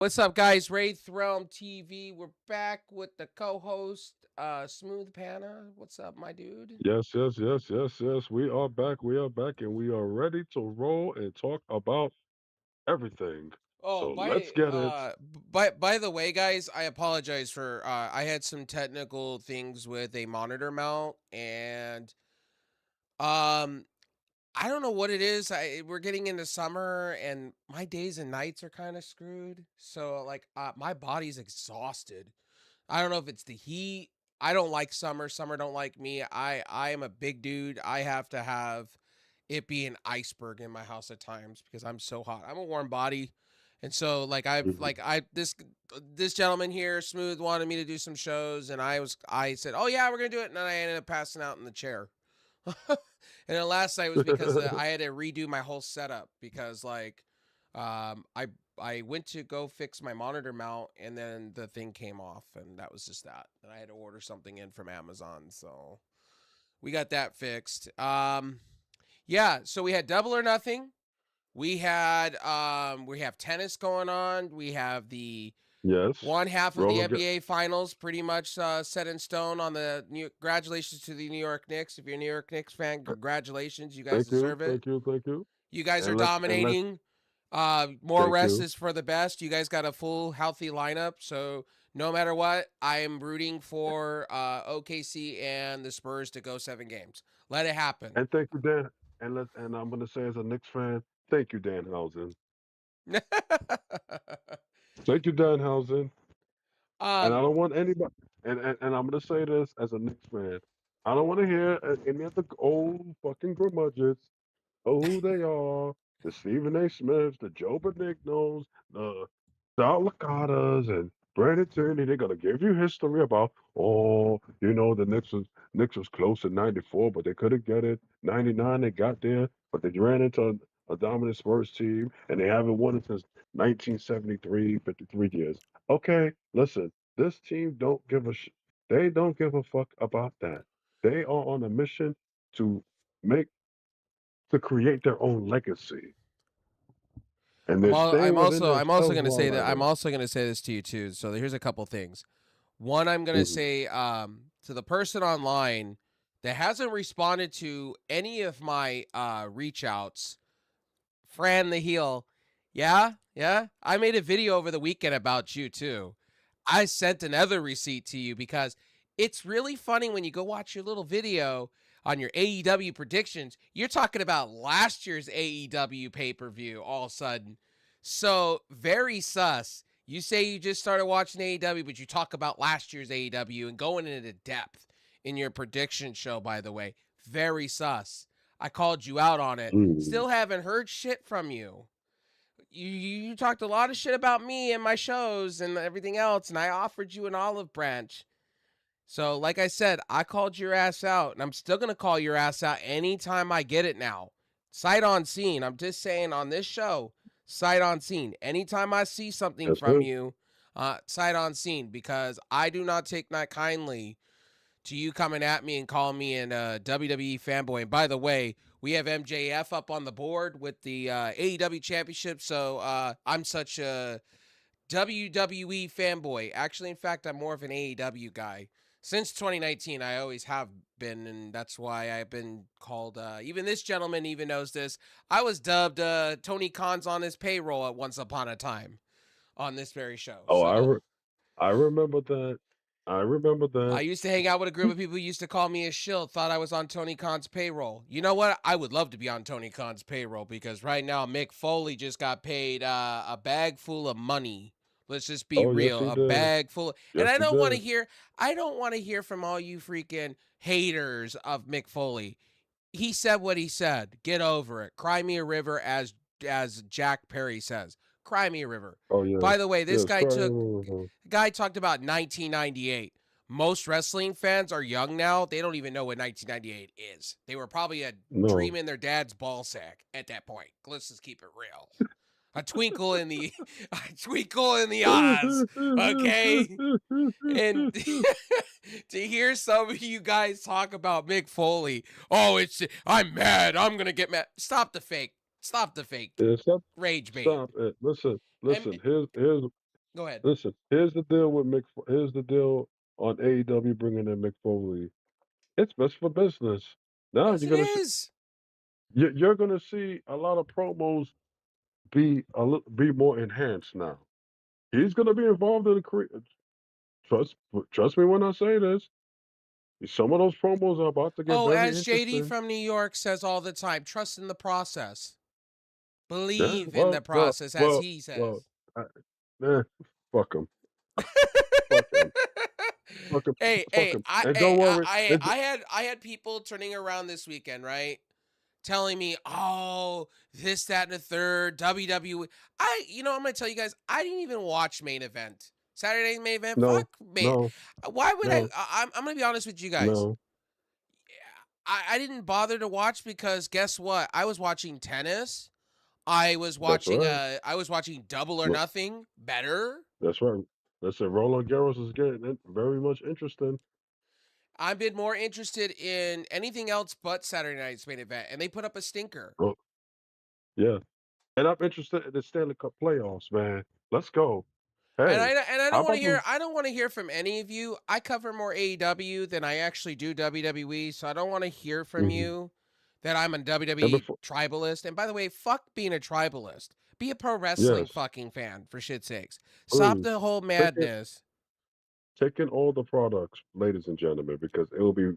What's up, guys? Wraith Realm TV. We're back with the co-host, Smooth Panna. What's up, my dude? Yes, yes, yes, yes, yes. We are back, and we are ready to roll and talk about everything. Oh, So let's get it. by the way, guys, I apologize for I had some technical things with a monitor mount, and um I don't know what it is. We're getting into summer, and my days and nights are kind of screwed. So like, my body's exhausted. I don't know if it's the heat. I don't like summer. Summer don't like me. I am a big dude. I have to have it be an iceberg in my house at times because I'm so hot. I'm a warm body. And so like Mhm. this gentleman here, Smooth, wanted me to do some shows, and I said, "Oh yeah, we're going to do it." And then I ended up passing out in the chair. And then last night was because I had to redo my whole setup because um I I went to go fix my monitor mount, and then the thing came off, and that was just that. And I had to order something in from Amazon. So we got that fixed. Yeah, so we had Double or Nothing. We have tennis going on. We have the Yes. one half of the Roller get NBA Finals pretty much set in stone on the new. Congratulations to the New York Knicks. If you're a New York Knicks fan, congratulations. You guys Thank you, deserve it. thank you, thank you. You guys are And let's dominating. More thank rest you. is for the best. You guys got a full, healthy lineup. So no matter what, I am rooting for OKC and the Spurs to go 7 games. Let it happen. And thank you, Dan. And I'm gonna say as a Knicks fan, thank you, Danhausen. Thank you, Danhausen. And I um, don't want anybody. And I'm gonna say this as a Knicks fan. I don't want to hear any of the old fucking grummages who they are, the Stephen A. Smiths, the Joe Benignos, the Sal Licatas, and Brandon Tierney. They're gonna give you history about, the Knicks was close in '94, but they couldn't get it. '99 they got there, but they ran into a dominant Spurs team, and they haven't won it since 1973, 53 years. Okay, listen, this team don't give a they don't give a fuck about that. They are on a mission to make to create their own legacy, and they're staying within I'm also themselves going to while say that at I'm it. also going to say this to you too. So here's a couple things. One, I'm going to Mhm. say to the person online that hasn't responded to any of my reach outs, Fran the Heel. Yeah, yeah. I made a video over the weekend about you too. I sent another receipt to you because it's really funny when you go watch your little video on your AEW predictions. You're talking about last year's AEW pay per view all of a sudden. So, very sus. You say you just started watching AEW, but you talk about last year's AEW and going into depth in your prediction show, by the way. Very sus. I called you out on it. Mm. Still haven't heard shit from you. You talked a lot of shit about me and my shows and everything else, and I offered you an olive branch. So, like I said, I called your ass out, and I'm still gonna call your ass out anytime I get it now. Sight on scene. I'm just saying on this show, sight on scene. Anytime I see something Yes, from sir. you, sight on scene, because I do not take that kindly to you coming at me and calling me an WWE fanboy. And by the way, we have MJF up on the board with the AEW Championship. So I'm such a WWE fanboy. Actually, in fact, I'm more of an AEW guy. Since 2019, I always have been, and that's why I've been called. Even this gentleman even knows this. I was dubbed Tony Khan's on his payroll at once upon a time on this very show. Oh, So I remember that. I remember I that. used to hang out with a group of people who used to call me a shill, thought I was on Tony Khan's payroll. You know what? I would love to be on Tony Khan's payroll because right now Mick Foley just got paid a bag full of money. Let's just be Oh, yes, real, he a did. bag full. And Yes, he did. I don't want to hear from all you freaking haters of Mick Foley. He said what he said. Get over it. Cry me a river, as Jack Perry says. Cry me a river. Oh, By yes, the way, yes. the guy talked about 1998. Most wrestling fans are young now. They don't even know what 1998 is. They were probably a No. dream in their dad's ball sack at that point. Let's just keep it real. A twinkle in the a twinkle in the eyes. Okay? And to hear some of you guys talk about Mick Foley, oh, I'm mad. I'm gonna get mad. Stop the fake. Stop the fake Yeah, rage bait. stop it. Listen, And listen. Here's Go ahead. Listen, here's the deal with Here's the deal on AEW bringing in Mick Foley. It's best for business. Now Yes, it is. you're gonna see a lot of promos be more enhanced now. He's gonna be involved in the trust trust me when I say this. Some of those promos are about to get Oh, very as JD interesting. from New York says all the time, trust in the process. Yeah, Believe in the process, as he well. says. I, eh, fuck him, fuck him, fuck him, Hey, fuck hey, him. And don't worry, I had people turning around this weekend, right? Telling me, oh, this, that, and the third, WWE. I'm gonna tell you guys, I didn't even watch main event. Saturday's main event. Fuck no, man. no, Why would no, I'm gonna be honest with you guys. no. I didn't bother to watch because guess what? I was watching tennis. I was watching Double or Look, Nothing better. that's right. Listen, Roland Garros is getting very much interesting. I've been more interested in anything else but Saturday night's main event, and they put up a stinker. Oh, yeah, and I'm interested in the Stanley Cup playoffs, man. Let's go. And I Hey, and I how don't want about to hear those? I don't want to hear from any of you. I cover more AEW than I actually do WWE, so I don't want to hear from Mhm. you that I'm a And WWE before, tribalist. And by the way, fuck being a tribalist. Be a pro wrestling yes, fucking fan for shit's sakes. Stop please the whole take it. madness. Take in all the products, ladies and gentlemen, because it'll be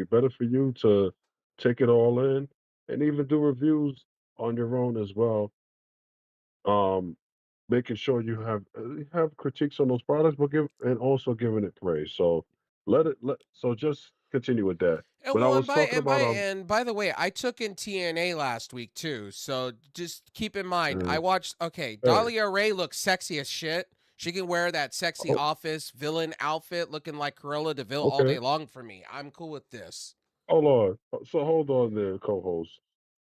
better for you to take it all in and even do reviews on your own as well. Um, Making sure you have critiques on those products, but also giving it praise. So so just continue with that. And But I well, and was by talking and by about and by the way, I took in TNA last week too. So just keep in mind, I uh, watched. Okay, hey, Dahlia Ray looks sexy as shit. She can wear that sexy oh, office villain outfit, looking like Cruella Deville all okay, day long for me. I'm cool with this. hold on. So hold on there, co-host.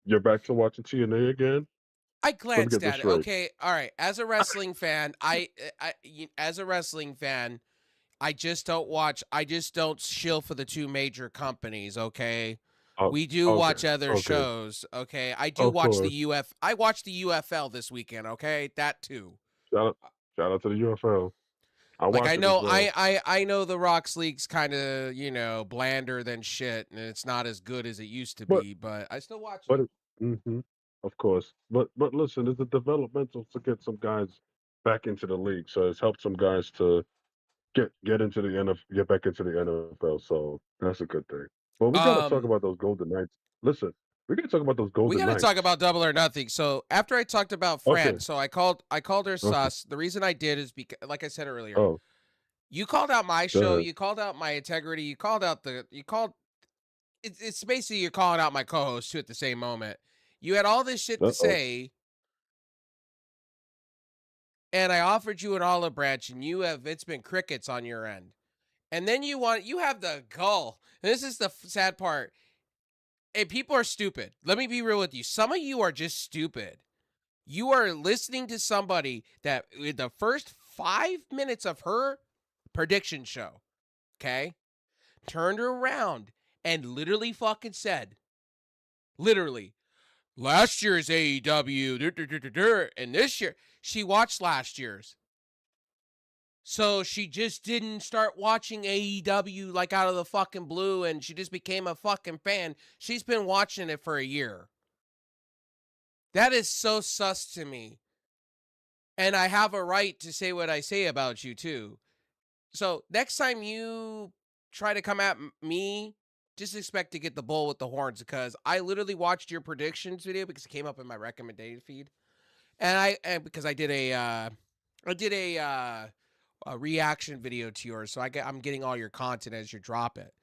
You're back to watching TNA again. I Let me glanced get this at it. straight. Okay, all right. As a wrestling fan, as a wrestling fan, I just don't watch. I just don't shill for the two major companies. Okay, Oh, we do okay, watch other okay, shows. Okay, I do of watch the course. UF. I watched the UFL this weekend. Okay, that too. Shout out, shout out to the UFL. I Like I watch it as know, well. I know the Rocks League's kind of blander than shit, and it's not as good as it used to But be. But I still watch it. but it, of course. But listen, it's a developmental to get some guys back into the league. So it's helped some guys to get into the get back into the NFL. So that's a good thing. But we got to talk Um, about those Golden Knights. Listen, we got to talk about those we Golden got to talk Knights. about Double or Nothing. So after I talked about Fran, Okay. so I called her Okay. sus. The reason I did is because, like I said earlier, Oh, you called out my go show, ahead. you called out my integrity, you called it's basically you're calling out my co-host too at the same moment. You had all this shit to Oh. say, and I offered you an olive branch, and it's been crickets on your end. And then you have the gall. And this is the sad part. Hey, people are stupid. Let me be real with you. Some of you are just stupid. You are listening to somebody that in the first 5 minutes of her prediction show, okay, turned her around and literally fucking said, literally, last year's AEW, and this year, she watched last year's. So she just didn't start watching AEW like out of the fucking blue and she just became a fucking fan. She's been watching it for a year. That is so sus to me. And I have a right to say what I say about you too. So next time you try to come at me, just expect to get the bull with the horns because I literally watched your predictions video because it came up in my recommended feed, and because I did a reaction video to yours, so I'm getting all your content as you drop it.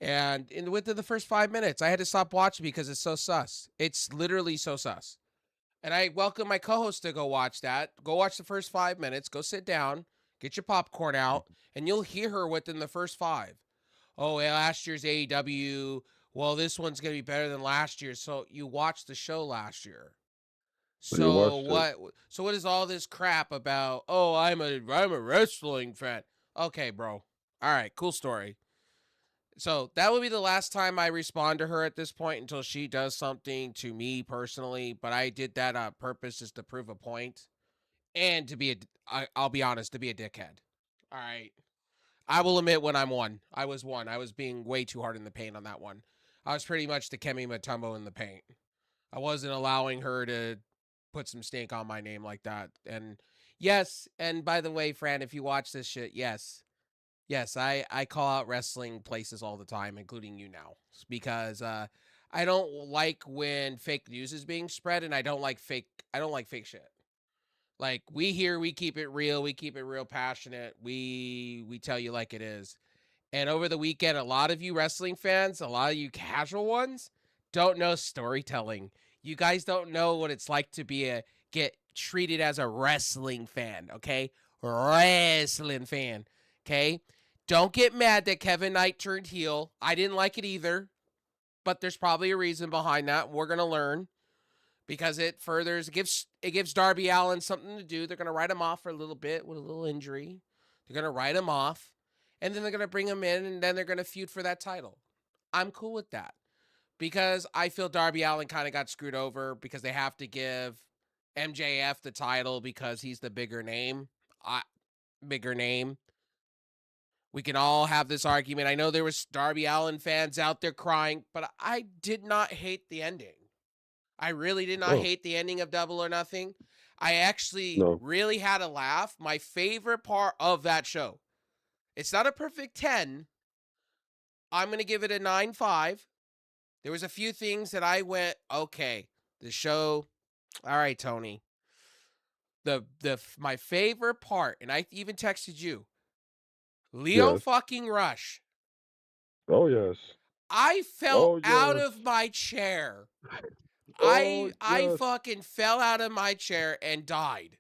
And within the first 5 minutes, I had to stop watching because it's so sus. It's literally so sus. And I welcome my co-host to go watch that. Go watch the first 5 minutes. Go sit down, get your popcorn out, and you'll hear her within the first five. Oh, well, last year's AEW. Well, this one's gonna be better than last year. So you watched the show last year. So you So watched it. what? So what is all this crap about? Oh, I'm a wrestling fan. Okay, bro. All right, cool story. So that would be the last time I respond to her at this point until she does something to me personally. But I did that on purpose just to prove a point. and to be I'll be honest, to be a dickhead. All right. I will admit when I'm one. I was one. I was being way too hard in the paint on that one. I was pretty much the Kemi Matumbo in the paint. I wasn't allowing her to put some stink on my name like that. And yes, and by the way, Fran, if you watch this shit, yes, I call out wrestling places all the time, including you now, because I don't like when fake news is being spread, and I don't like fake shit. Like we keep it real, we keep it real passionate. We tell you like it is. And over the weekend, a lot of you wrestling fans, a lot of you casual ones, don't know storytelling. You guys don't know what it's like to get treated as a wrestling fan, okay? Wrestling fan, okay? Don't get mad that Kevin Knight turned heel. I didn't like it either, but there's probably a reason behind that. We're gonna learn because it gives Darby Allin something to do. They're gonna write him off for a little bit with a little injury. They're gonna write him off, and then they're gonna bring him in, and then they're gonna feud for that title. I'm cool with that because I feel Darby Allin kind of got screwed over because they have to give MJF the title because he's the bigger name. Bigger name. We can all have this argument. I know there was Darby Allin fans out there crying, but I did not hate the ending. I really did not Oh hate the ending of Double or Nothing. I actually no, really had a laugh. My favorite part of that show. It's not a perfect 10. I'm going to give it a 9.5. There was a few things that I went, okay, the show, all right, Tony. My favorite part, and I even texted you, Leo yes, fucking Rush. oh yes, I fell oh out yes, of my chair. oh I yes. fucking fell out of my chair and died.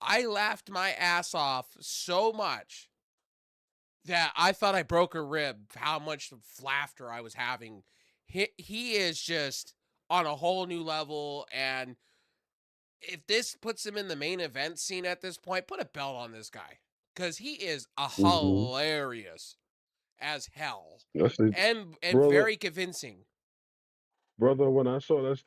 I laughed my ass off so much that I thought I broke a rib. How much laughter I was having. He is just on a whole new level, and if this puts him in the main event scene at this point, put a belt on this guy because he is a Mm-hmm. hilarious as hell That's it, and brother. very convincing. Brother, when I saw that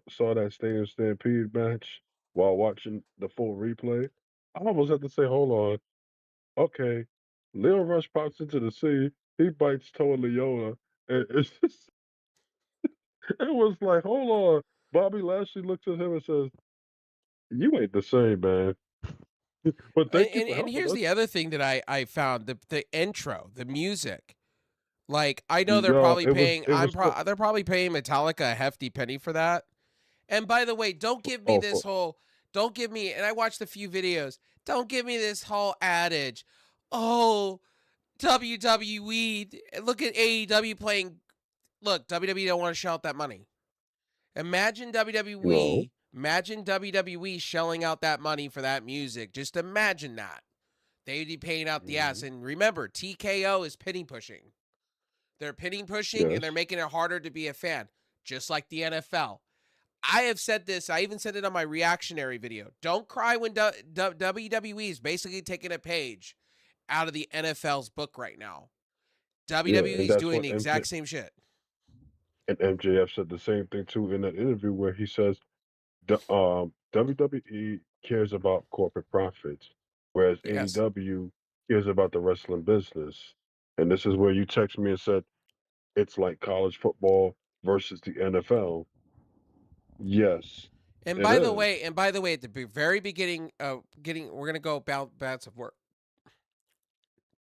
saw that Stadium Stampede match while watching the full replay, I almost had to say, "Hold on, okay." Leo Rush pops into the sea. He bites Toa Leona, and it's just, it was like, "Hold on." Bobby Lashley looks at him and says, "You ain't the same, man." But And, thank you and, for and helping here's us. the other thing that I found the intro, the music. Like I know they're Yo, probably paying. it was so. They're probably paying Metallica a hefty penny for that. And by the way, don't give me Oh, this whole. Don't give me. And I watched a few videos. Don't give me this whole adage. Oh, WWE. Look at AEW playing. Look, WWE don't want to shell out that money. Imagine no, WWE. Imagine WWE shelling out that money for that music. Just imagine that. They'd be paying out the ass. mhm, And remember, TKO is penny pushing. They're penny pushing and they're yes, making it harder to be a fan, just like the NFL. I have said this. I even said it on my reactionary video. Don't cry when WWE is basically taking a page out of the NFL's book right now. yeah, WWE and is that's doing what the MJ exact same shit. and MJF said the same thing too in that interview where he says WWE cares about corporate profits, whereas Yes. AEW cares about the wrestling business. And this is where you text me and said it's like college football versus the NFL. Yes, it is. And by the way, at the very beginning, we're gonna go about bouts of work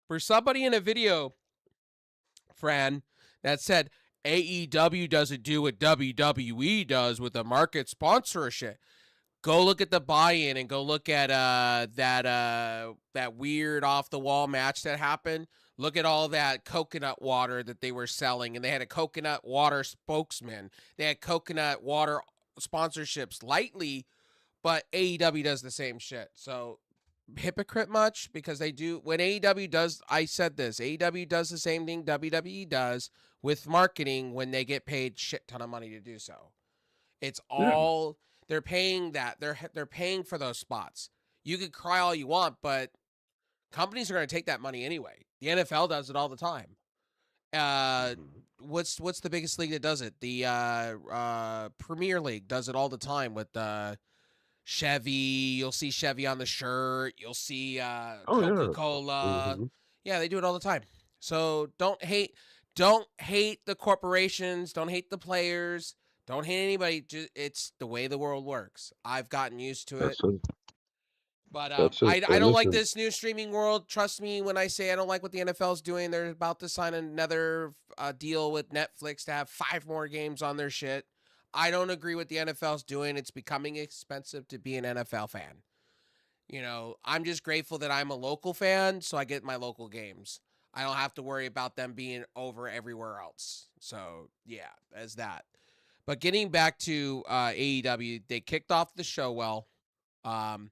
for somebody in a video, Fran, that said AEW doesn't do what WWE does with the market sponsorship. Go look at the buy-in and go look at that weird off the wall match that happened. Look at all that coconut water that they were selling, and they had a coconut water spokesman. They had coconut water sponsorships lightly, but AEW does the same shit. So hypocrite much because they do when AEW does. I said this. AEW does the same thing WWE does with marketing when they get paid shit ton of money to do so. It's Yeah. all they're paying that. They're paying for those spots. You could cry all you want, but companies are going to take that money anyway. The NFL does it all the time. Uh, Mhm. what's the biggest league that does it? The Premier League does it all the time with Chevy. You'll see Chevy on the shirt. You'll see Oh yeah. Coca-Cola. Hmm. Yeah, they do it all the time. So don't hate the corporations. Don't hate the players. Don't hate anybody. It's the way the world works. I've gotten used to it. That's it. But That's it. I And don't like listen, this new streaming world. Trust me when I say I don't like what the NFL's doing. They're about to sign another deal with Netflix to have 5 more games on their shit. I don't agree with the NFL's doing. It's becoming expensive to be an NFL fan. I'm just grateful that I'm a local fan, so I get my local games. I don't have to worry about them being over everywhere else. So yeah, as that. But getting back to AEW, they kicked off the show well. Um,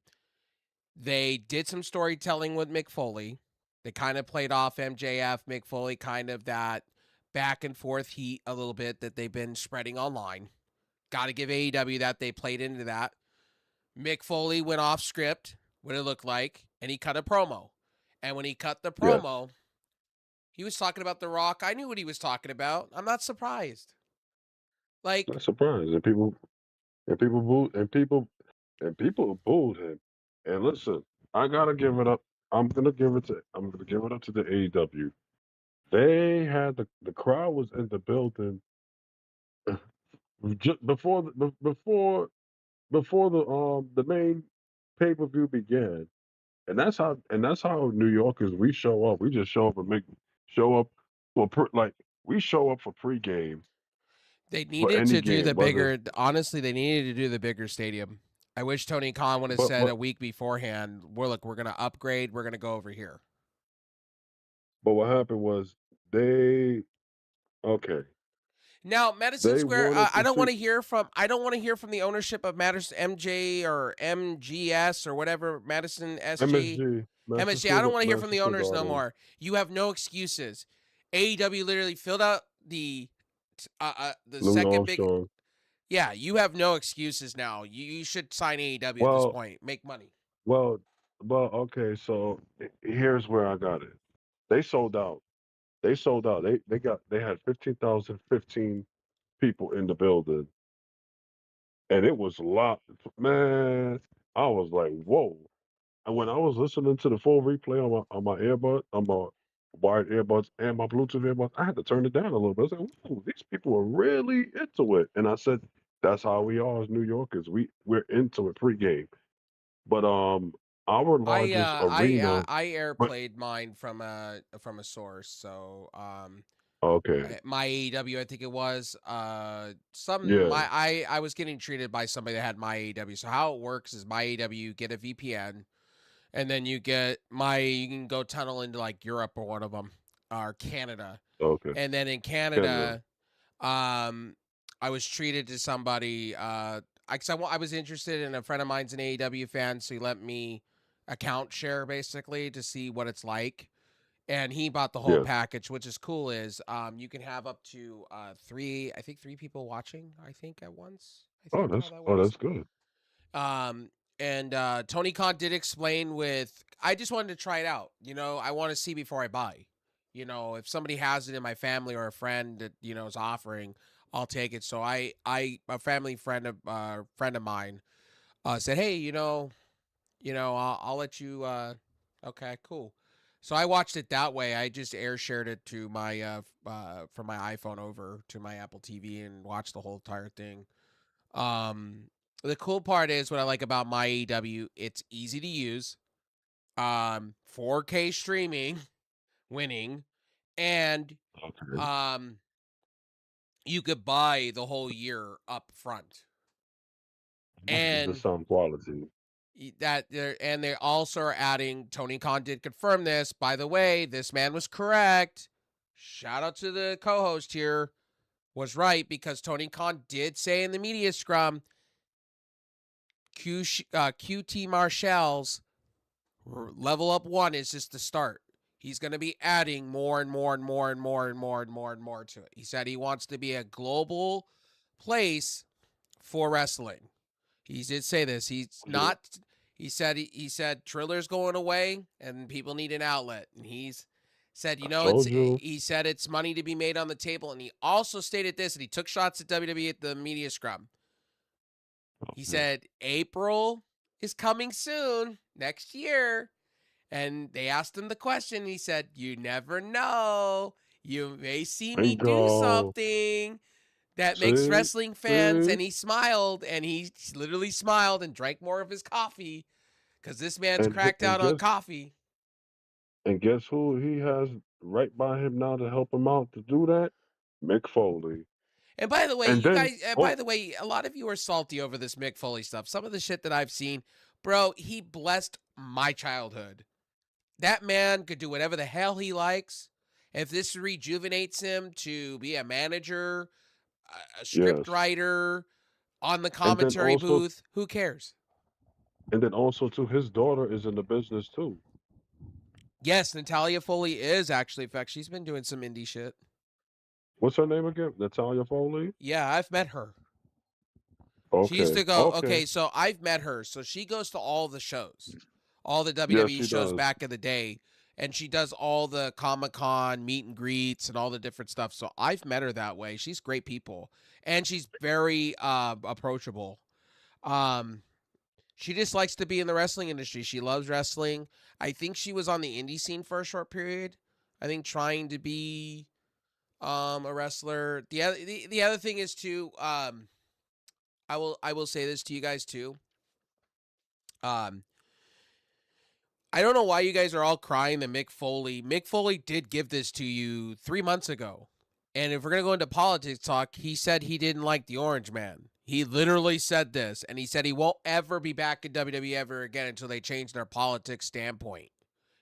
they did some storytelling with Mick Foley. They kind of played off MJF, Mick Foley, kind of that back and forth heat a little bit that they've been spreading online. Got to give AEW that. They played into that. Mick Foley went off script, what it looked like, and he cut a promo. And when he cut the yes, promo, he was talking about The Rock. I knew what he was talking about. I'm not surprised. Like, not surprised. And people booed and people booed him. And listen, I gotta give it up. I'm gonna give it up to the AEW. They had the crowd was in the building just before the main pay-per-view began. And that's how New Yorkers we show up. We just show up and show up like we show up for pregame they for needed any to do game, the whether bigger, honestly, they needed to do the bigger stadium. I wish Tony Khan would have but said but a week beforehand, we're going to upgrade. We're going to go over here. but what happened was they okay. Now, Madison They Square, wanted I to don't see want to hear from the ownership of Madison MJ or MGS or whatever Madison SG MSG, MSG. I don't want to hear from Madison the Square owners no Garden. more. You have no excuses. AEW literally filled out the Louis second big. Armstrong. Yeah, you have no excuses now. You should sign AEW at this Well, point. Make money. well, well. Okay, so here's where I got it. They sold out. They sold out. They had 15,015 people in the building, and it was a lot. Man, I was like, whoa. And when I was listening to the full replay on my wired earbuds and my Bluetooth earbuds, I had to turn it down a little bit. I was like, "Ooh, these people are really into it." And I said, "That's how we are as New Yorkers. We're into it pregame." But our largest arena, I but airplayed mine from a source. So okay, my AEW, I think it was some yeah, my I was getting treated by somebody that had my AEW. So how it works is my AEW, you get a VPN, and then you can go tunnel into like Europe or one of them, or Canada. okay, And then in Canada, Canada, um I was treated to somebody, I was interested in a friend of mine's an AEW fan, so he let me account share basically to see what it's like. And he bought the whole yes. package, which is cool. Is you can have up to three people watching, I think, at once. I Oh, think how that's that oh, works. that's good. Um, and Tony Khan did explain with. I just wanted to try it out. I want to see before I buy. If somebody has it in my family or a friend that is offering, I'll take it. So a family friend of mine said, hey, I'll let you. Okay, cool. So I watched it that way. I just air shared it to my from my iPhone over to my Apple TV and watched the whole entire thing. Um, the cool part is what I like about my AEW. It's easy to use. 4K streaming, winning, and Okay, um, you could buy the whole year up front. the And sound quality. and they also are adding. Tony Khan did confirm this. By the way, this man was correct. Shout out to the co-host here. Was right because Tony Khan did say in the media scrum, QT Marshall's level up 1 is just the start. He's going to be adding more and more and more and more and more and more and more to it. He said he wants to be a global place for wrestling. He did say this. He's Yeah, not. He said Triller's going away and people need an outlet. And he's said, I it's. told you. He said it's money to be made on the table. And he also stated this, and he took shots at WWE at the media scrum. He Yeah. said April is coming soon next year. And they asked him the question. He said, "You never know. You may see me do Bingo. something that makes See, wrestling fans." see, And he smiled, and he literally smiled and drank more of his coffee because this man's and cracked out on coffee. guess who he has right by him now to help him out to do that? Mick Foley. And by the way, And you then, guys, oh a lot of you are salty over this Mick Foley stuff. Some of the shit that I've seen, bro, he blessed my childhood. That man could do whatever the hell he likes. If this rejuvenates him to be a manager, a script yes, writer, on the and then commentary also, booth, who cares? too, his daughter is in the business too. Yes, Natalia Foley is actually, in fact, she's been doing some indie shit. What's her name again? Natalia Foley. Yeah, I've met her. She used Okay, to go, okay, okay, so I've met her. So she goes to all the shows, all the yes, WWE she shows does. back in the day. And she does all the Comic-Con meet and greets and all the different stuff. So I've met her that way. She's great people. And she's very approachable. Um, she just likes to be in the wrestling industry. She loves wrestling. I think she was on the indie scene for a short period. I think trying to be a wrestler. The other thing is too, I will say this to you guys too. Um, I don't know why you guys are all crying that Mick Foley did give this to you 3 months ago. And if we're gonna go into politics talk, he said he didn't like the Orange Man. He literally said this, and he said he won't ever be back in WWE ever again until they change their politics standpoint.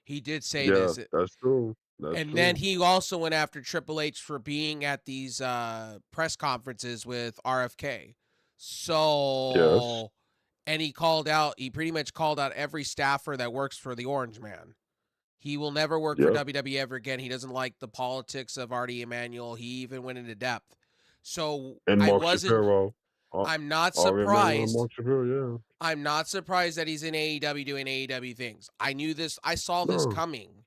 He did say Yeah, this. that's true. That's And then true. he also went after Triple H for being at these press conferences with RFK. Yes. So, and he pretty much called out every staffer that works for the Orange Man. He will never work for Yep. WWE ever again. He doesn't like the politics of Artie Emanuel. He even went into depth. So And Mark Shapiro. Uh, I'm not Ari Emanuel and surprised. Mark Shapiro. I'm not surprised that he's in AEW doing AEW things. I knew this. I saw Yeah. this No. coming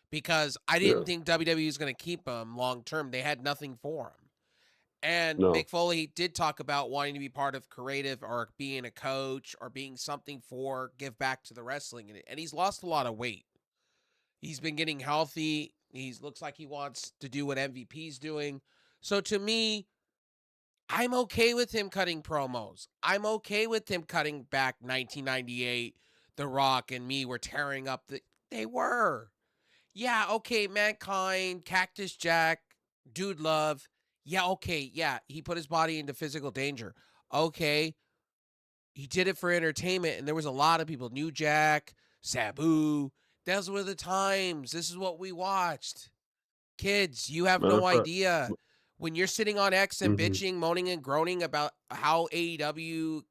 because I Yeah. didn't think WWE was going to keep him long term. They had nothing for him. And No. Mick Foley did talk about wanting to be part of creative or being a coach or being something for give back to the wrestling. And he's lost a lot of weight. He's been getting healthy. He looks like he wants to do what MVP's doing. So to me, I'm okay with him cutting promos. I'm okay with him cutting back 1998. The Rock and me were tearing up they were. Yeah, okay, Mankind, Cactus Jack, Dude Love. Yeah, okay, yeah, he put his body into physical danger. Okay, he did it for entertainment, and there was a lot of people. New Jack, Sabu. Those were the times. This is what we watched. Kids, you have Matter no of fact. idea. When you're sitting on X and Mm-hmm. bitching, moaning, and groaning about how AEW,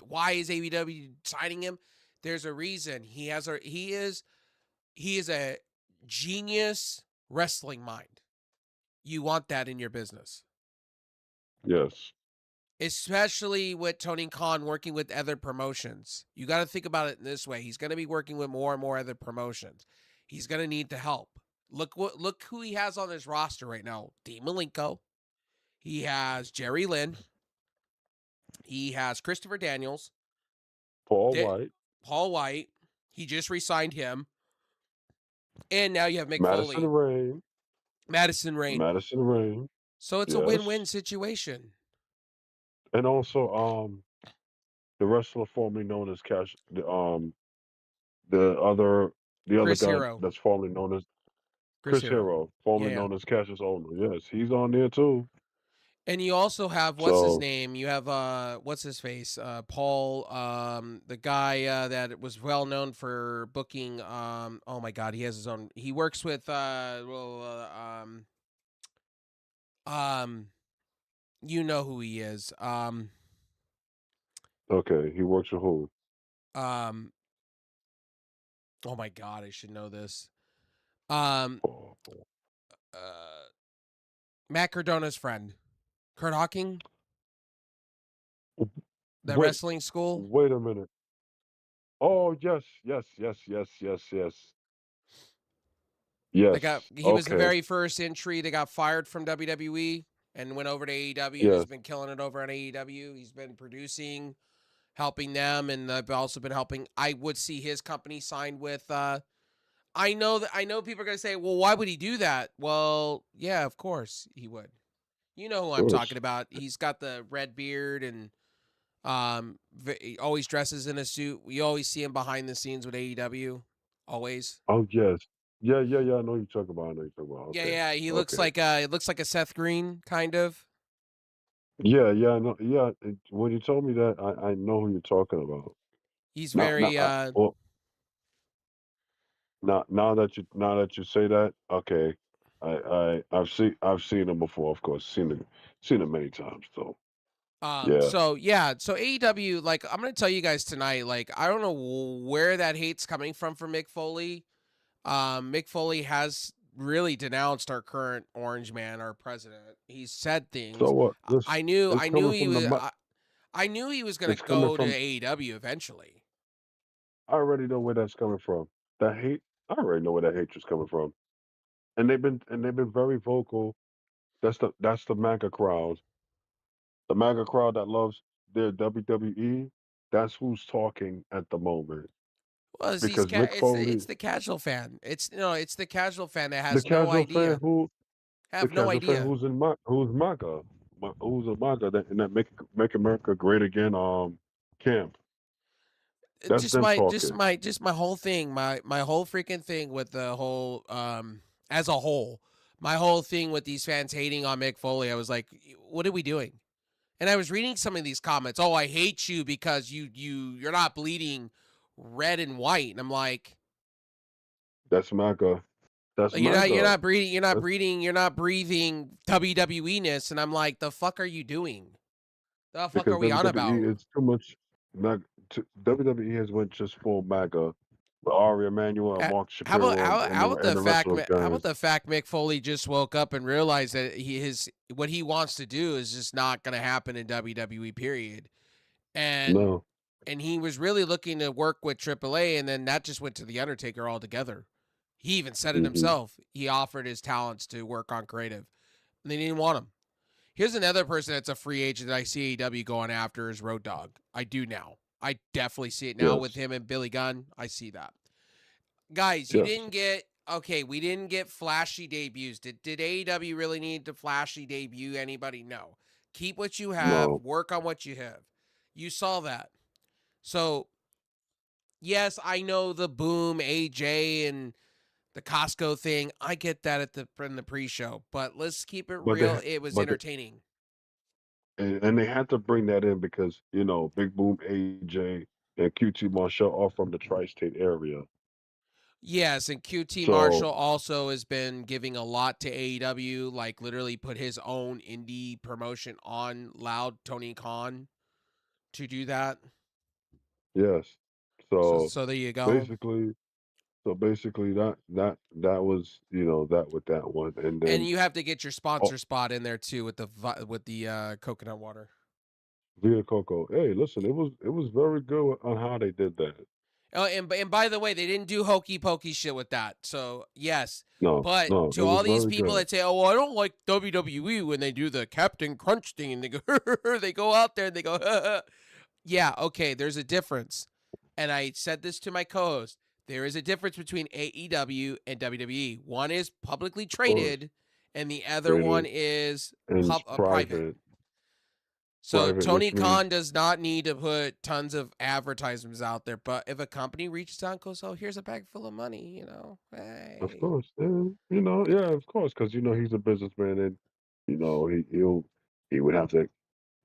why is AEW signing him? There's a reason. He is a genius wrestling mind. You want that in your business, Yes. especially with Tony Khan working with other promotions. You got to think about it in this way. He's going to be working with more and more other promotions. He's going to need the help. Look who he has on his roster right now. Dean Malenko. He has Jerry Lynn. He has Christopher Daniels. Paul White. Paul White. He just re-signed him. And now you have Mick Madison Foley. Rain. Madison Rain. Madison Rain. So it's a win-win Yes. situation. And also, the wrestler formerly known as Cash. The other, the other Chris guy Hero. that's formerly known as Chris Chris Hero. Hero, Yeah, formerly yeah. known as Cassius Ohno. Yes, he's on there too. And you also have what's his So name? You have what's his face? Paul, the guy that was well known for booking oh my god, he has his own he works with um you know who he is. okay, he works with who? Um oh my god, I should know this. Um Oh, uh Matt Cardona's friend. Kurt Hawking, the wait, wrestling school. wait a minute. Oh yes, yes, yes, yes, yes, yes, yes. He was the Okay, very first entry that got fired from WWE and went over to AEW. He's yes, been killing it over on AEW. He's been producing helping them, and I've also been helping. I would see his company signed with. I know people are gonna say, "Well, why would he do that?" Well, yeah, of course he would. You know who Of I'm talking course. about. He's got the red beard and he always dresses in a suit. We always see him behind the scenes with AEW. Always. Oh yes. Yeah, yeah, yeah. I know you talk about. I know you talk about. Yeah, Okay. yeah. He looks Okay. like it looks like a Seth Green kind of. Yeah, yeah, I know. Yeah, when you told me that, I know who you're talking about. He's Now, very well, now that you say that, okay, I've seen him before, of course, seen him many times. So yeah, so yeah, so AEW, like I'm gonna tell you guys tonight, like I don't know where that hate's coming from for Mick Foley. Mick Foley has really denounced our current Orange Man, our president. He's said so things. what? I This knew it's I knew coming he from the was I knew he was gonna it's coming go to from. AEW eventually. I already know where that's coming from. That hate, I already know where that hatred's coming from, and they've been very vocal. That's the MAGA crowd, the MAGA crowd that loves their WWE. That's who's talking at the moment Well, because Mick it's Foley, the casual fan. It's it's the casual fan that the has no casual fan idea. who the Have no casual fan idea. who's MAGA, who's a MAGA, that and that make America great again. Camp. That's them talking. Just my whole thing, my whole freaking thing with the whole as a whole, my whole thing with these fans hating on Mick Foley. I was like, what are we doing? And I was reading some of these comments. Oh, I hate you because you're not bleeding red and white. And I'm That's MAGA. That's like MAGA. That's you're not breathing WWE ness. And I'm like, the fuck are you doing? The fuck because are we on WWE about? is too much. WWE has went just full MAGA with Ari Emanuel and Mark Shapiro and the rest of those how about guys. the fact Mick Foley just woke up and realized that his what he wants to do is just not going to happen in WWE period. And No. he was really looking to work with AAA, and then that just went to the Undertaker altogether. He even said it Hmm. himself. He offered his talents to work on creative, and they didn't want him. Here's another person that's a free agent that I see AEW going after is Road Dogg. I do now. I definitely see it now with Yes. him and Billy Gunn. I see that. Guys, you Yes. didn't get okay. We didn't get flashy debuts. Did AEW really need to flashy debut anybody? No. Keep what you have. No. Work on what you have. You saw that. So yes, I know the Boom, AJ, and the Costco thing. I get that at the in the pre-show, but let's keep it But they real. It was but they, entertaining. and they had to bring that in because Big Boom, AJ, and QT Marshall are from the tri-state area. Yes, and QT So Marshall also has been giving a lot to AEW, like literally put his own indie promotion on Loud Tony Khan to do that. yes. So So there you go. basically, that was that with that one, and And then you have to get your oh, sponsor spot in there too with the coconut water. Via Coco. Hey, listen, it was very good on how they did that. Oh, and by the way, they didn't do hokey pokey shit with that. So yes, No, but no, it to was all these very people good. that say, "Oh, well, I don't like WWE when they do the Captain Crunch thing," and they go, they go out there and they go, yeah, okay, there's a difference. And I said this to my co-host. There is a difference between AEW and WWE. One is publicly Of course, traded, and the other one traded is and it's private. So private, Tony which Khan means does not need to put tons of advertisements out there. But if a company reaches out and goes, "Oh, here's a bag full of money," of hey. course, and yeah, of course, because he's a businessman, and he would have to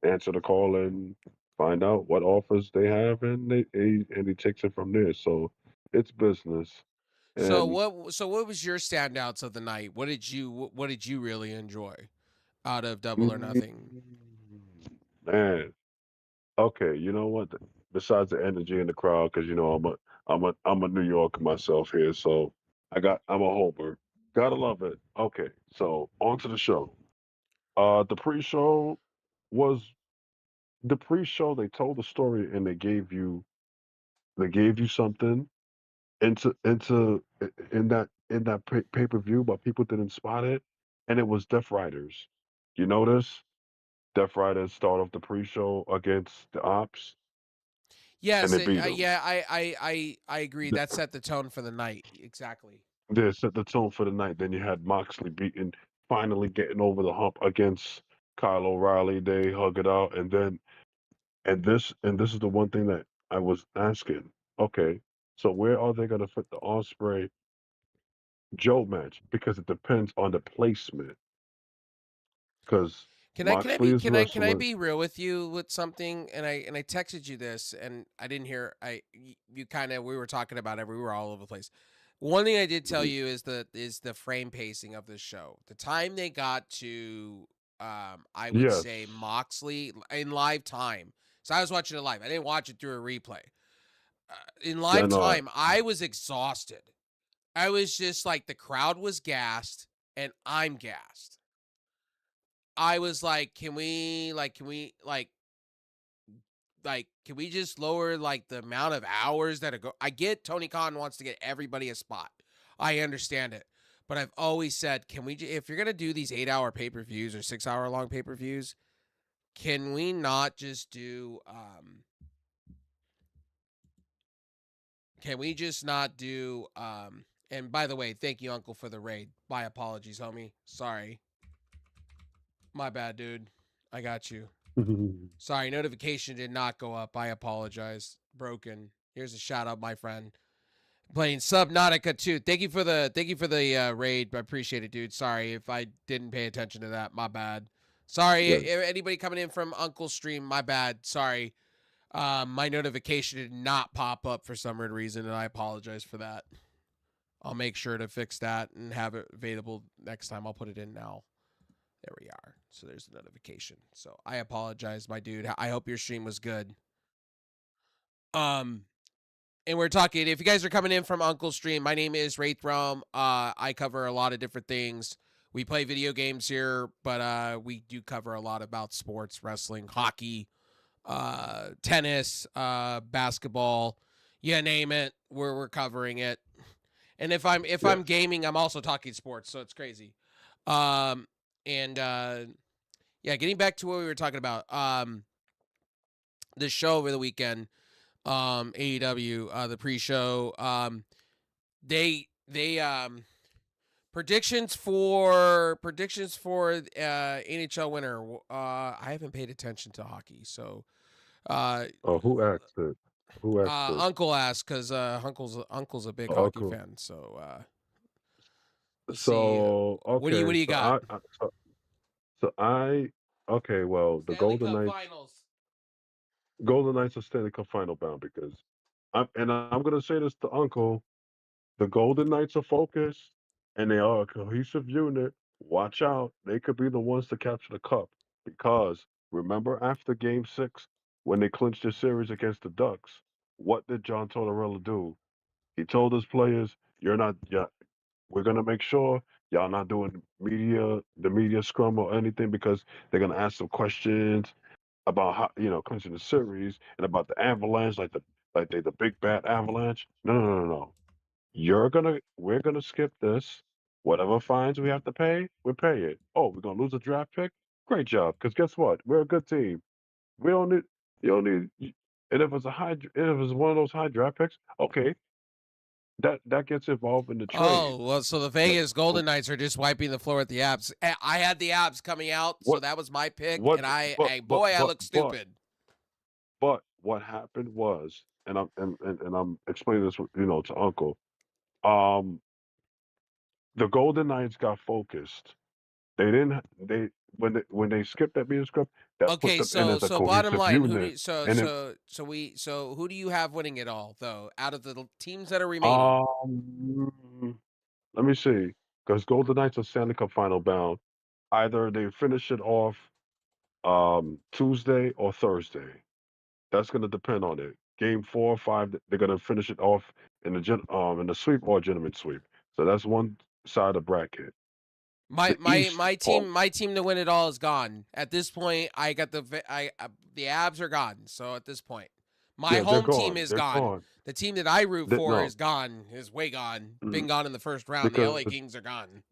answer the call and find out what offers they have, and he takes it from there. So it's business, and So what was your standouts of the night? What did you really enjoy out of Double or mm, Nothing? man, okay, you know what? Besides the energy in the crowd, because I'm a New Yorker myself here, so I'm a homer. Gotta love it. Okay, so on to the show. The pre-show was the pre-show. They told the story and they gave you something in that pay-per-view, but people didn't spot it, and it was Death Riders. You notice Death Riders start off the pre-show against the Ops. and Yes, they beat them. yeah, I agree. That set the tone for the night. Exactly. They set the tone for the night. Then you had Moxley beating, finally getting over the hump against Kyle O'Reilly. They hug it out, and then and this is the one thing that I was asking. Okay, so where are they gonna fit the Osprey Joe match? Because it depends on the placement. Because Moxley is Can I wrestling. be real with you with something? And I texted you this, and I didn't hear. You kind of, we were talking about it. We were all over the place. One thing I did tell Mhm. you is the frame pacing of this show. The time they got to, I would say Yes, Moxley in live time. So I was watching it live. I didn't watch it through a replay. In yeah, I live know that. time, I was exhausted. I was just like the crowd was gassed, and I'm gassed. I was like, can we just lower like the amount of hours that are go? I get Tony Khan wants to get everybody a spot. I understand it. But I've always said, can we, if you're going to do these 8 hour pay per views or 6 hour long pay per views, can we not just do, can we just not do, and by the way, thank you, Uncle, for the raid. My apologies, homie. Sorry. My bad, dude. I got you. Sorry, notification did not go up. I apologize. Broken. Here's a shout out, my friend. Playing Subnautica 2. Thank you for the raid. I appreciate it, dude. Sorry if I didn't pay attention to that. My bad. Sorry, Yeah. anybody coming in from Uncle's stream. My bad. Sorry. My notification did not pop up for some weird reason, and I apologize for that. I'll make sure to fix that and have it available next time. I'll put it in now. There we are. So there's the notification. So I apologize, my dude. I hope your stream was good. Um, and we're talking. If you guys are coming in from Uncle's stream, my name is Wraithrealm. I cover a lot of different things. We play video games here, but we do cover a lot about sports, wrestling, hockey, tennis, basketball. You name it, we're covering it. And if I'm Yes. gaming, I'm also talking sports, so it's crazy. Um, and yeah, getting back to what we were talking about. The show over the weekend, AEW, the pre-show. They predictions for NHL winner. I haven't paid attention to hockey, so uh, Oh, who asked it? Who asked it? Uncle asked because Uncle's a big Oh, hockey cool. fan. So let's see. So What okay, do you got? so I okay. Well, the Stanley Cup Finals. Golden Knights are Stanley Cup final bound because I'm gonna say this to Uncle. The Golden Knights are focused and they are a cohesive unit. Watch out, they could be the ones to capture the cup because remember after Game 6 when they clinched the series against the Ducks, what did John Tortorella do? He told his players, "You're not. Yeah, we're gonna make sure y'all not doing the media scrum or anything because they're gonna ask some questions about how clinching the series and about the Avalanche, like they the big bad Avalanche. No, no, no, no, no. We're gonna skip this. Whatever fines we have to pay, we pay it. Oh, we're gonna lose a draft pick. Great job, because guess what? We're a good team. We don't need you don't need. And if it's one of those high draft picks, okay, that gets involved in the Oh trade. well, so the But Vegas Golden Knights are just wiping the floor with the abs. I had the abs coming out, so what that was my pick, what and but but boy, I but look but stupid. but what happened was, and I'm explaining this, to Uncle. Um, the Golden Knights got focused. They didn't. They when they skipped that media script, that put Okay, them in as a bottom cohesive line, unit. And then who do you have winning it all though? Out of the teams that are remaining, um, let me see, because Golden Knights are Stanley Cup final bound. Either they finish it off Tuesday or Thursday. That's gonna depend on it. Game 4 or 5, they're gonna finish it off in the sweep or gentleman sweep. So that's one side of the bracket. The East, or my team to win it all is gone. At this point, I got the abs are gone. So at this point, my yeah, they're home team gone. is They're gone. gone. The team that I root for No, is gone. Is way gone. Been mm, gone in the first round. The because LA Kings are gone.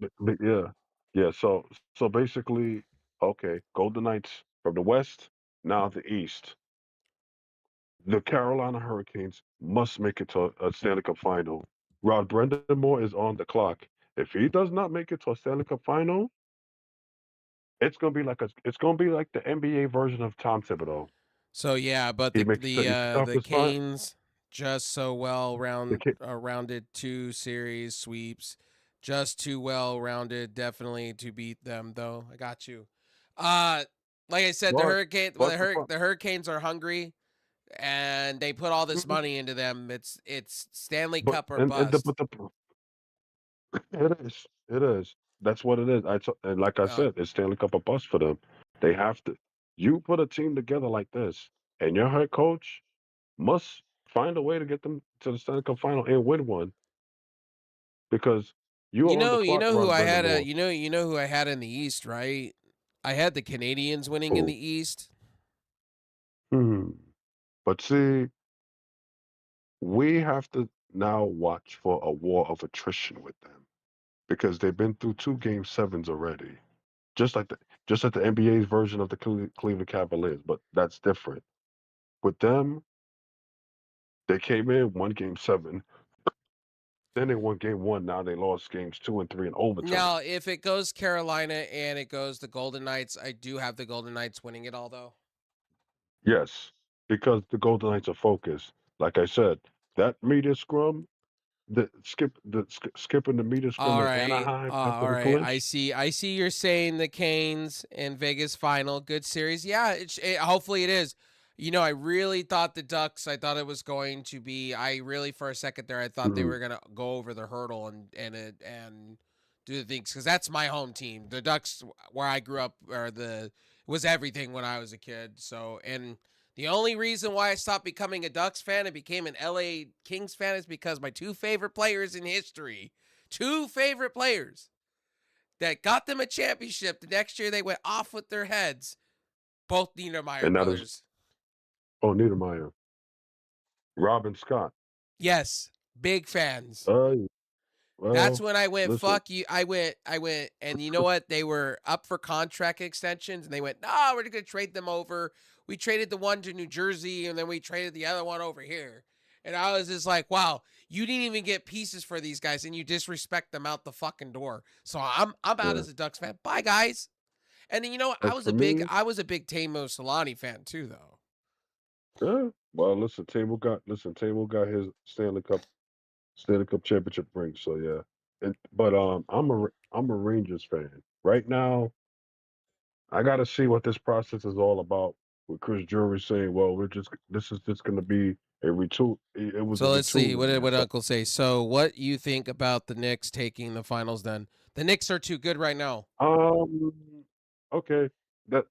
yeah, yeah. So basically, okay, Golden Knights from the West, now the East. The Carolina Hurricanes must make it to a Stanley Cup final. Rod Brendamore is on the clock. If he does not make it to a Stanley Cup final, it's gonna be like the NBA version of Tom Thibodeau. So yeah, but He makes it to his the toughest fight. Canes just so well The kid, rounded, two series sweeps, just too well rounded, definitely to beat them though. I got you. Uh, like I said, but but the Hurricanes are hungry and they put all this mhm, money into them. It's Stanley but Cup or and the, bust. but the it is that's what it is. And like I Uh, said, it's Stanley Cup or bust for them. They have to. You put a team together like this, and your head coach must find a way to get them to the Stanley Cup final and win one because you are on the you clock, know who Rod I had Brendamore. you know who I had in the East, right? I had the Canadians winning in Oh, the East. hmm. But see, we have to now watch for a war of attrition with them because they've been through two game sevens already, just like the just like the NBA's version of the Cleveland Cavaliers. But that's different. With them, they came in, won game seven, then they won game one. Now they lost games two and three in overtime. Now, if it goes Carolina and it goes the Golden Knights, I do have the Golden Knights winning it all though. Yes, because the Golden Knights are focused. Like I said, that media scrum, skipping the media scrum in Anaheim after All the right. clinch. I see you're saying the Canes and Vegas final, good series. Yeah, hopefully it is. You know, I really thought the Ducks, I thought it was going to be I really for a second there I thought they Mhm. were going to go over the hurdle and do the things cuz that's my home team. The Ducks where I grew up or the was everything when I was a kid. So, and the only reason why I stopped becoming a Ducks fan and became an LA Kings fan is because my two favorite players in history, two favorite players that got them a championship. The next year they went off with their heads. Both Niedermeyer And that is, brothers. oh, Niedermeyer, Robin Scott. Yes, big fans. Uh, That's well, when I went, listen, fuck you. I went, and you know what? They were up for contract extensions, and they went, no, we're going to trade them over. We traded the one to New Jersey, and then we traded the other one over here. And I was just like, wow, you didn't even get pieces for these guys, and you disrespect them out the fucking door. So I'm out yeah. as a Ducks fan. Bye, guys. And then you know what? And for me, I was a big Tamo Solani fan too, though. yeah. Well, Table got his Stanley Cup championship ring. So yeah. But I'm a Rangers fan right now. I got to see what this process is all about. With Chris Drury saying, "Well, this is just going to be a retool. It was a So let's see. retooling." What It's Uncle say? So what you think about the Knicks taking the finals? Then the Knicks are too good right now. um, okay. That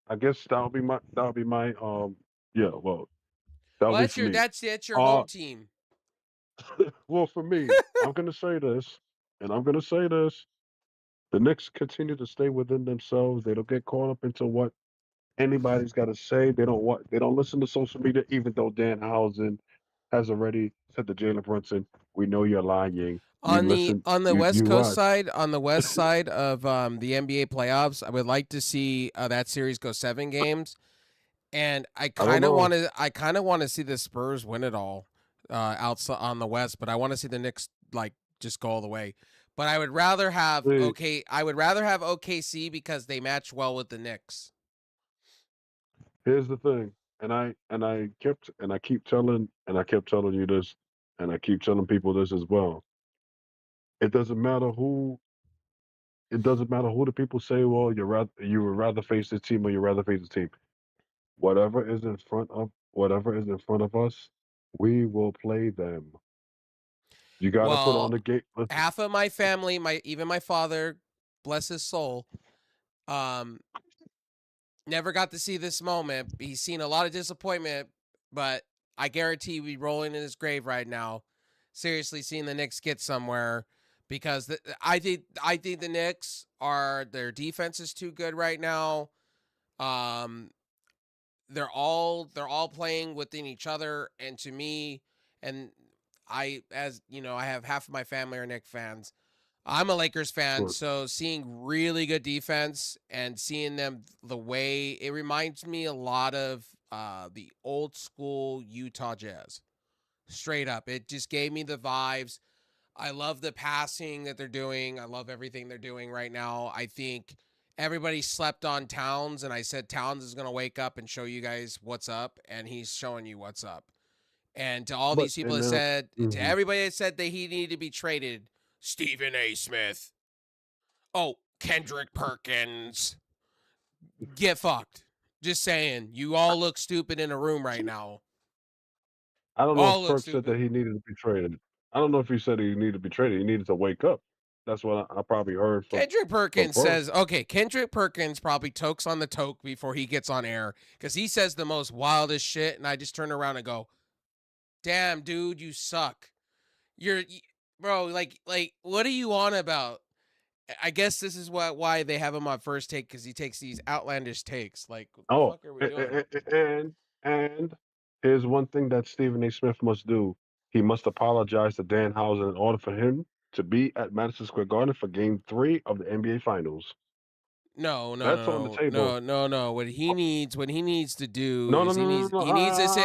I guess that'll be my yeah. Well, that'll Well, be for me. that's your Uh, home team. well, for me, I'm gonna say this, and I'm gonna say this. The Knicks continue to stay within themselves. They don't get caught up into what anybody's got to say. They don't listen to social media, even though Dan Housen has already said to Jalen Brunson, "We know you're lying. You listen, On the West you Coast watch." side, on the west side of the NBA playoffs, I would like to see that series go 7 games, and I don't know. I kind of want to see the Spurs win it all outside on the West, but I want to see the Knicks like just go all the way. But See, I would rather have OKC because they match well with the Knicks. here's the thing, and I kept telling you this, and I keep telling people this as well. It doesn't matter who. It doesn't matter who the people say. Well, you would rather face this team or you rather face this team. Whatever is in front of us, we will play them. You got to put on Well, the gate. Listen, half of my family, even my father, bless his soul, um, never got to see this moment. He's seen a lot of disappointment, but I guarantee he'd be rolling in his grave right now, seriously seeing the Knicks get somewhere because I think the Knicks are their defense is too good right now. Um, they're all playing within each other, and to me, and I as you know I have half of my family are Knicks fans. I'm a Lakers fan, look, so seeing really good defense and seeing them the way it reminds me a lot of the old school Utah Jazz. Straight up. It just gave me the vibes. I love the passing that they're doing. I love everything they're doing right now. I think everybody slept on Towns, and I said Towns is going to wake up and show you guys what's up, and he's showing you what's up. And to all But these people and that said, to mhm. everybody that said that he needed to be traded, Stephen A. Smith. Oh, Kendrick Perkins. Get fucked. Just saying. You all look stupid in a room right now. I don't know if All look Perk said that stupid. he needed to be traded. I don't know if he said he needed to be traded. He needed to wake up. That's what I probably heard Kendrick from Perkins Perk. says, okay, Kendrick Perkins probably tokes on the toke before he gets on air because he says the most wildest shit. And I just turn around and go, damn, dude, you suck. Bro, like, what are you on about? I guess this is why they have him on first take because he takes these outlandish takes. Like, what the Oh, fuck are we doing? and here's one thing that Stephen A. Smith must do. He must apologize to Dan Housen in order for him to be at Madison Square Garden for Game 3 of the NBA Finals. No, no, That's on the no, table. no, no, no. What Oh, he needs to do no, no, is no, no, no.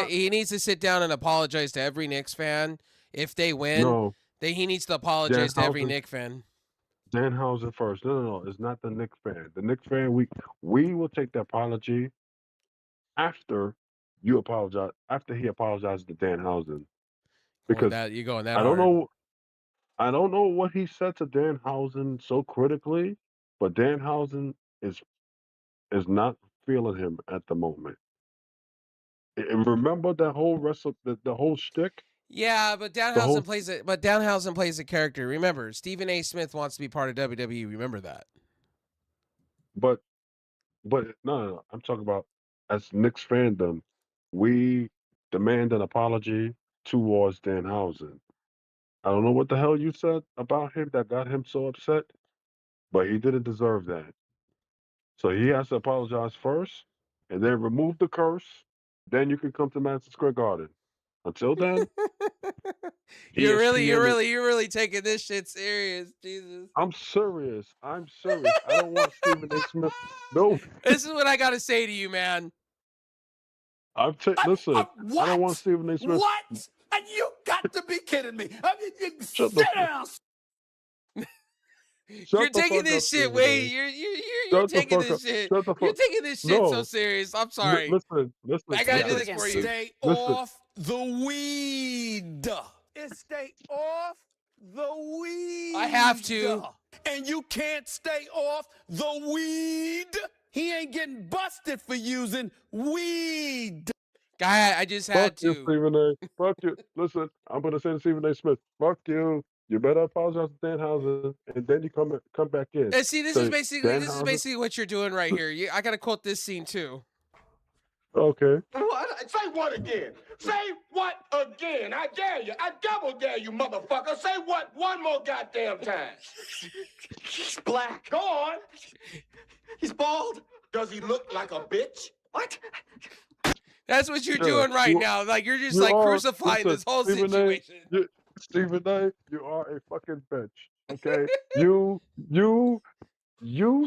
he needs to sit down and apologize to every Knicks fan if they win. No, Then he needs to Dan apologize to every Housen. Knicks fan. Dan Housen first. No, no, no. It's not the Knicks fan. The Knicks fan, we will take the apology after you apologize. After he apologizes to Dan Housen, because You're going that I don't hard. know. I don't know what he said to Dan Housen so critically, but Dan Housen is not feeling him at the moment. And remember that whole the whole shtick, Yeah, but the whole. Danhausen plays a character. Remember, Stephen A. Smith wants to be part of WWE. Remember that. But no, no, no. I'm talking about as Knicks fandom, we demand an apology towards Dan Housen. I don't know what the hell you said about him that got him so upset, but he didn't deserve that. So he has to apologize first, and then remove the curse. Then you can come to Madison Square Garden. Until then, ESPN. You're really taking this shit serious, Jesus. I'm serious. I'm serious. I don't want Stephen A. Smith. No, This is what I got to say to you, man. listen. I don't want What? Stephen A. Smith. What? And you got to be kidding me. I mean, Shut sit the down. You're shut the taking fuck up, this shit Stephen way. A. You're Shut the taking fuck this up. shit. Shut the You're fuck. taking this shit so No. serious. I'm sorry. Listen. I gotta do this for you. Stay Listen. off the weed. Stay off the weed. I have to. And you can't stay off the weed. He ain't getting busted for using weed. Guy, I just Fuck had you, to. Stephen A. Fuck you. Listen, I'm gonna say to Stephen A. Smith, fuck you. You better apologize to Dan Housen, and then you come back in. And see, So Dan this is Housen. basically what you're doing right here. I gotta quote this scene too. Okay. What? Say what again? Say what again? I dare you. I double dare you, motherfucker. Say what one more goddamn time. He's black. Go on. He's bald. Does he look like a bitch? What? That's what you're Yeah, doing right you- now. Like you're just You like are. crucifying Listen, this whole Stephen situation. Stephen A. You are a fucking bitch. Okay. You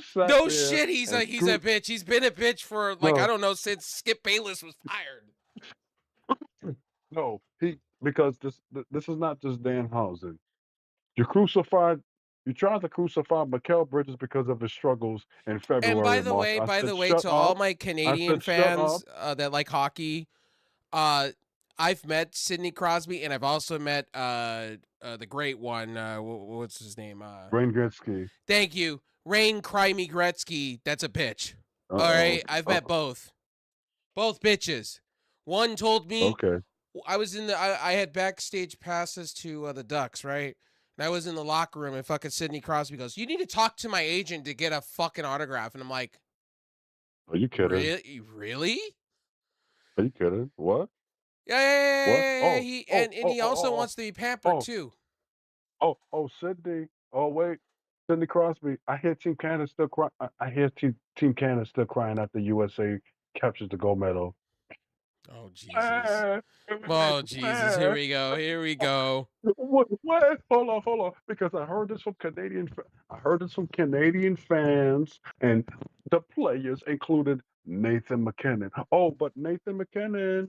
sat No there shit, he's and a bitch. He's been a bitch for like No. I don't know since Skip Bayless was fired. No, because this is not just Dan Housen. You crucified. You tried to crucify Mikael Bridges because of his struggles in February And by and the March. way, I said, shut to all up. my Canadian said, shut fans that like hockey, I've met Sidney Crosby and I've also met the great one. What's his name? Brain Gretzky. Thank you, Rain Crimey Gretzky. That's a bitch. Uh-oh. All right, I've met both bitches. One told me Okay. I was in I had backstage passes to the Ducks, right? And I was in the locker room and fucking Sidney Crosby goes, "You need to talk to my agent to get a fucking autograph." And I'm like, Are you kidding? Really? Are you kidding? What? Yeah. What? He also wants to be pampered too. Sydney. Oh, wait. Sidney Crosby. I hear Team Canada still cry. I hear Team Canada still crying after USA captures the gold medal. Oh Jesus. Oh Jesus. Here we go. Here we go. What? Hold on. Because I heard this from Canadian. I heard this from Canadian fans, and the players included Nathan McKinnon. Oh, but Nathan McKinnon,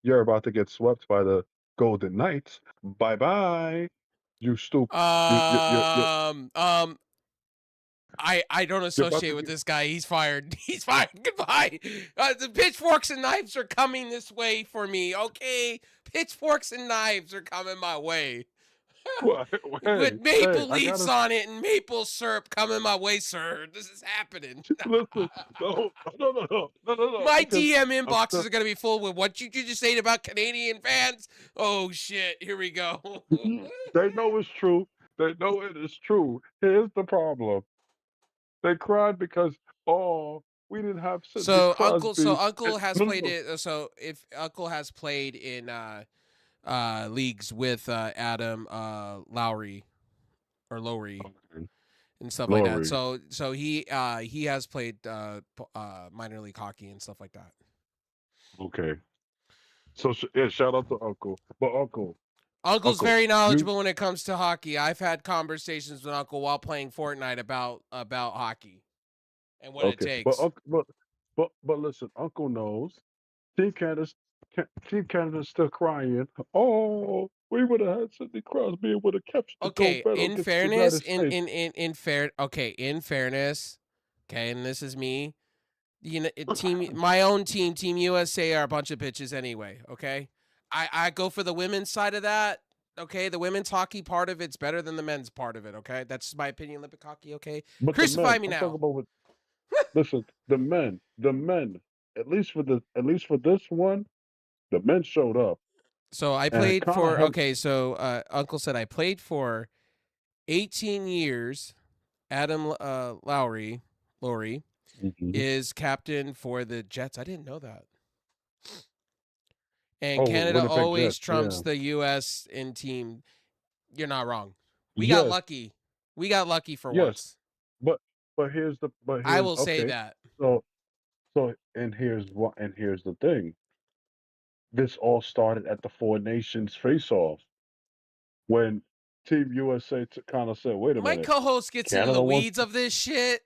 you're about to get swept by the Golden Knights. Bye bye. You stupid. I don't You're about associate to with get. this guy. He's fired. He's fired. Goodbye. The pitchforks and knives are coming this way for me. Okay, pitchforks and knives are coming my way. What? With Hey, maple I leaves gotta on it and maple syrup coming my way, sir. This is happening. listen. No. My Because DM I'm inboxes still. are gonna be full with what you just said about Canadian fans. Oh shit! Here we go. They know it's true. They know it is true. Here's the problem. They cried because, oh, we didn't have Sidney So Crosby. Uncle has No, played no, it. So if Uncle has played in leagues with Adam Lowry or Lowry no. and stuff like that. Glory. So he has played minor league hockey and stuff like that. Okay. So yeah, shout out to Uncle. But Uncle's Uncle, very you knowledgeable when it comes to hockey. I've had conversations with Uncle while playing Fortnite about hockey and what it okay? But takes. Uncle, but listen, Uncle knows. Team Canada's Team Canada's still crying. Oh, we would have had Sidney Crosby and would have kept the gold Okay, medal in against the fairness, United States. in fairness, okay, and this is me. My own team, Team USA, are a bunch of bitches anyway. Okay, I go for the women's side of that. Okay, the women's hockey part of it's better than the men's part of it. Okay, that's my opinion. Olympic hockey. Okay, But the crucify men, me I'm talking now. about with listen, the men. At least for this one, the men showed up, So I and it played kind of for. helped. Okay, so Uncle said I played for 18 years. Adam Lowry Mhm. is captain for the Jets. I didn't know that. And Oh, Canada Winnipeg always Jets. trumps Yeah. the U.S. in team. You're not wrong. We got Yes. lucky. We got lucky for Yes. once. But I here's will say okay. that. So here's the thing. This all started at the Four Nations face-off when Team USA kind of said, "Wait a My minute, co-host gets into the Canada wants weeds of this shit.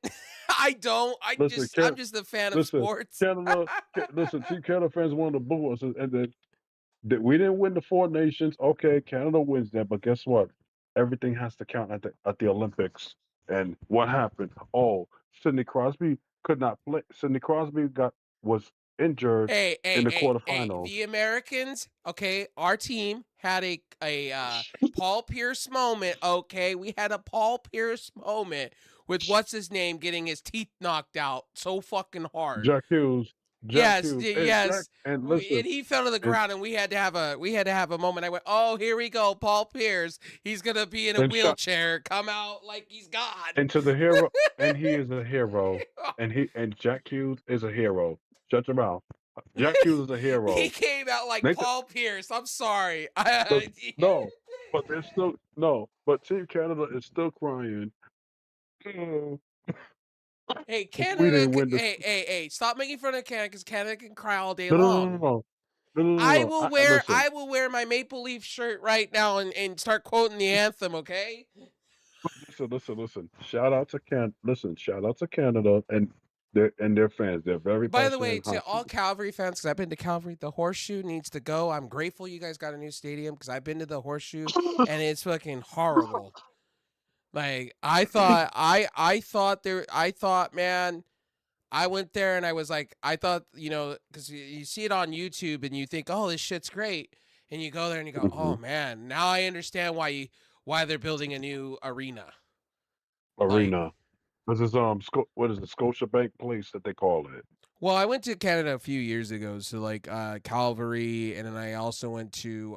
I don't. listen, I'm just a fan of listen, sports. Listen, Team Canada fans wanted to boo us, and then that we didn't win the Four Nations. Okay, Canada wins that, but guess what? Everything has to count at the Olympics. And what happened? Oh, Sidney Crosby could not play. Sidney Crosby was injured in the Hey. quarterfinals. The Americans, okay, our team had a Paul Pierce moment, okay? We had a Paul Pierce moment with what's his name getting his teeth knocked out so fucking hard. Jack Hughes, Yes, and Jack, yes. and And listen, he fell to the and ground, and we had to have a moment. I went, "Oh, here we go, Paul Pierce. He's gonna be in a and shot wheelchair, come out like he's God." into the hero, and he is a hero, and Jack Hughes is a hero. Shut your mouth. Jack Hughes is a He hero. came out like Nathan, Paul Pierce. I'm sorry. no, but they're still no. But Team Canada is still crying. "Oh, Hey, we Canada. didn't win the." Hey! Stop making fun of Canada because Canada can cry all day No, no, no, no, long. no, no, no, no, no. Listen, I will wear my Maple Leaf shirt right now and start quoting the anthem. Okay. listen. Shout out to shout out to Canada and their fans. They're very By the passionate way, in to all hockey. Calvary fans, because I've been to Calvary, the Horseshoe needs to go. I'm grateful you guys got a new stadium because I've been to the Horseshoe and it's fucking horrible. Like I thought, man, I went there and I was like, I thought, because you see it on YouTube and you think, oh, this shit's great, and you go there and you go, oh Mhm. man, now I understand why they're building a new arena. Like, Arena. This is what is it? Scotiabank Place that they call it. well, I went to Canada a few years ago, so like Calgary, and then I also went to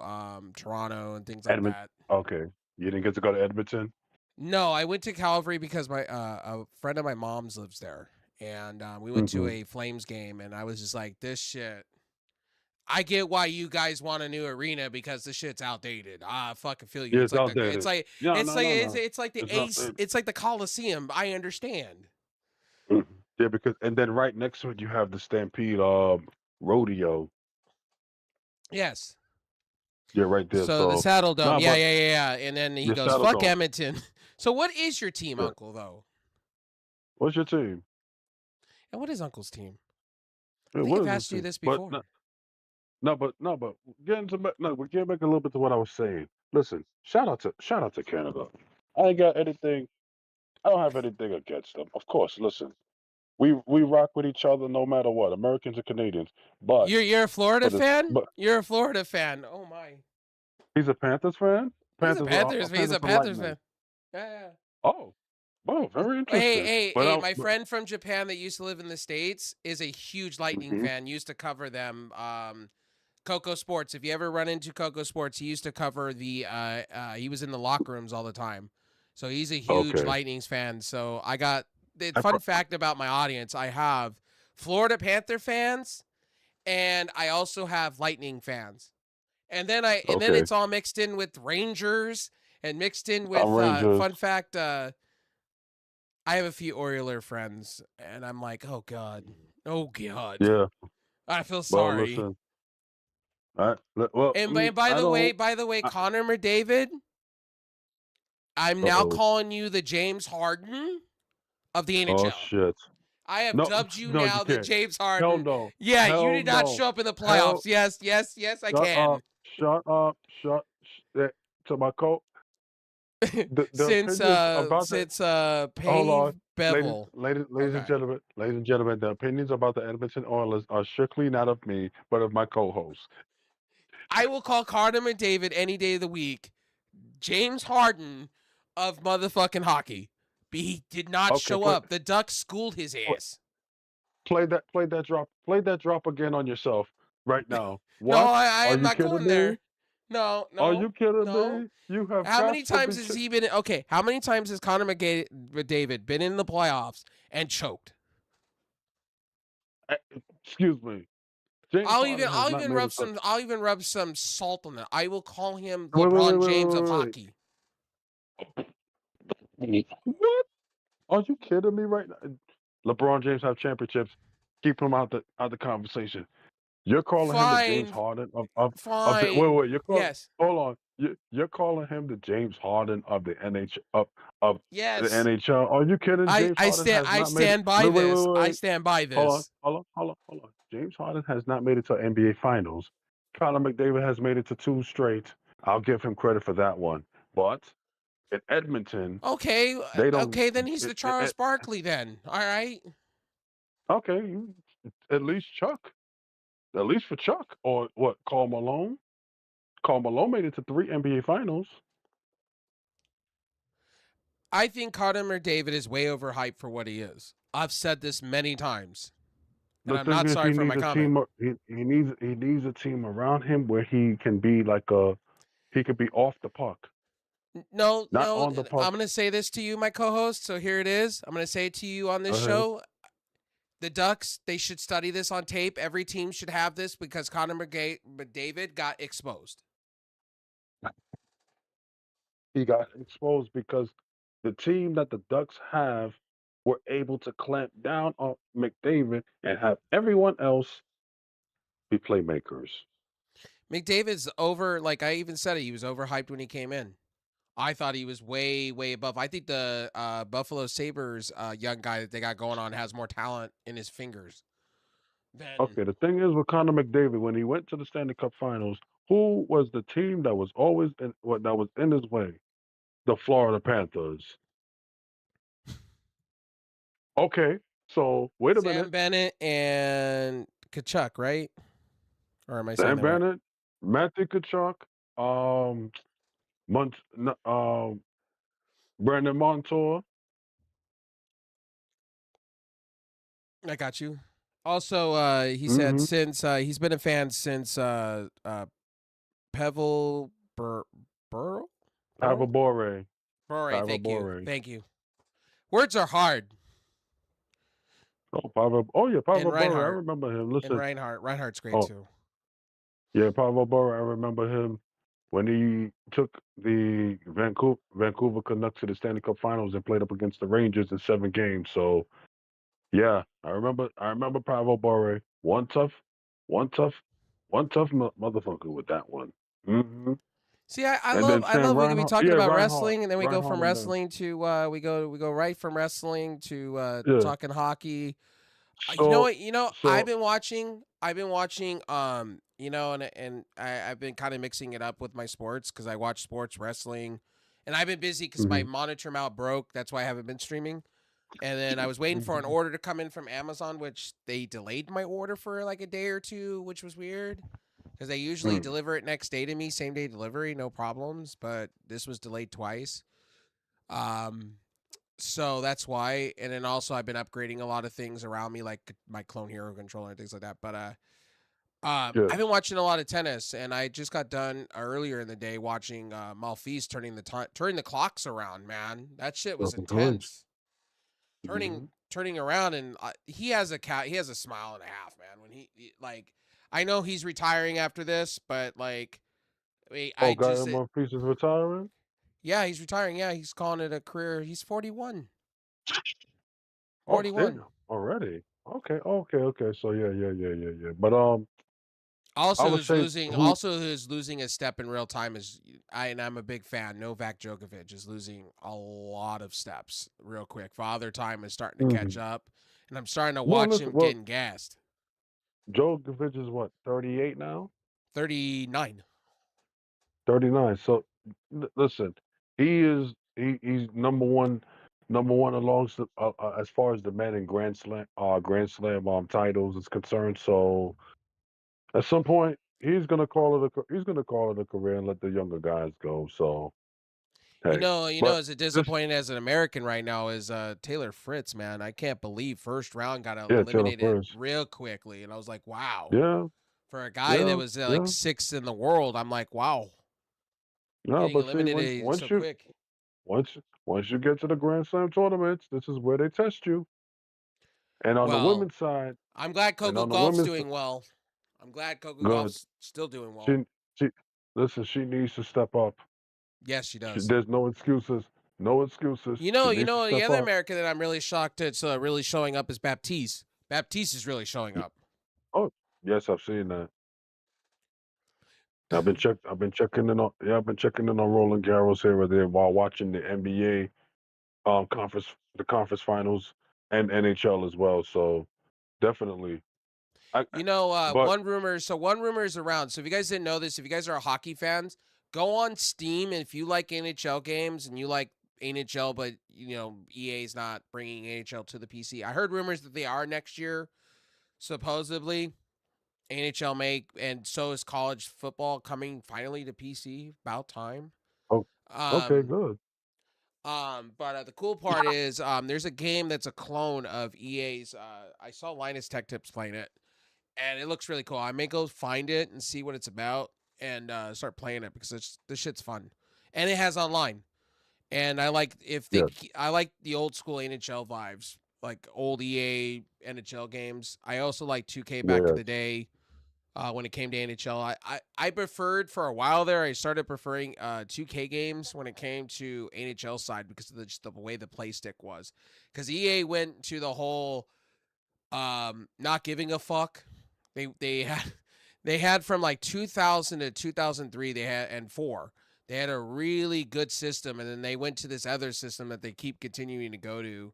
Toronto and things like Edmond. that. Okay, you didn't get to go to Edmonton. No, I went to Calgary because my a friend of my mom's lives there, and we went to Hmm. a Flames game, and I was just like, this shit. I get why you guys want a new arena because this shit's outdated. I fucking feel you. Yeah, It's it's like it's outdated. like Yeah, it's no, like no, it's, no. it's like the It's Ace. outdated. It's like the Coliseum. I understand. Mhm. Yeah, because and then right next to it you have the Stampede rodeo. Yes. Yeah, right there. So the So Saddle Dome. nah, Yeah, but yeah, yeah, yeah. And then he the goes, Saddle "Fuck Dome. Edmonton." So what is your team, Yeah. Uncle? Though, What's your team? and what is Uncle's team? I think what I've is asked this you thing? this But before. but we're getting back a little bit to what I was saying. Listen, shout out to Canada. I ain't got anything. I don't have anything against them. Of course, listen, we rock with each other no matter what, Americans and Canadians. But You're a Florida for this, fan? but You're a Florida fan. Oh my. he's a Panthers fan. He's a Panthers are Panthers. He's Panthers a are Panthers Lightning. fan. Yeah. Oh, well, very Hey, interesting. hey, But hey! I, My friend from Japan that used to live in the States is a huge Lightning mhm. fan. Used to cover them. Coco Sports. If you ever run into Coco Sports, he used to cover the. He was in the locker rooms all the time, so he's a huge Okay. Lightnings fan. So I got the I fun pro- fact about my audience. I have Florida Panther fans, and I also have Lightning fans. And then okay. it's all mixed in with Rangers and mixed in I'm with Rangers. fun fact. I have a few Oiler friends, and I'm like, oh god, Yeah. I feel Well, sorry. listen. Well, And by I the way, don't. I, Connor McDavid, I'm now uh-oh. calling you the James Harden of the Oh NHL. shit. I have No, dubbed you no, you now the can't. James Hell Harden. no. Yeah, you Hell did not no. show up in the Hell. playoffs. Yes, I Shut up. can. Shut up. To my coach. The since opinions about the hold Pave on, Bevel. ladies and Okay. gentlemen, the opinions about the Edmonton Oilers are strictly not of me, but of my co-host. I will call Connor McDavid any day of the week. James Harden of motherfucking hockey. He did not Okay, show up. The Ducks schooled his play, ass. play that drop again on yourself right now. No, What? I Are am you not kidding going me? there. No, Are no, you kidding no. me? You have How got many to be. times has he been? Okay, how many times has Connor McDavid been in the playoffs and choked? Eh, Excuse me. James Harden has not made it. I'll even rub some salt on it. I will call him Wait, LeBron James of wait, hockey. wait. What? Are you kidding me right now? LeBron James have championships. Keep him out the conversation. You're calling him the James Fine, Harden of the fine. wait, you're calling Yes, hold on. You're calling him the James Harden of the of the yes. NHL. Are you kidding? James Harden has I not made it. stand by this. I Wait. stand by Hold this. on. James Harden has not made it to NBA Finals. Conor McDavid has made it to two straight. I'll give him credit for that one. But in Edmonton, Okay, they don't. okay. Then he's the Charles Barkley. Then, all right. Okay, at least Chuck. At least for Chuck. Or what, Karl Malone? Karl Malone made it to 3 NBA Finals. I think Connor McDavid is way overhyped for what he is. I've said this many times, and The I'm thing not is, sorry he for needs my a comment. team. He needs a team around him where he can be like he could be off the puck, No, not no. on the I'm puck. going to say this to you, my co-host. So here it is. I'm going to say it to you on Go this ahead. show. The Ducks, they should study this on tape. Every team should have this because Connor McDavid got exposed. He got exposed because the team that the Ducks have were able to clamp down on McDavid and have everyone else be playmakers. McDavid's over, like I even said it, he was overhyped when he came in. I thought he was way, way above. I think the Buffalo Sabres young guy that they got going on has more talent in his fingers than. Okay, the thing is with Conor McDavid, when he went to the Stanley Cup Finals, who was the team that was always that was in his way? The Florida Panthers. Okay, so wait a Sam minute. Bennett and Kachuk, right? Or am I saying Sam that right? Bennett, Matthew Tkachuk, um, Brandon Montour. I got you. Also, he said Mm-hmm. since he's been a fan since Pevel Burrow? Pavel Bore. Bure, Pavel thank you. Bore. Thank you. Words are hard. Oh, Pavel. Oh, yeah, And Pavel Bore. I Reinhardt. remember him. And Listen. Reinhardt. Reinhardt's great Oh, too. yeah, Pavel Bore. I remember him when he took the Vancouver Canucks to the Stanley Cup Finals and played up against the Rangers in 7 games. So yeah, I remember Pavel Bore. One tough motherfucker with that one. Mm-hmm. See, I And then love Sam we can be Reinhart. talking Yeah, about Reinhart. wrestling, and then we go Reinhart from and them. wrestling to we go right from wrestling to Yeah. talking hockey. You know So what? I've so been watching. I've been kind of mixing it up with my sports because I watch sports, wrestling, and I've been busy because my mhm, monitor mount broke. That's why I haven't been streaming. And then I was waiting for an mhm, order to come in from Amazon, which they delayed my order for like a day or two, which was weird because they usually mm, deliver it next day to me, same day delivery, no problems. But this was delayed twice. Um, so that's why. And then also I've been upgrading a lot of things around me, like my Clone Hero controller and things like that. But I've yes. been watching a lot of tennis, and I just got done earlier in the day watching Malfise turning the clocks around. Man, that shit was Good. intense. Turning Mhm. turning around, and he has a smile and a half, man. When like, I know he's retiring after this, but like, I Oh, Guy just Monfils is retiring? yeah, he's retiring. Yeah, he's calling it a career. He's 41. Oh, 41. damn, already. Okay. So yeah. But I Also, would who's say losing? who Also, who's losing a step in real time is I'm a big fan. Novak Djokovic is losing a lot of steps real quick. Father time is starting to catch mhm. up, and I'm starting to Well, watch listen, him well, getting gassed. Djokovic is what, 38 now? 39. 39. So listen, he's number one as far as the men in Grand Slam titles is concerned. So at some point he's gonna call it a career and let the younger guys go. So hey, but As this disappointing as an American right now is Taylor Fritz, man. I can't believe first round got yeah, Taylor eliminated first. real quickly, and I was like, wow. Yeah, For a guy that yeah, was like yeah. sixth in the world, I'm like, wow, No, getting but see, eliminated so quick. once you get to the Grand Slam tournaments, this is where they test you. And on the Well, women's side, I'm glad and Coco on the Golf's women's doing well. I'm glad Coco good. Golf's still doing well. She she listen, she needs to step up. Yes, she does. There's no excuses. No excuses. She needs to The step other up. American that I'm really shocked it's really showing up is Baptiste. Baptiste is really showing Y- up. Oh, yes, I've seen that. I've been checking in on yeah, I've been checking in on Roland Garros here or there while watching the NBA conference finals and NHL as well. So definitely. But One rumor is around. So if you guys didn't know this, if you guys are hockey fans, go on Steam, and if you like NHL games and you like NHL, but EA is not bringing NHL to the PC. I heard rumors that they are next year, supposedly. NHL may, and so is college football coming finally to PC. About time. oh, okay, Um, good. but the cool part is there's a game that's a clone of EA's. I saw Linus Tech Tips playing it, and it looks really cool. I may go find it and see what it's about and start playing it because this shit's fun, and it has online. And Yes, I like the old school NHL vibes, like old EA NHL games. I also like 2K back in yes. the day. When it came to NHL, I preferred for a while there. I started preferring 2K games when it came to NHL side because of just the way the play stick was. Because EA went to the whole not giving a fuck. They had they had from like 2000 to 2003 they had and 4. They had a really good system, and then they went to this other system that they keep continuing to go to.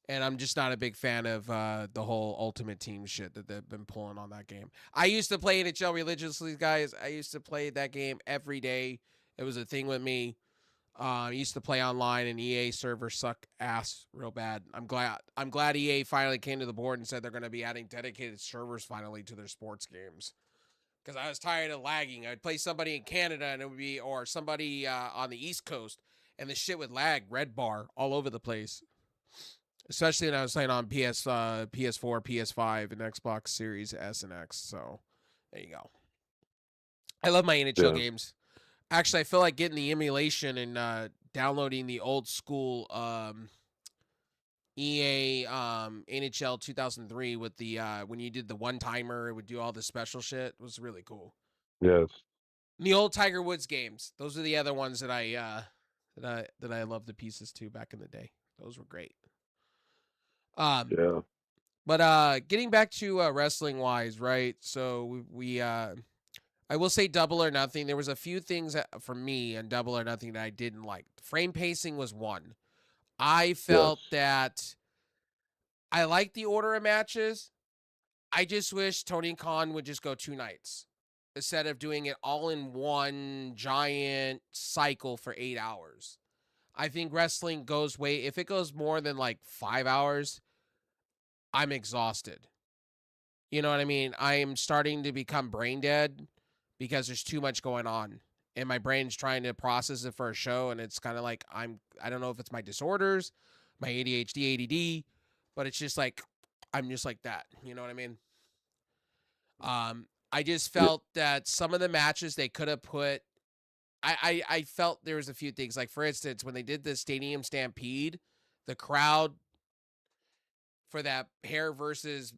And I'm just not a big fan of the whole Ultimate Team shit that they've been pulling on that game. I used to play NHL religiously, guys. I used to play that game every day. It was a thing with me. I used to play online, and EA servers suck ass real bad. I'm glad EA finally came to the board and said they're going to be adding dedicated servers finally to their sports games. Because I was tired of lagging. I'd play somebody in Canada, and it would be or somebody on the East Coast, and the shit would lag red bar all over the place. Especially when I was playing on PS4, PS5, and Xbox Series S and X. So there you go. I love my NHL yeah, games. Actually, I feel like getting the emulation and downloading the old school EA NHL 2003 with the when you did the one timer, it would do all the special shit. It was really cool. yes, And the old Tiger Woods games. Those are the other ones that I love the pieces to back in the day. Those were great. Um, yeah, But getting back to wrestling wise, right? So we I will say Double or Nothing. There was a few things for me in Double or Nothing that I didn't like. Frame pacing was one. I felt yes. that I like the order of matches. I just wish Tony Khan would just go 2 nights instead of doing it all in one giant cycle for 8 hours. I think wrestling goes way if it goes more than like 5 hours, I'm exhausted. You know what I mean? I am starting to become brain dead because there's too much going on. And my brain's trying to process it for a show, and it's kind of like I don't know if it's my disorders, my ADHD, ADD, but it's just like I'm just like that. You know what I mean? I just Yeah, felt that some of the matches they could have put. I felt there was a few things like, for instance, when they did the Stadium Stampede, the crowd for that hair versus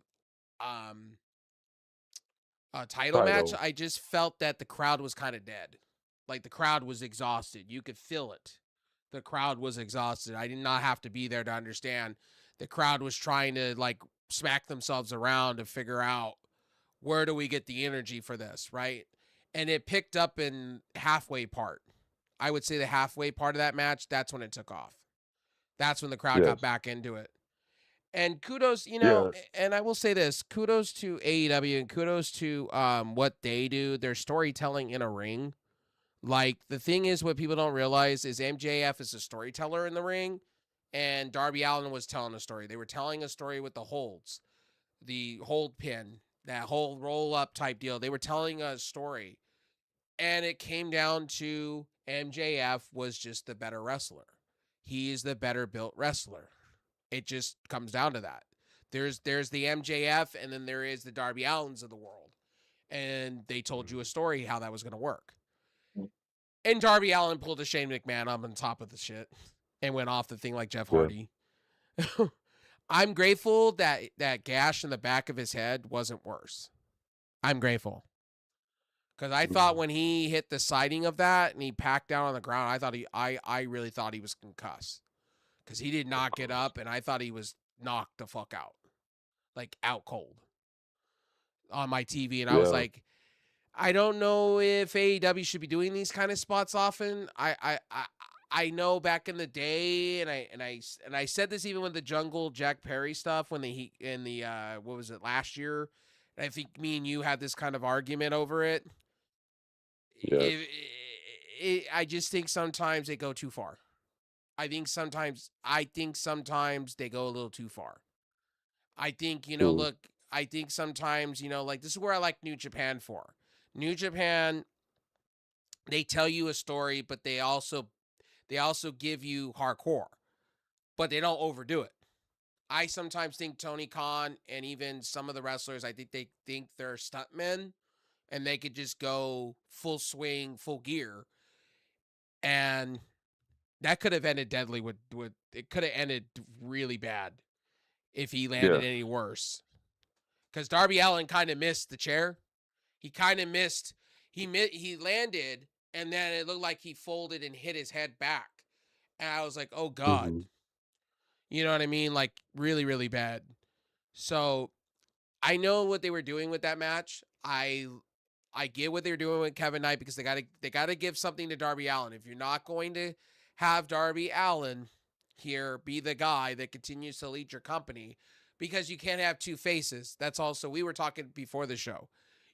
um title match, title. I just felt that the crowd was kind of dead. Like the crowd was exhausted. You could feel it. The crowd was exhausted. I did not have to be there to understand. The crowd was trying to like smack themselves around to figure out where do we get the energy for this, right? And it picked up in halfway part. I would say the halfway part of that match, that's when it took off. That's when the crowd got Yes. back into it. And kudos, Yeah. and I will say this, kudos to AEW and kudos to what they do, their storytelling in a ring. Like the thing is what people don't realize is MJF is a storyteller in the ring and Darby Allin was telling a story. They were telling a story with the holds, the hold pin, that whole roll up type deal. They were telling a story. And it came down to MJF was just the better wrestler. He is the better built wrestler. It just comes down to that. There's the MJF and then there is the Darby Allins of the world. And they told you a story how that was going to work. And Darby Allin pulled a Shane McMahon up on top of the shit and went off the thing like Jeff Yeah. Hardy. I'm grateful that that gash in the back of his head wasn't worse. I'm grateful. Because I thought when he hit the siding of that and he packed down on the ground, I really thought he was concussed. Because he did not get up and I thought he was knocked the fuck out. Like out cold on my TV. And I was Yeah. like, I don't know if AEW should be doing these kind of spots often. I know back in the day, and I said this even with the Jungle Jack Perry stuff when the what was it last year? And I think me and you had this kind of argument over it. Yes. I just think sometimes they go too far. I think sometimes they go a little too far. I think, True. look, I think sometimes, like this is where I like New Japan for. New Japan, they tell you a story, but they also give you hardcore, but they don't overdo it. I sometimes think Tony Khan and even some of the wrestlers, I think they think they're stuntmen and they could just go full swing, full gear. And that could have ended deadly with it could have ended really bad if he landed Yes. any worse. Because Darby Allin kind of missed the chair. He kind of missed. He landed, and then it looked like he folded and hit his head back. And I was like, oh God. Mm-hmm. You know what I mean? Like really, really bad. So I know what they were doing with that match. I get what they're doing with Kevin Knight because they gotta give something to Darby Allin. If you're not going to have Darby Allin here be the guy that continues to lead your company, because you can't have two faces. That's also we were talking before the show.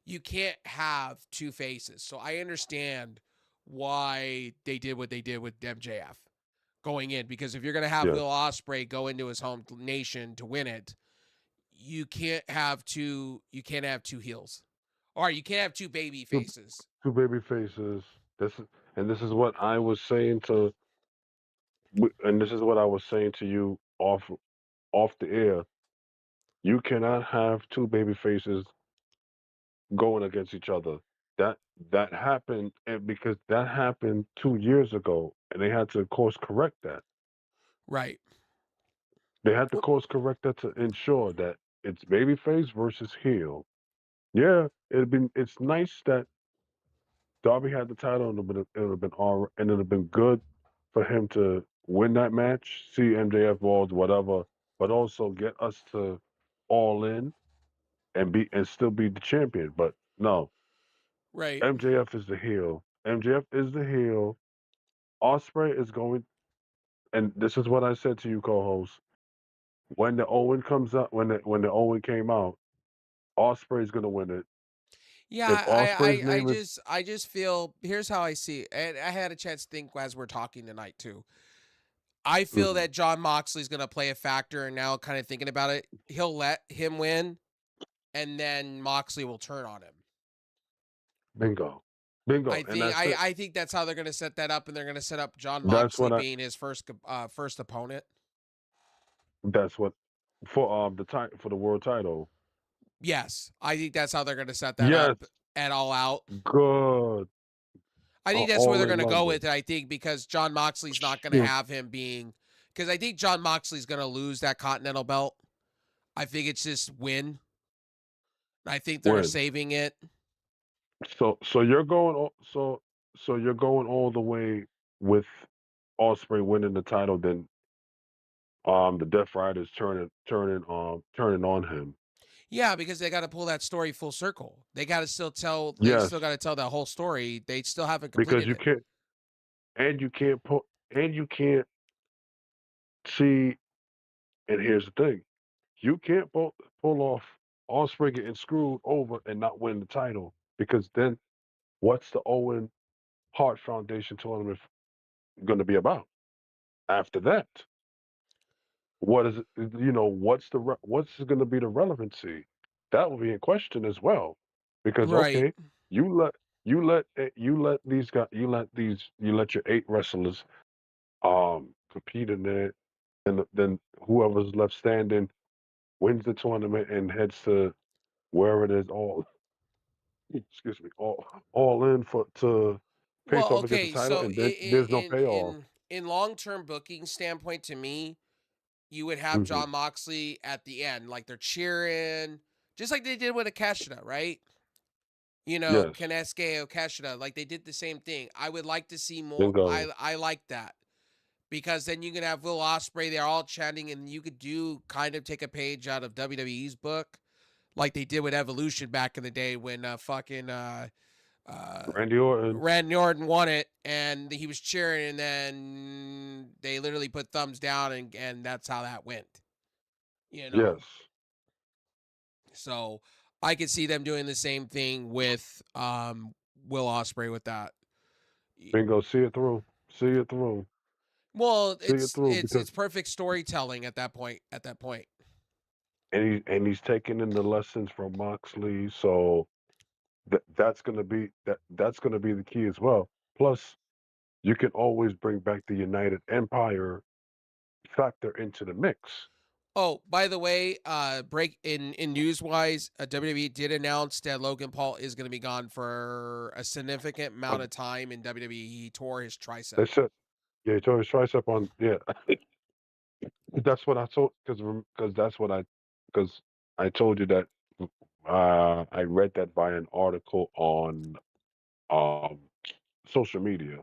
You can't have two faces. So I understand why they did what they did with MJF going in, because if you're gonna have Yes. Will Ospreay go into his home nation to win it, you can't have two heels. Or you can't have two baby Two, faces. two baby faces. This is what I was saying and this is what I was saying to you off the air. You cannot have two baby faces going against each other. That that happened, and because that happened 2 years ago, and they had to course correct that. Right. They had to Well, course correct that to ensure that it's babyface versus heel. Yeah, it's nice that Darby had the title, and it would have been all, and it would have been good for him to win that match, see MJF walls, whatever, but also get us to all in and still be the champion. But no, right. MJF is the heel. MJF is the heel. Osprey is going, and this is what I said to you, co-host. when the Owen comes out, when the Owen came out, Osprey's gonna win it. Yeah, If Osprey's I name is just feel here's how I see it. And I had a chance to think as we're talking tonight too. I feel mhm, that John Moxley's gonna play a factor, and now kind of thinking about it, he'll let him win, and then Moxley will turn on him. bingo, bingo, and that's it. I think that's how they're gonna set that up, and they're gonna set up John That's Moxley what I. being his first opponent. That's what for the for the world title. Yes, I think that's how they're gonna set that Yes, up at All Out. good. I think that's where All they're in gonna go London. with it. I think because John Moxley's not gonna Shoot. have him being, because I think John Moxley's gonna lose that Continental belt. I think it's just win. I think they're Win. saving it. So you're going so you're going all the way with Osprey winning the title, then the Death Riders turning on him. Yeah, because they got to pull that story full circle. They got to still tell. They Yes, still got to tell that whole story. They still haven't because completed you it. can't and you can't put and you can't see and here's the thing. You can't pull off Osprey getting screwed over and not win the title because then what's the Owen Hart Foundation tournament going to be about after that? What is it? What's going to be the relevancy? That will be in question as well, because Right. okay, you let you let these guys you let your 8 wrestlers compete in it, and then whoever's left standing wins the tournament and heads to wherever it is all excuse me all in for to face Well, off against the okay. title, So and then there's no payoff. in long term booking standpoint, to me, you would have Hmm. John Moxley at the end, like they're cheering, just like they did with Akeshita, right? You know, Yes, Kanesuke Okeshita, like they did the same thing. I would like to see more. bingo. I like that because then you can have Will Ospreay. They're all chanting, and you could do kind of take a page out of WWE's book, like they did with Evolution back in the day when uh, Randy Orton. Randy Orton won it, and he was cheering, and then they literally put thumbs down, and that's how that went. You know, Yes, so I could see them doing the same thing with Will Ospreay with that. bingo. See it through. See it through. Well, See it through because it's perfect storytelling at that point. At that point, he's taking in the lessons from Moxley, so that's gonna be the key as well. Plus, you can always bring back the United Empire factor into the mix. oh, by the way, break in news wise, WWE did announce that Logan Paul is going to be gone for a significant Uh, amount of time in WWE. He tore his tricep. they said, yeah, he tore his tricep on. Yeah, that's what I told because that's what because I told you that I read that by an article on um social media.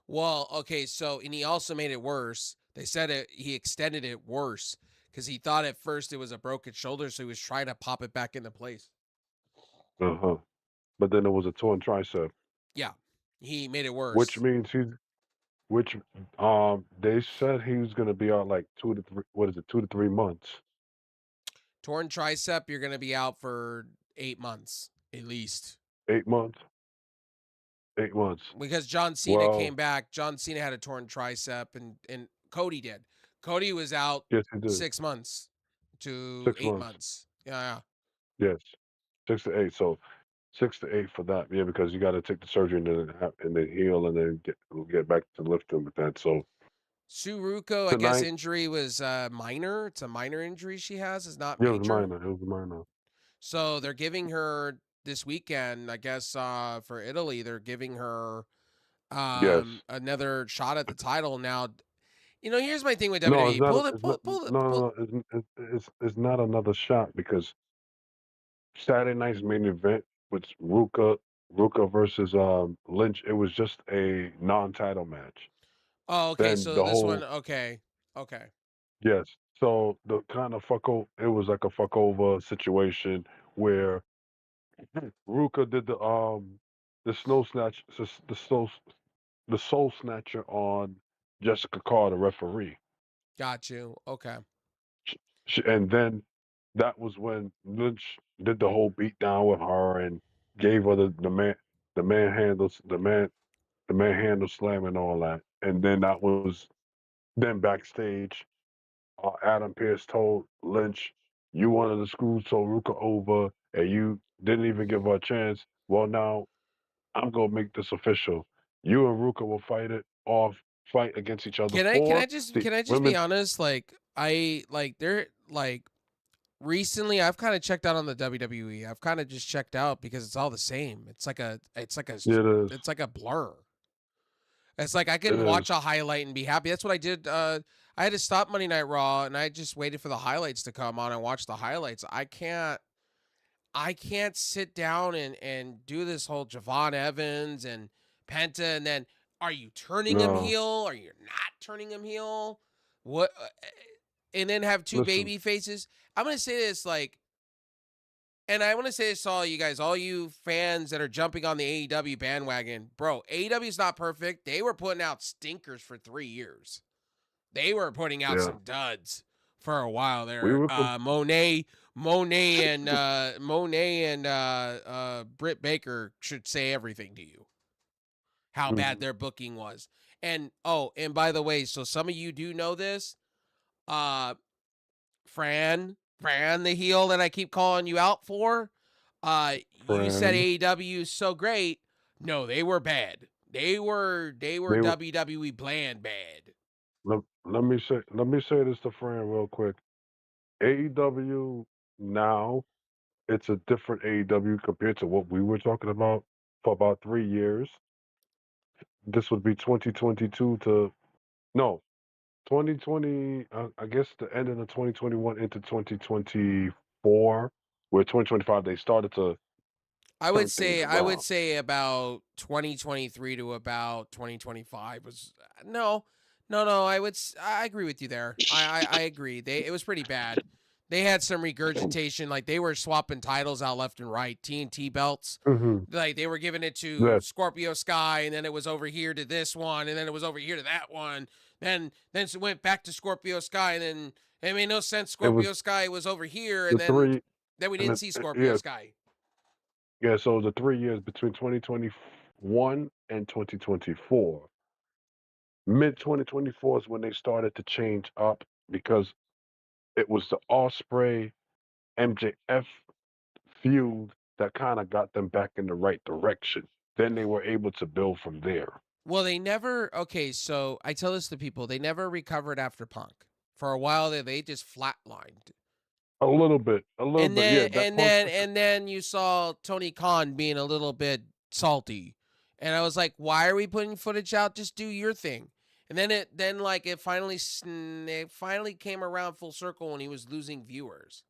Well, okay, so and he also made it worse. They said he extended it worse because he thought at first it was a broken shoulder, so he was trying to pop it back into place. Uh huh. But then there was a torn tricep, Yeah, he made it which worse. means which they said he was gonna be out like 2 to 3. What is it? 2 to 3 months. Torn tricep, you're going to be out for 8 months at least. 8 months. 8 months. Because John Cena Well, came back. John Cena had a torn tricep, and Cody did. Cody was out yes, he did. 6 months to 6 eight months. months. Yeah, Yes, 6 to 8. So 6 to 8 for that. Yeah, because you got to take the surgery and then and then heal and then get back to lifting with that. So Suruko, I guess tonight, injury was minor. It's a minor injury she has. It's not yeah, it was major. minor. It was minor. So they're giving her this weekend, I guess, for Italy. They're giving her Yes. another shot at the title. Now, here's my thing with No, it's WWE. not. Pull it, It's not. pull it, No, no, pull. no. It's not another shot because Saturday night's main event was Ruka versus Lynch. It was just a non-title match. Oh, okay. Then So the this one, whole okay, okay. yes. So the kind of fuck over. It was like a fuck over situation where Ruka did the snow snatch the soul snatcher on Jessica Carr, the referee. Got you. Okay. And then that was when Lynch did the whole beat down with her and gave her the manhandle slam and all that. And then that was then backstage. Adam Pearce told Lynch, "You wanted to screw Soruka over, and you didn't even give her a chance. Well, now I'm gonna make this official. You and Ruka will fight against each other Can I for the can I just be women." honest? Like they're like recently I've kind of checked out on the WWE. I've kind of just checked out because it's all the same. It is. it's like a blur. It's like I It can is. watch a highlight and be happy. That's what I did. I had to stop Monday Night Raw and I just waited for the highlights to come on and watch the highlights. I can't sit down and do this whole Javon Evans and Penta and then are you turning him No. heel? Are you not turning him heel? What? And then have two Listen. baby faces. I'm gonna say this like, and I want to say this to all you guys, all you fans that are jumping on the AEW bandwagon, bro. AEW is not perfect. They were putting out stinkers for 3 year. They were putting out Yeah. some duds for a while We there. were. Monet and Britt Baker should say everything to you. How bad Mhm. their booking was. And and by the way, so some of you do know this. Fran the heel that I keep calling you out for. You said Friend. AEW is so great. No, they were bad. They were They WWE bland bad. let me say this to Fran real quick. AEW now, it's a different AEW compared to what we were talking about for about 3 years. This would be 2022 to no 2020. I guess the end of the 2021 into 2024, where 2025 they started to turn things I would around. say about 2023 to about 2025 was no. I agree with you there. I agree. It was pretty bad. They had some regurgitation, like they were swapping titles out left and right. TNT belts, Hmm. like they were giving it to Yes, Scorpio Sky, and then it was over here to this one, and then it was over here to that one. Then it went back to Scorpio Sky, and then it made no sense. it was Scorpio Sky was over here, and the three then we and didn't see Scorpio yeah, Sky. yeah. So the 3 years between 2021 and 2024. Mid 2024 is when they started to change up because it was the Osprey MJF feud that kind of got them back in the right direction. Then they were able to build from there. Well, they never. Okay, so I tell this to people: they never recovered after Punk. For a while, they just flatlined. A little bit. Yeah, that punk. And then you saw Tony Khan being a little bit salty, and I was like, "Why are we putting footage out? Just do your thing." And then it finally came around full circle when he was losing viewers,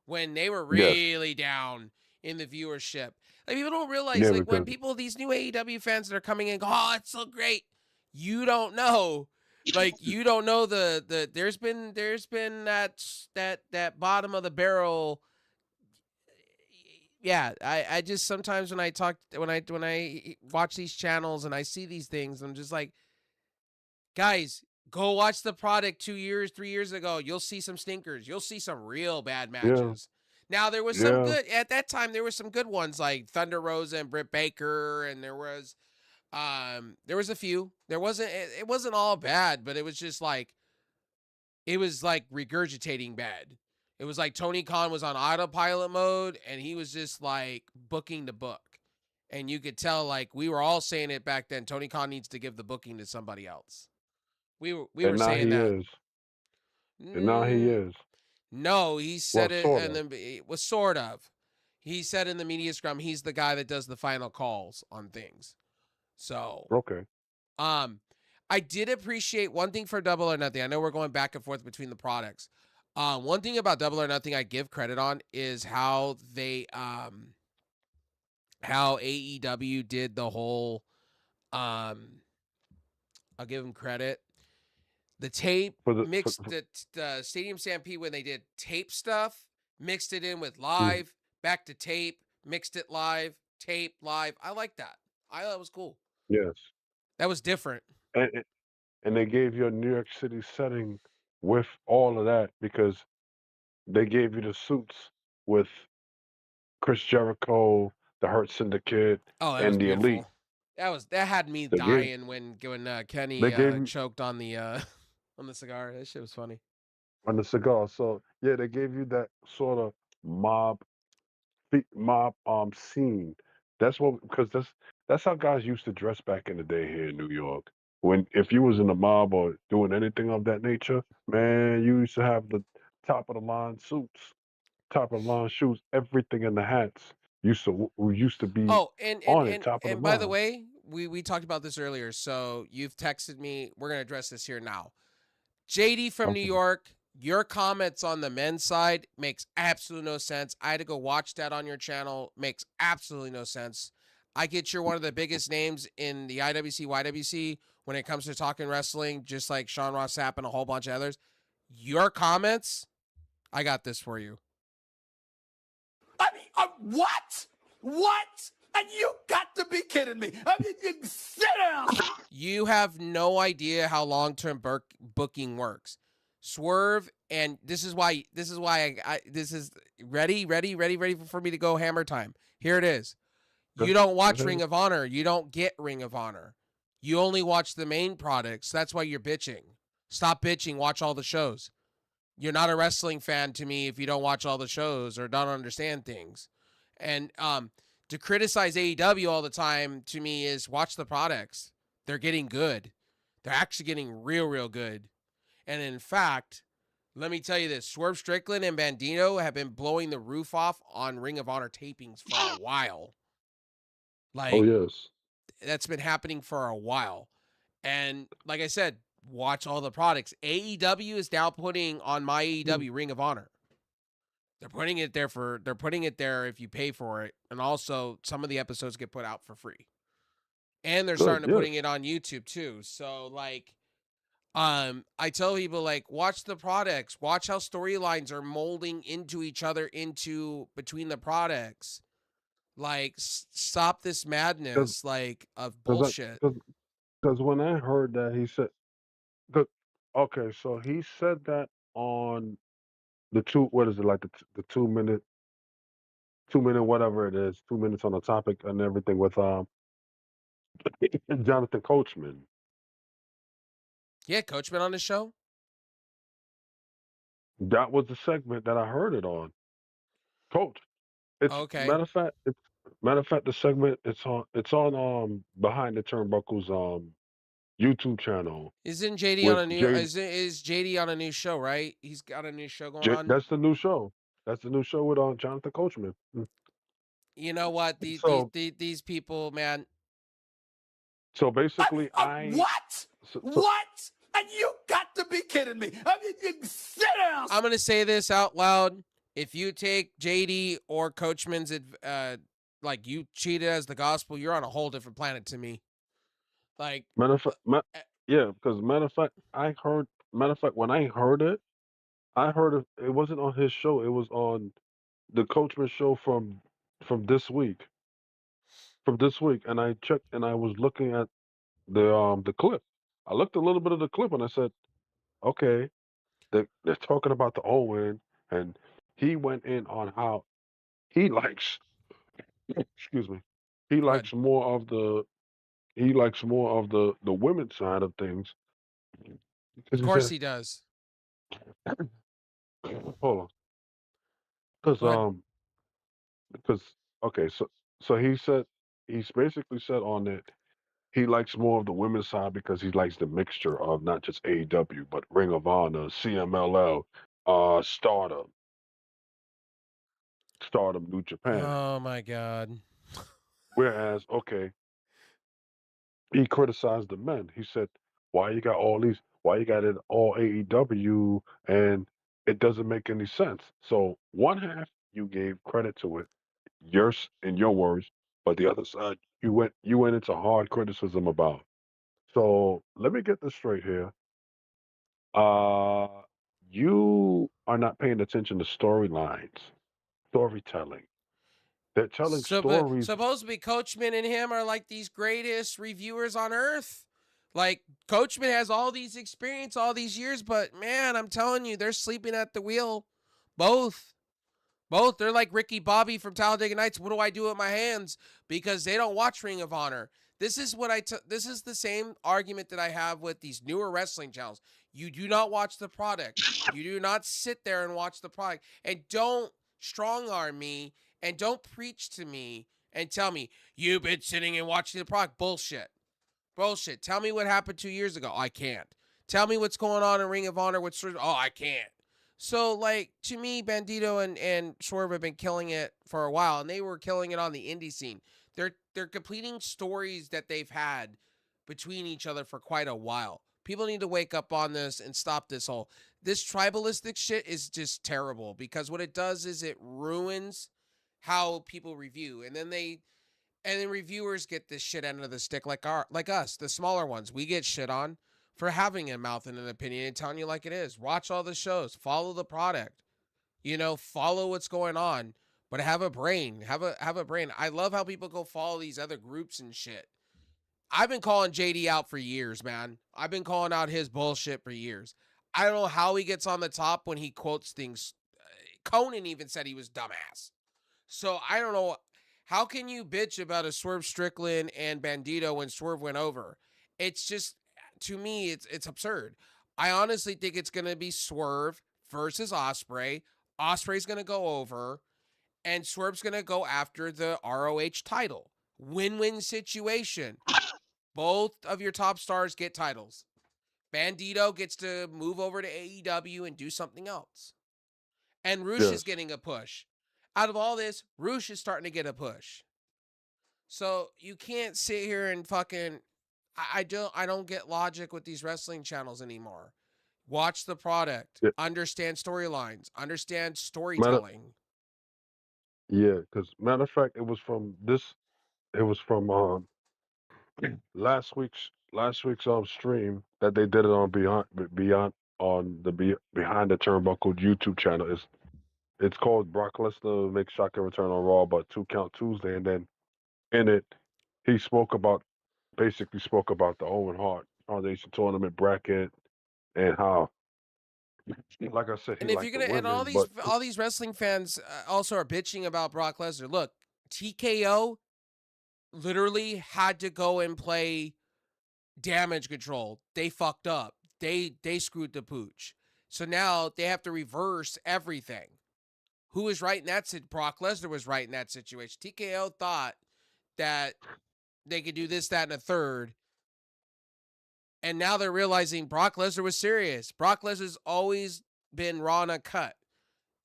when they were Yes. really down in the viewership. Like people don't realize, Yeah, like when because people, these new AEW fans that are coming in, go, "Oh, it's so great." You don't know, like you don't know the there's been that bottom of the barrel. Yeah, I just sometimes when when I watch these channels and I see these things, I'm just like, guys, go watch the product 2 years, 3 years ago. You'll see some stinkers. You'll see some real bad yeah, matches. Now there was some yeah, good at that time. There were some good ones like Thunder Rosa and Britt Baker, and there was a few. It wasn't all bad, but it was just like it was like regurgitating bad. It was like Tony Khan was on autopilot mode and he was just like booking the book. And you could tell like we were all saying it back then. Tony Khan needs to give the booking to somebody else. We were and now saying he that. is, and now he Mm, is. no, he Well, said it sort and of. then it was sort of. He said in the media scrum he's the guy that does the final calls on things. So Okay. Um, I did appreciate one thing for Double or Nothing. I know we're going back and forth between the products. One thing about Double or Nothing I give credit on is how how AEW did the whole I'll give them credit. The tape For the mixed the Stadium Stampede when they did tape stuff, mixed it in with mhm. live, back to tape, mixed it live, tape live. I like that. I thought it was cool. Yes, That was different. and and they gave you a New York City setting with all of that because they gave you the suits with Chris Jericho, the Hurt Syndicate, Oh, that was and the Elite. beautiful. That had me They gave dying when they Kenny gave choked on the on the cigar. That shit was funny. on the cigar. So yeah, they gave you that sort of mob mob scene. That's what because that's how guys used to dress back in the day here in New York. When if you was in the mob or doing anything of that nature, man, you used to have the top of the line suits, top of the line shoes, everything in the hats used to be Oh, and and on it, and top of the and by the line. way, we talked about this earlier. So you've texted me. We're gonna address this here now. JD from New Okay. York, your comments on the men's side makes absolutely no sense. I had to go watch that on your channel. Makes absolutely no sense. I get you're one of the biggest names in the IWC, YWC when it comes to talking wrestling, just like Sean Ross Sapp and a whole bunch of others. Your comments, I got this for you. I mean, what? What? And you got to be kidding me. I mean, sit down. You have no idea how long-term booking works. Swerve, and this is why this is ready for me to go hammer time. Here it is. You don't watch Ring of Honor. You don't get Ring of Honor. You only watch the main products. That's why you're bitching. Stop bitching. Watch all the shows. You're not a wrestling fan to me if you don't watch all the shows or don't understand things. And to criticize AEW all the time to me is watch the products. They're getting good. They're actually getting real good. And in fact, let me tell you this, Swerve Strickland and Bandito have been blowing the roof off on Ring of Honor tapings for a while. Oh Like, yes. that's been happening for a while. And like I said, watch all the products. AEW is now putting on my AEW Ring of Honor. They're putting it there if you pay for it. And also some of the episodes get put out for free. And they're Good. starting to Yes. putting it on YouTube too. So like I tell people like watch the products, watch how storylines are molding into each other into between the products. Like stop this madness like of bullshit. Because when I heard that, he said, the, okay, so he said that on the two, what is it, like the 2 minute, whatever it is, 2 minutes on the topic and everything with Jonathan Coachman. Yeah, Coachman on the show. That was the segment that I heard it on. Coach, it's Okay. matter of fact, the segment it's on Behind the Turnbuckles YouTube channel Isn't JD on with a new J, is JD on a new show, right? He's got a new show going on. That's the new show. That's the new show with Jonathan Coachman. You know what? So These people, man. so basically, What? so What? And you got to be kidding me. I mean, sit down. I'm gonna say this out loud. If you take JD or Coachman's like you cheated as the gospel, you're on a whole different planet to me. Like matter of fact, yeah, because matter of fact, when I heard it wasn't on his show. It was on the Coachman show from this week. From this week, and I checked and I was looking at the clip. I looked a little bit of the clip and I said, okay, they're talking about the Owen, and he went in on how he likes excuse me, he go ahead. likes more of the women's side of things because Of he course said, he does. hold on, because Go ahead. because okay, so he's basically said on it he likes more of the women's side because he likes the mixture of not just AEW but Ring of Honor, CMLL, Stardom, New Japan. Oh my god. Whereas, okay, he criticized the men. He said, "Why you got all these? Why you got it all AEW and it doesn't make any sense?" So one half you gave credit to it, yours in your words, but the other side you went into hard criticism about. So let me get this straight here. Uh, you are not paying attention to storylines, storytelling. They're telling stories. Supposedly Coachman and him are like these greatest reviewers on earth. Like Coachman has all these experience all these years, but man, I'm telling you, they're sleeping at the wheel. Both. They're like Ricky Bobby from Talladega Nights. What do I do with my hands? Because they don't watch Ring of Honor. This is this is the same argument that I have with these newer wrestling channels. You do not watch the product. You do not sit there and watch the product. And don't strong arm me and don't preach to me and tell me you've been sitting and watching the product. Bullshit. Tell me what happened 2 years ago. I can't. Tell me what's going on in Ring of Honor. I can't. So, like, to me, Bandito and Swerve have been killing it for a while, and they were killing it on the indie scene. They're completing stories that they've had between each other for quite a while. People need to wake up on this and stop this tribalistic shit is just terrible, because what it does is it ruins how people review, and then reviewers get this shit end of the stick like us, the smaller ones. We get shit on for having a mouth and an opinion and telling you like it is. Watch all the shows, follow the product, follow what's going on, but have a brain. Have a brain. I love how people go follow these other groups and shit. I've been calling JD out for years, man. I've been calling out his bullshit for years. I don't know how he gets on the top when he quotes things. Conan even said he was dumbass. So I don't know. How can you bitch about a Swerve Strickland and Bandito when Swerve went over? It's just, to me, it's absurd. I honestly think it's going to be Swerve versus Ospreay. Ospreay's going to go over, and Swerve's going to go after the ROH title. Win-win situation. Both of your top stars get titles. Bandito gets to move over to AEW and do something else. And Roosh is getting a push. Out of all this, Roosh is starting to get a push. So you can't sit here and fucking. I don't get logic with these wrestling channels anymore. Watch the product. Yeah. Understand storylines. Understand storytelling. Because matter of fact, it was from last week's stream that they did it on Beyond on the Behind the Turnbuckle YouTube channel. It's called Brock Lesnar makes shocking return on Raw, but 2 Count Tuesday, and then in it he basically spoke about the Owen Hart Foundation tournament bracket and how, like I said, he And if liked you're the gonna, and women, all these wrestling fans also are bitching about Brock Lesnar. Look, TKO literally had to go and play damage control. They fucked up. They screwed the pooch. So now they have to reverse everything. Who was right in that situation? Brock Lesnar was right in that situation. TKO thought that they could do this, that, and a third. And now they're realizing Brock Lesnar was serious. Brock Lesnar's always been raw and uncut.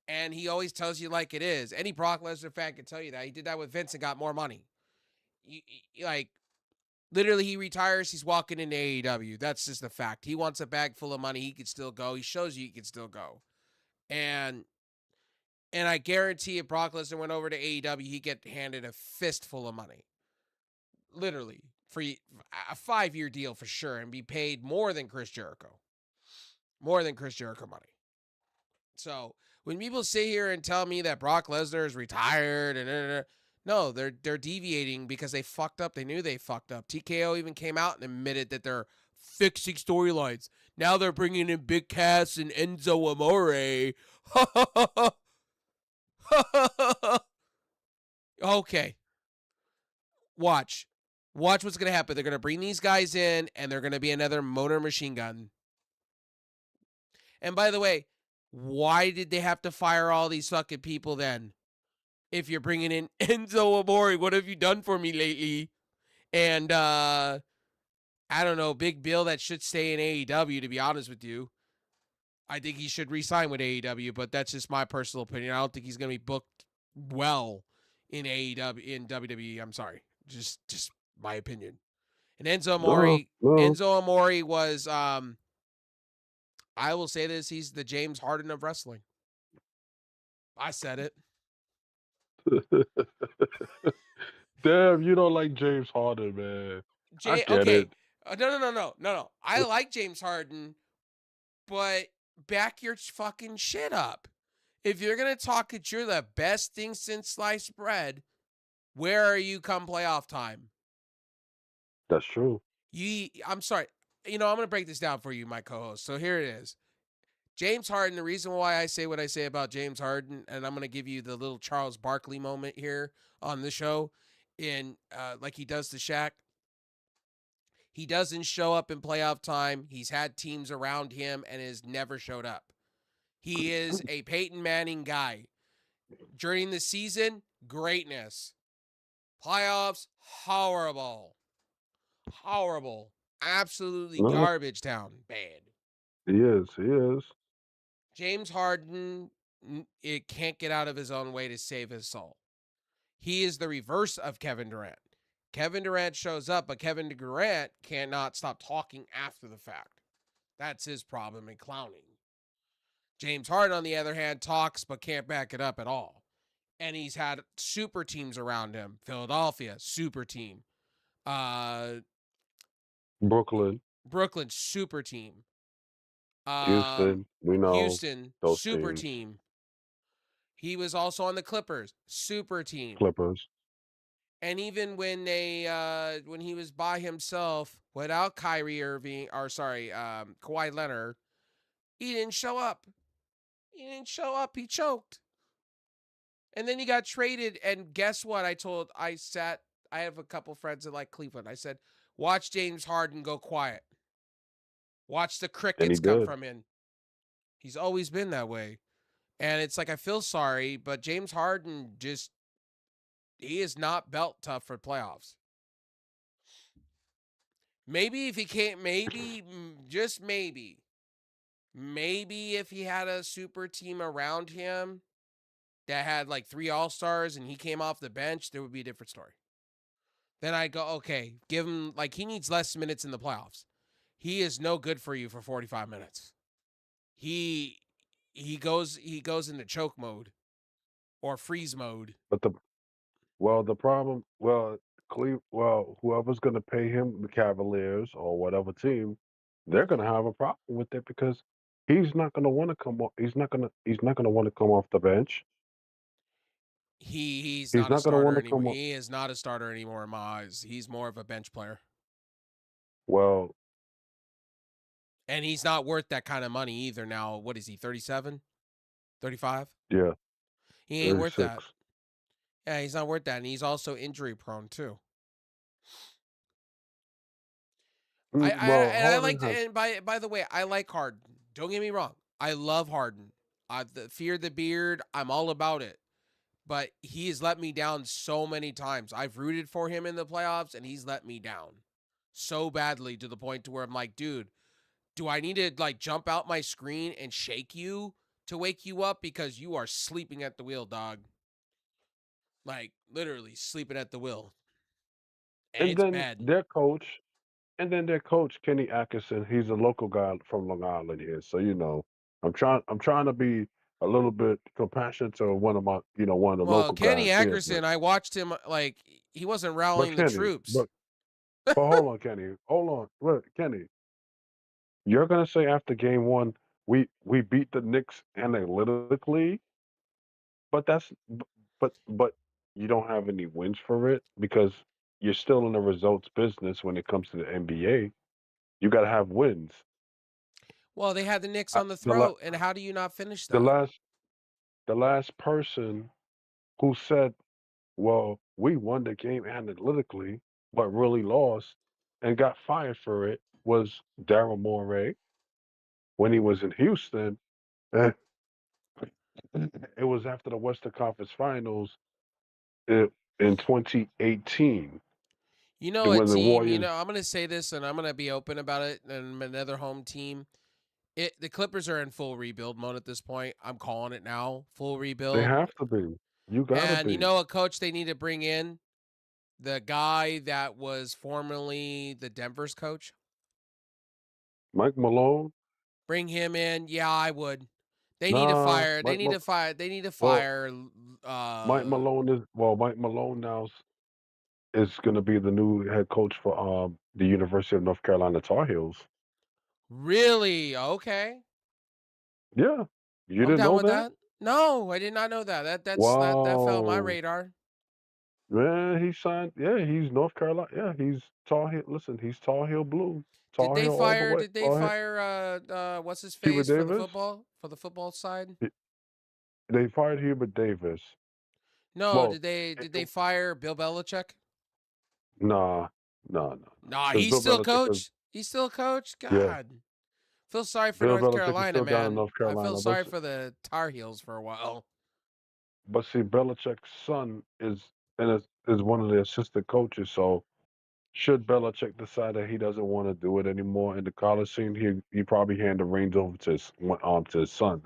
And he always tells you like it is. Any Brock Lesnar fan can tell you that. He did that with Vince and got more money. Like, literally, he retires, he's walking into AEW. That's just a fact. He wants a bag full of money. He could still go. He shows you he can still go. And I guarantee if Brock Lesnar went over to AEW, he'd get handed a fistful of money. Literally. For a 5-year deal for sure, and be paid more than Chris Jericho. More than Chris Jericho money. So when people sit here and tell me that Brock Lesnar is retired and no, they're deviating because they fucked up. They knew they fucked up. TKO even came out and admitted that they're fixing storylines. Now they're bringing in Big Cass and Enzo Amore. Okay. Watch what's going to happen. They're going to bring these guys in, and they're going to be another Motor Machine Gun. And by the way, why did they have to fire all these fucking people then? If you're bringing in Enzo Amore, what have you done for me lately? And, I don't know, Big Bill that should stay in AEW, to be honest with you. I think he should re-sign with AEW, but that's just my personal opinion. I don't think he's going to be booked well in AEW, in WWE. I'm sorry. Just my opinion. And Enzo Amore was, I will say this, he's the James Harden of wrestling. I said it. Damn, you don't like James Harden, man. I get it. No. I like James Harden, but back your fucking shit up. If you're going to talk that you're the best thing since sliced bread, where are you come playoff time? That's true. I'm sorry. I'm going to break this down for you, my co-host. So here it is. James Harden, the reason why I say what I say about James Harden, and I'm going to give you the little Charles Barkley moment here on the show, like he does to Shaq. He doesn't show up in playoff time. He's had teams around him and has never showed up. He is a Peyton Manning guy. During the season, greatness. Playoffs, horrible. Horrible. Absolutely No, garbage town. Bad. he is. He is. James Harden, it can't get out of his own way to save his soul. He is the reverse of Kevin Durant. Kevin Durant shows up, but Kevin Durant cannot stop talking after the fact. That's his problem in clowning. James Harden, on the other hand, talks but can't back it up at all. And he's had super teams around him. Philadelphia, super team. Brooklyn, Brooklyn, super team. Houston, we know Houston, those super teams. team. He was also on the Clippers, super team. Clippers. And even when when he was by himself without Kawhi Leonard, he didn't show up. He choked. And then he got traded. And guess what? I have a couple friends that like Cleveland. I said, watch James Harden go quiet. Watch the crickets come from him. He's always been that way. And it's like, I feel sorry, but James Harden he is not belt tough for playoffs. Maybe if he can't, just maybe if he had a super team around him that had like 3 All-Stars and he came off the bench, there would be a different story. Then I'd go, okay, give him, like, he needs less minutes in the playoffs. He is no good for you for 45 minutes. He goes into choke mode or freeze mode. But whoever's going to pay him, the Cavaliers or whatever team, they're going to have a problem with it because he's not going to want to come off. He's not going to want to come off the bench. He's He's not a not going to want starter to anymore. come off. He is not a starter anymore in my eyes. He's more of a bench player. Well, and he's not worth that kind of money either now. What is he, 37? 35? yeah. He ain't worth 36. that. Yeah, he's not worth that. And he's also injury prone too. I like to, and by the way, I like Harden. Don't get me wrong. I love Harden. Fear the beard. I'm all about it. But he has let me down so many times. I've rooted for him in the playoffs, and he's let me down so badly to the point to where I'm like, dude, do I need to like jump out my screen and shake you to wake you up because you are sleeping at the wheel, dog? Like literally sleeping at the wheel. And it's bad. Their coach Kenny Atkinson, he's a local guy from Long Island here. So I'm trying to be a little bit compassionate to one of the local Kenny guys here. Atkinson, I watched him like he wasn't rallying the troops. But hold on, Kenny. Hold on. Look, Kenny. You're gonna say after game 1 we beat the Knicks analytically, but but you don't have any wins for it because you're still in the results business when it comes to the NBA. You got to have wins. Well, they had the Knicks on the throat, and how do you not finish that? The last person who said, "Well, we won the game analytically, but really lost and got fired for it," was Daryl Morey when he was in Houston. Eh, It was after the Western Conference Finals in 2018. You know, a when the team, Warriors, I'm going to say this, and I'm going to be open about it, and another home team. The Clippers are in full rebuild mode at this point. I'm calling it now. Full rebuild. they have to be. You got to And be. you know a coach they need to bring in? The guy that was formerly the Denver's coach? Mike Malone? Bring him in. Yeah, I would. They Nah, need to fire. They Mike need Ma- to fire. They need to well, fire. Mike Malone now is going to be the new head coach for the University of North Carolina Tar Heels. Really? Okay. Yeah, you I'm didn't down know with that? that. No, I did not know that. That fell on my Wow, radar. man, he signed. Yeah, he's North Carolina. Yeah, he's Tar Heel. Listen, he's Tar Heel blue. Tar Heel all the way. Did they Tar Heel- fire what's his Hubert face for the Davis. football side? They fired Hubert Davis. No, Well, did they fire Bill Belichick? nah. Nah, Because he's Bill still Belichick is coach. He's still coach. yeah. God, feel sorry for Bill North Belichick is Carolina, still down in man. North I feel Carolina, sorry for the Tar Heels for a while. but see, Belichick's son is one of the assistant coaches. So should Belichick decide that he doesn't want to do it anymore in the college scene, he probably hand the reins over to his son.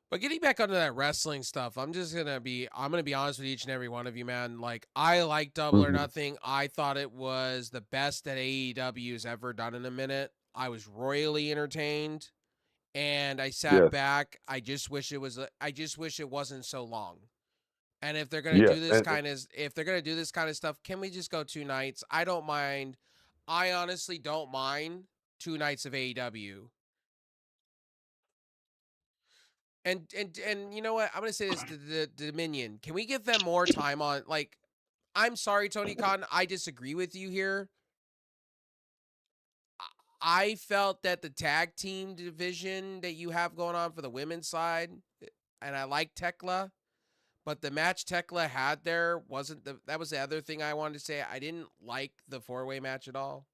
But getting back onto that wrestling stuff, I'm gonna be honest with each and every one of you, man. Like, I like Double or Hmm Nothing. I thought it was the best that AEW's ever done in a minute. I was royally entertained, and I sat Yes, back. I just wish it wasn't so long. And if they're gonna yeah, do if they're gonna do this kind of stuff, can we just go 2 nights? I don't mind. I honestly don't mind 2 nights of AEW. And you know what? I'm gonna say this to the Dominion. Can we give them more time on? Like, I'm sorry, Tony Khan. I disagree with you here. I felt that the tag team division that you have going on for the women's side, and I like Tekla, but the match Tekla had there wasn't the. That was the other thing I wanted to say. I didn't like the 4-way match at all.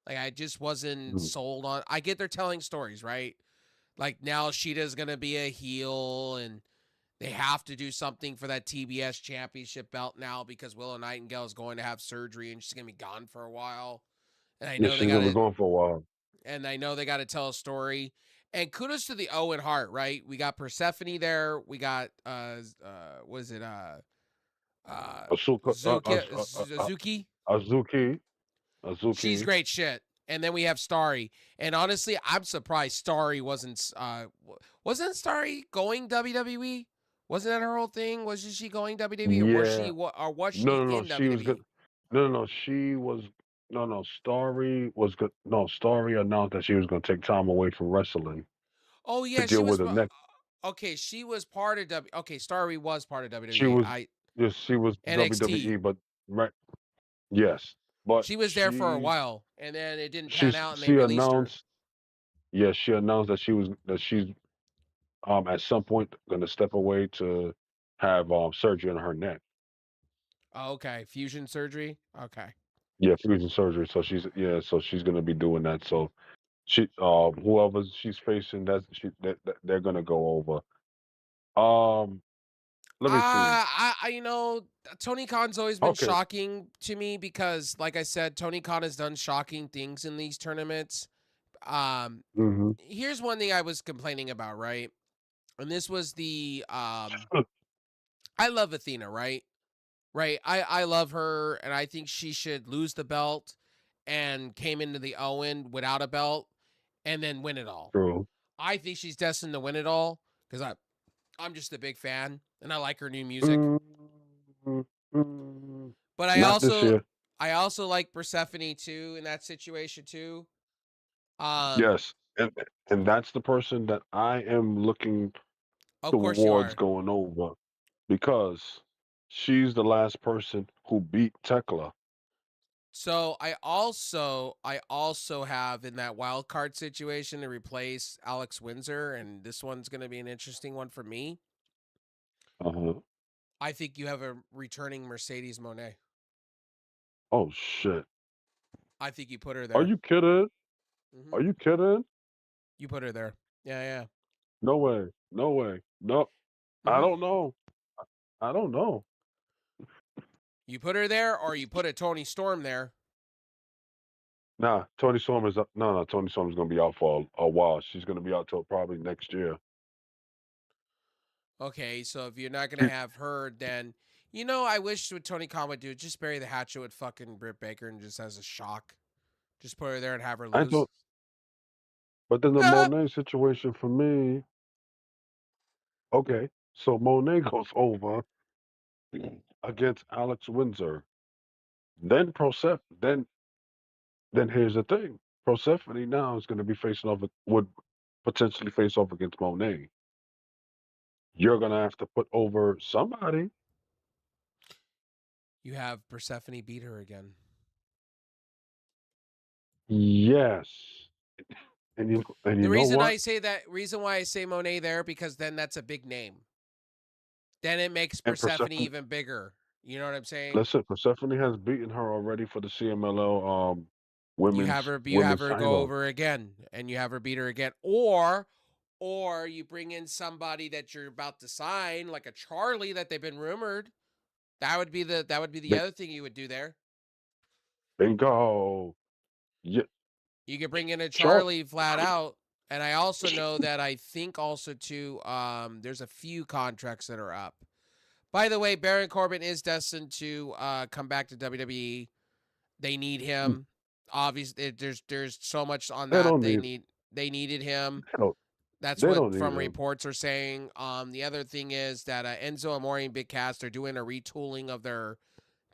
Like, I just wasn't mhm, sold on. I get they're telling stories, right? Like, now Sheeta's gonna be a heel, and they have to do something for that TBS championship belt now because Willow Nightingale is going to have surgery and she's going to be gone for a while. And I yeah. know they She's got gonna be to gone for a while. tell a story. And kudos to the Owen Hart, right? We got Persephone there. We got what is it? Asuka, Zuki. Azuki, She's Azuki. great shit. And then we have Starry. And honestly, I'm surprised Starry wasn't Starry going WWE? Wasn't that her whole thing? Wasn't she going WWE Yeah. or was No, she no, no. in She was good. WWE? No, no, no. She was. No, no. Story was good. No, Story announced that she was going to take time away from wrestling Oh to yeah, she deal with was the next. okay, she was part of okay, Starry was part of She WWE. was. Yes, she was NXT. WWE, but right. Yes, but She was there for a while and then it didn't pan out and they she released her. announced. Yes, she announced that she's at some point going to step away to have surgery on her neck. Oh, okay, fusion surgery. Okay. Yeah, fusion surgery. So she's going to be doing that. So she whoever she's facing, they're going to go over. Let me see. You know, Tony Khan's always been Okay. shocking to me because, like I said, Tony Khan has done shocking things in these tournaments. Um, Hmm Here's one thing I was complaining about, right? And this was I love Athena, right? Right. I love her, and I think she should lose the belt and came into the Owen without a belt and then win it all. True. I think she's destined to win it all because I'm just a big fan and I like her new music. mm mm But Not this year. I also like Persephone too in that situation too. Um, Yes, and that's the person that I am looking of course you towards are. going over because she's the last person who beat Tekla. So I also have in that wild card situation to replace Alex Windsor, and this one's going to be an interesting one for me. Uh-huh. I think you have a returning Mercedes Monet. Oh shit! I think you put her Are there. you kidding? Hmm Are you kidding? You put her there. Yeah, No way! No way! No, yeah. I don't know. I don't know. You put her there, or you put a Tony Storm there. Nah, Tony Storm is up. No, Tony Storm is gonna be out for a while. She's gonna be out till probably next year. Okay, so if you're not gonna have her, then I wish what Tony Khan would do just bury the hatchet with fucking Britt Baker and just as a shock, just put her there and have her I lose. don't. But then the Ah! Monet situation for me. Okay, so Monet goes over against Alex Windsor. Then then here's the thing. Persephone now is going to be facing off would potentially face off against Monet. You're going to have to put over somebody. You have Persephone beat her again. Yes. And you The know reason what? why I say Monet there, because then that's a big name. Then it makes And Persephone Persephone, even bigger. You know what I'm saying? listen, Persephone has beaten her already for the CMLL You have women's her go title. over again, and you have her beat her again, or you bring in somebody that you're about to sign, like a Charlie that they've been rumored. That would be the Bing- other thing you would do there. Bingo. Yeah, You could bring in a Char. Charlie flat out. And I also know that I think also too, there's a few contracts that are up. By the way, Baron Corbin is destined to come back to WWE. They need him. Obviously, there's so much on They that. don't need. They needed him. They don't. That's They what don't need from him. reports are saying. The other thing is that Enzo Amore and Big Cass are doing a retooling of their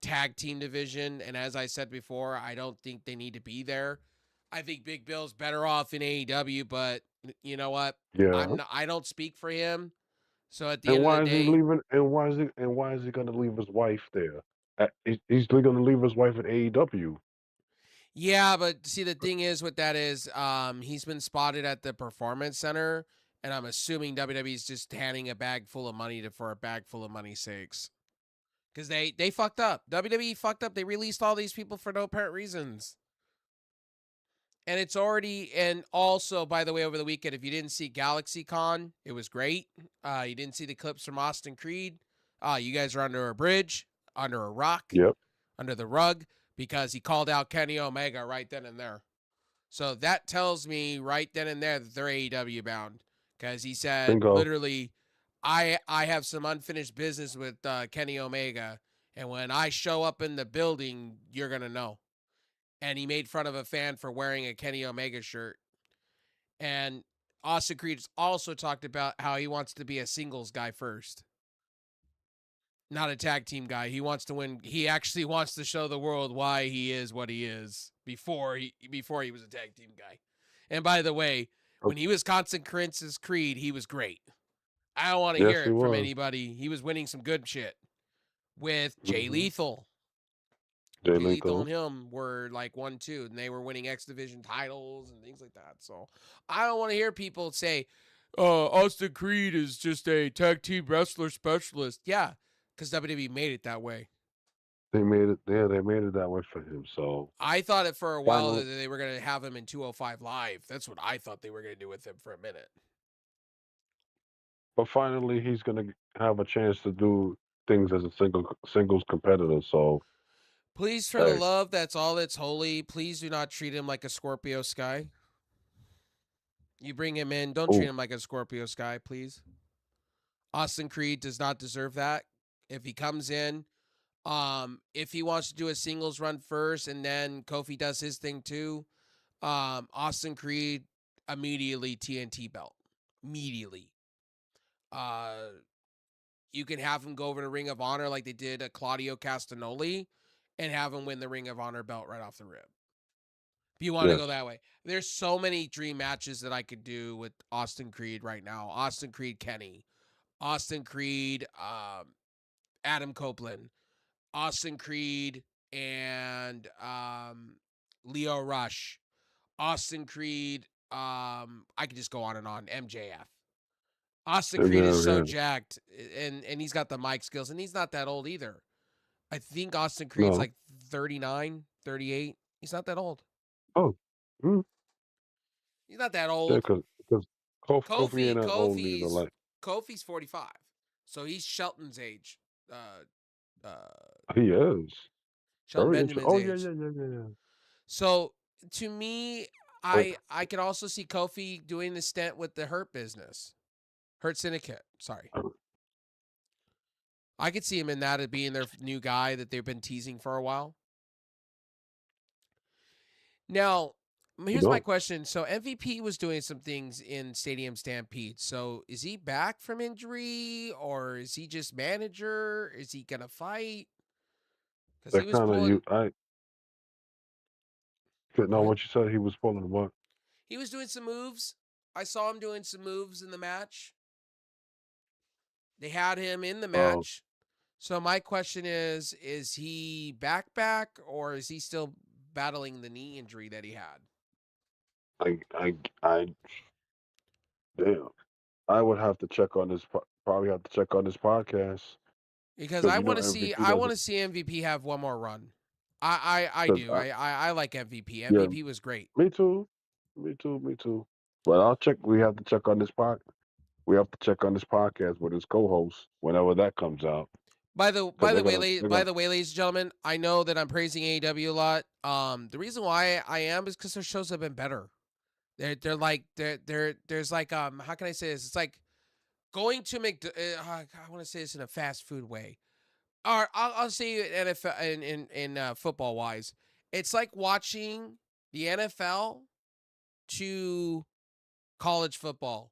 tag team division, and as I said before, I don't think they need to be there. I think Big Bill's better off in AEW, but you know what? Yeah. I don't speak for him. So at the And end of the why is he day, leaving? And why is he going to leave his wife there? He's going to leave his wife at AEW. yeah, but see the thing is with that is he's been spotted at the Performance Center, and I'm assuming WWE's just handing a bag full of money for a bag full of money's sakes. Because they fucked up. WWE fucked up. They released all these people for no apparent reasons. And it's already, and also, by the way, over the weekend, if you didn't see GalaxyCon, it was great. You didn't see the clips from Austin Creed. You guys are under a bridge, under a rock, Yep. under the rug, because he called out Kenny Omega right then and there. So that tells me right then and there that they're AEW bound, because he said Bingo. literally, I have some unfinished business with Kenny Omega, and when I show up in the building, you're gonna know. And he made fun of a fan for wearing a Kenny Omega shirt. And Austin Creed's also talked about how he wants to be a singles guy first, not a tag team guy. He wants to win. He actually wants to show the world why he is what he is before he was a tag team guy. And by the way, when he was Consequences Creed, he was great. I don't want to Yes, hear he it from was. anybody. He was winning some good shit with Jay Mm-hmm. Lethal. Jay Jay Lethal Lethal. and him were like 1-2, and they were winning X Division titles and things like that. So I don't want to hear people say, Austin Creed is just a tag team wrestler specialist. Yeah, because WWE made it that way. They made it. Yeah, they made it that way for him. So I thought it for a while finally, that they were going to have him in 205 Live. That's what I thought they were going to do with him for a minute. but finally, he's going to have a chance to do things as a singles competitor. So Please, for the hey, love that's all that's holy, please do not treat him like a Scorpio Sky. You bring him in, don't treat oh him like a Scorpio Sky, please. Austin Creed does not deserve that. If he comes in, if he wants to do a singles run first and then Kofi does his thing too, Austin Creed immediately TNT belt. Immediately. You can have him go over to Ring of Honor like they did Claudio Castagnoli and have him win the Ring of Honor belt right off the rip. If you want to yes, go that way. There's so many dream matches that I could do with Austin Creed right now. Austin Creed Kenny. Austin Creed Adam Copeland. Austin Creed and Leo Rush. Austin Creed, I could just go on and on. MJF. Austin Creed is so yeah, jacked, and he's got the mic skills, and he's not that old either. I think Austin Creed's no, like 39, 38. He's not that old. oh, mm, He's not that yeah, old. because Kofi ain't that old neither. Kofi's Like, Kofi's 45. So he's Shelton's age. he is Shelton very interesting. Benjamin's Oh yeah, age. yeah, yeah, yeah, yeah. So to me, Wait, I can also see Kofi doing the stint with the Hurt business. Hurt Syndicate. Sorry. I could see him in that as being their new guy that they've been teasing for a while. Now, here's my no, question. So MVP was doing some things in Stadium Stampede. So is he back from injury or is he just manager? Is he gonna fight? Because he that was kind of you. pulling. I could Go know ahead. what you said. He was pulling what? He was doing some moves. I saw him doing some moves in the match. They had him in the Oh, match. So my question is he back or is he still battling the knee injury that he had. I damn. I would have to check on this. Probably have to check on this podcast Because because I you know want to see MVP I want doesn't. to see MVP have one more run. I Because do. I like MVP. yeah, MVP was great. me too, me too, me too. But I'll check. We have to check on this We have to check on this podcast with his co-host whenever that comes out By because the way, ladies and gentlemen, I know that I'm praising AEW a lot. The reason why I am is because their shows have been better. There's like how can I say this? It's like going to I want to say this in a fast food way. Or I'll say it NFL in football wise. It's like watching the NFL to college football.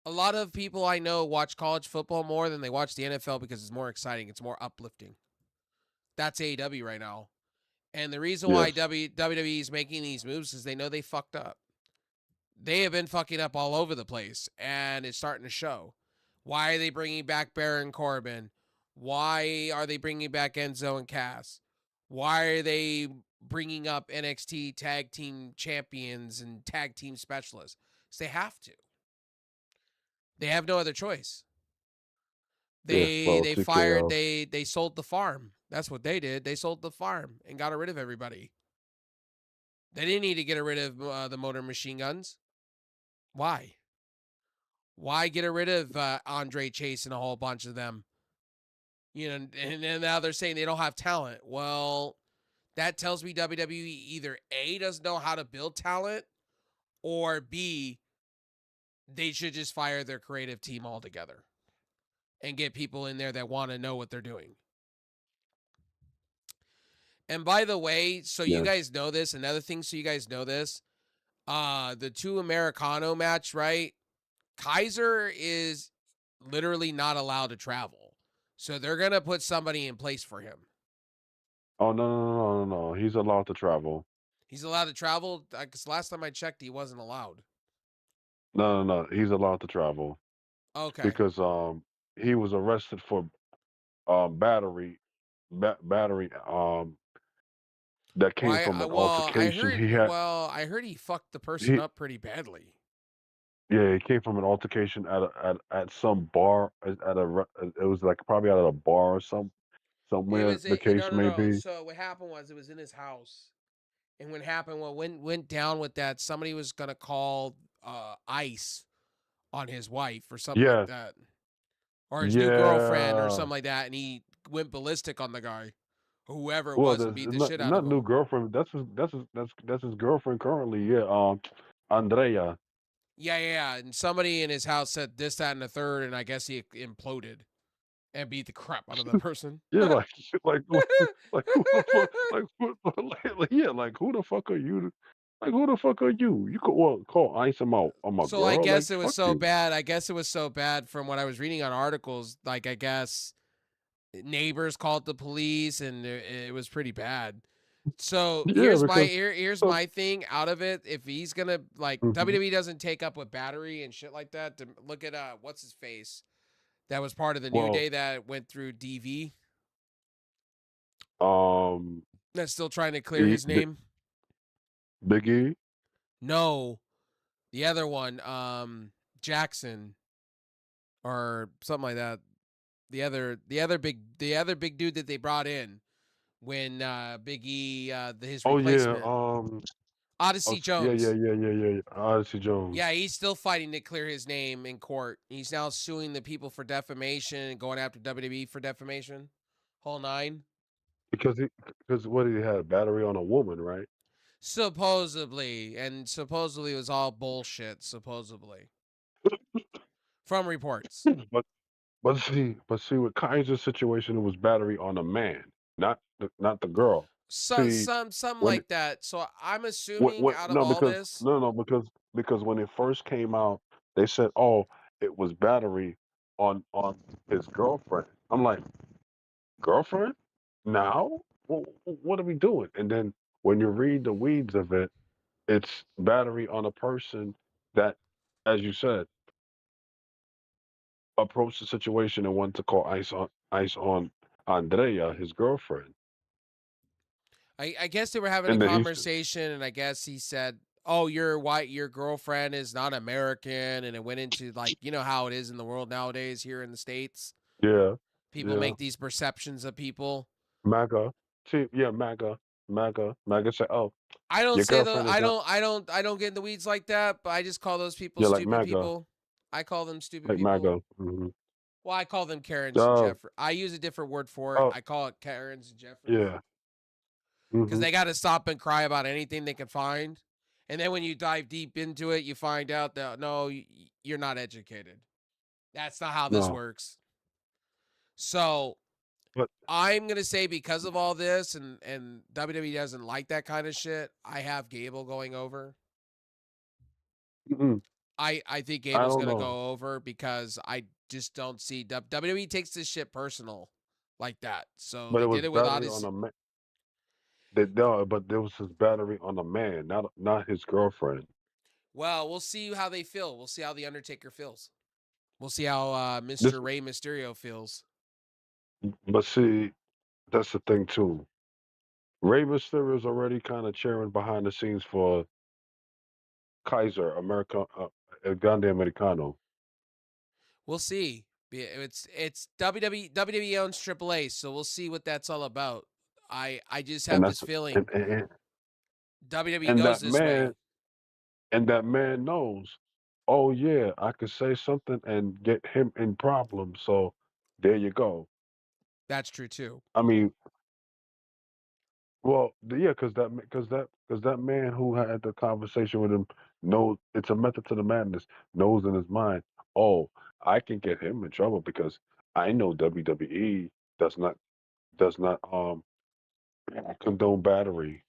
A lot of people I know watch college football more than they watch the NFL because it's more exciting. It's more uplifting. That's AEW right now. And the reason why yes, WWE is making these moves is they know they fucked up. They have been fucking up all over the place, and it's starting to show. Why are they bringing back Baron Corbin? Why are they bringing back Enzo and Cass? Why are they bringing up NXT tag team champions and tag team specialists? Because they have to. They have no other choice. yeah. Well, They fired TKO. they sold the farm. That's what they did. They sold the farm and got rid of everybody. They didn't need to get rid of the motor machine guns. Why? Why get rid of Andre Chase and a whole bunch of them? You know, and then now they're saying they don't have talent. Well, that tells me WWE either A, doesn't know how to build talent, or B, they should just fire their creative team altogether and get people in there that want to know what they're doing. And by the way, so you Yes. guys know this, another thing so you guys know this, the two Americano match, right? Kaiser is literally not allowed to travel. So they're going to put somebody in place for him. Oh no! He's allowed to travel. He's allowed to travel? Because last time I checked, he wasn't allowed. No. He's allowed to travel Okay. because he was arrested for battery battery that came Why? from an altercation he had. I heard he fucked the person He up pretty badly. Yeah, it came from an altercation at some bar it was like probably out of a bar or It somewhere was the case may no. be. So what happened was it was in his house. And what went down with that, somebody was gonna call ICE on his wife or something like Yes, that. Or his new girlfriend or yeah. something like that, and he went ballistic on the guy. Whoever it Well, was and there's beat the shit out of not new him. girlfriend. That's his girlfriend currently. Yeah, Andrea. Yeah. And somebody in his house said this, that, and the third, and I guess he imploded and beat the crap out of the person. Yeah, like who the fuck, yeah, like who the fuck are you? Like who the fuck are you? You could call Ice on my So I girl. Like guess it was fuck so you. bad. I guess it was so bad from what I was reading on articles. Like I guess neighbors called the police, and it was pretty bad. So Yeah, because here's uh, my thing out of it. If he's gonna like mhm. WWE doesn't take up with battery and shit like that, to look at what's his face that was part of the New Well, Day that went through DV um, that's still trying to clear e, his B, name. Big E. No, the other one, Jackson or something like that. The other big dude that they brought in when Big E his Oh yeah, replacement Odyssey yeah, Jones. Odyssey Jones. Yeah, he's still fighting to clear his name in court. He's now suing the people for defamation and going after WWE for defamation. Whole nine. Because what he had a battery on a woman, right? Supposedly. And supposedly it was all bullshit, supposedly. From reports. But but see, with Kaiser's situation, it was battery on a man, not the girl. So See, something when like that. So I'm assuming out of no, all this. because when it first came out, they said, oh, it was battery on his girlfriend. I'm like, girlfriend? Now? What are we doing? And then when you read the weeds of it, it's battery on a person that, as you said, approached the situation and wanted to call ice on Andrea, his girlfriend. I guess they were having a And then conversation, and I guess he said, "Oh, your girlfriend is not American," and it went into like how it is in the world nowadays here in the States. yeah, People yeah, make these perceptions of people. MAGA. See, yeah, MAGA say, oh, I don't your say the girlfriend is not. I don't get in the weeds like that, but I just call those people Yeah, like stupid MAGA, people. I call them stupid like people. MAGA. Mm-hmm. Well, I call them Karens and Oh, Jeffrey. I use a different word for it. oh, I call it Karens and Jeffries yeah. because Mm-hmm. they got to stop and cry about anything they can find. And then when you dive deep into it, you find out that no, you're not educated. That's not how this No, works. So but I'm gonna say because of all this and WWE doesn't like that kind of shit, I have Gable going over. mm-mm, I think I Gable's don't gonna know. go over because I just don't see WWE takes this shit personal like that. So But they it was did it with battery on Odyssey. a man. They no, but there was his battery on a man, not his girlfriend. Well, we'll see how they feel. We'll see how the Undertaker feels. We'll see how This, Mr. Rey Mysterio feels. but see, that's the thing too. Rey Mysterio is already kind of cheering behind the scenes for Kaiser, America, El Grande Americano, We'll see. It's WWE owns AAA, so we'll see what that's all about. I just and have this that's feeling and and, WWE and goes that this way. man and that man knows. Oh yeah, I could say something and get him in problems. So there you go. That's true too. I mean, well, yeah, because that man who had the conversation with him knows it's a method to the madness. Knows in his mind, oh, I can get him in trouble because I know WWE does not condone battery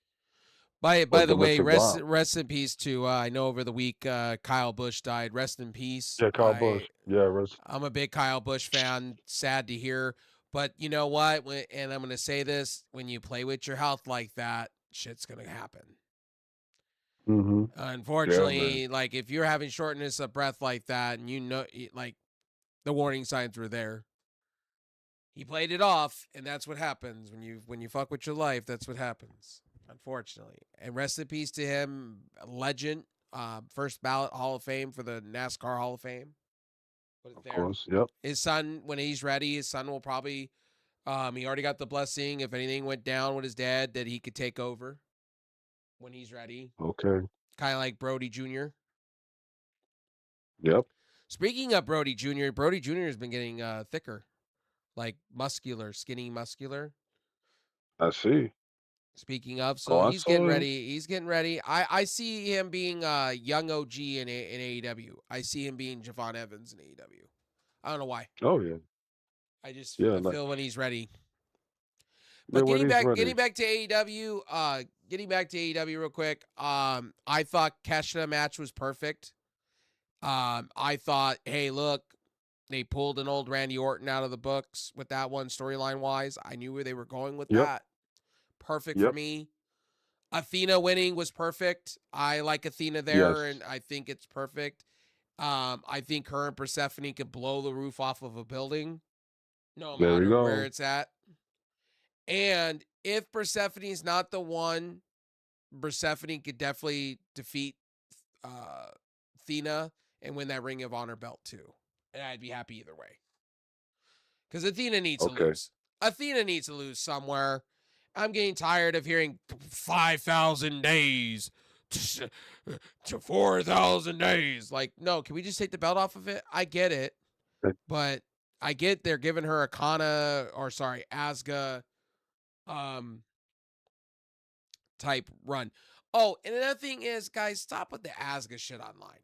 or By the way, domestic violence. rest in peace to I know over the week Kyle Busch died. Rest in peace. Yeah, Kyle Busch. Yeah, I'm a big Kyle Busch fan. Sad to hear, but you know what? And I'm gonna say this: when you play with your health like that, shit's gonna happen. mm-hmm. Yeah, man. Unfortunately, like if you're having shortness of breath like that, and like the warning signs were there, he played it off, and that's what happens when you fuck with your life. That's what happens, unfortunately. And rest in peace to him, a legend, first ballot Hall of Fame for the NASCAR Hall of Fame. Put it Of there. course. Yep. His son, when he's ready, his son will probably. He already got the blessing. If anything went down with his dad, that he could take over when he's ready. Okay. Kind of like Brody Jr. Yep. Speaking of Brody Jr. has been getting thicker, like muscular, skinny muscular. I see. Speaking of, Oh, so I he's getting saw him. ready. He's getting ready. I see him being a young OG in AEW. I see him being Javon Evans in AEW. I don't know why. Oh yeah. Yeah, I like feel when he's ready. yeah, But when he's getting ready. back to AEW, real quick. I thought Keshna match was perfect. I thought, hey, look, they pulled an old Randy Orton out of the books with that one storyline wise. I knew where they were going with Yep. that. Perfect for Yep. me. Athena winning was perfect. I like Athena there, Yes. and I think it's perfect. I think her and Persephone could blow the roof off of a building, no There we matter where go. it's at. And if Persephone's not the one, Persephone could definitely defeat uh, Athena and win that Ring of Honor belt too. And I'd be happy either way. Because Athena needs to Okay. lose. Athena needs to lose somewhere. I'm getting tired of hearing 5,000 days to 4,000 days. Like, no, can we just take the belt off of it? I get it. But I get they're giving her a Asuka type run. Oh, and another thing is, guys, stop with the Asuka shit online.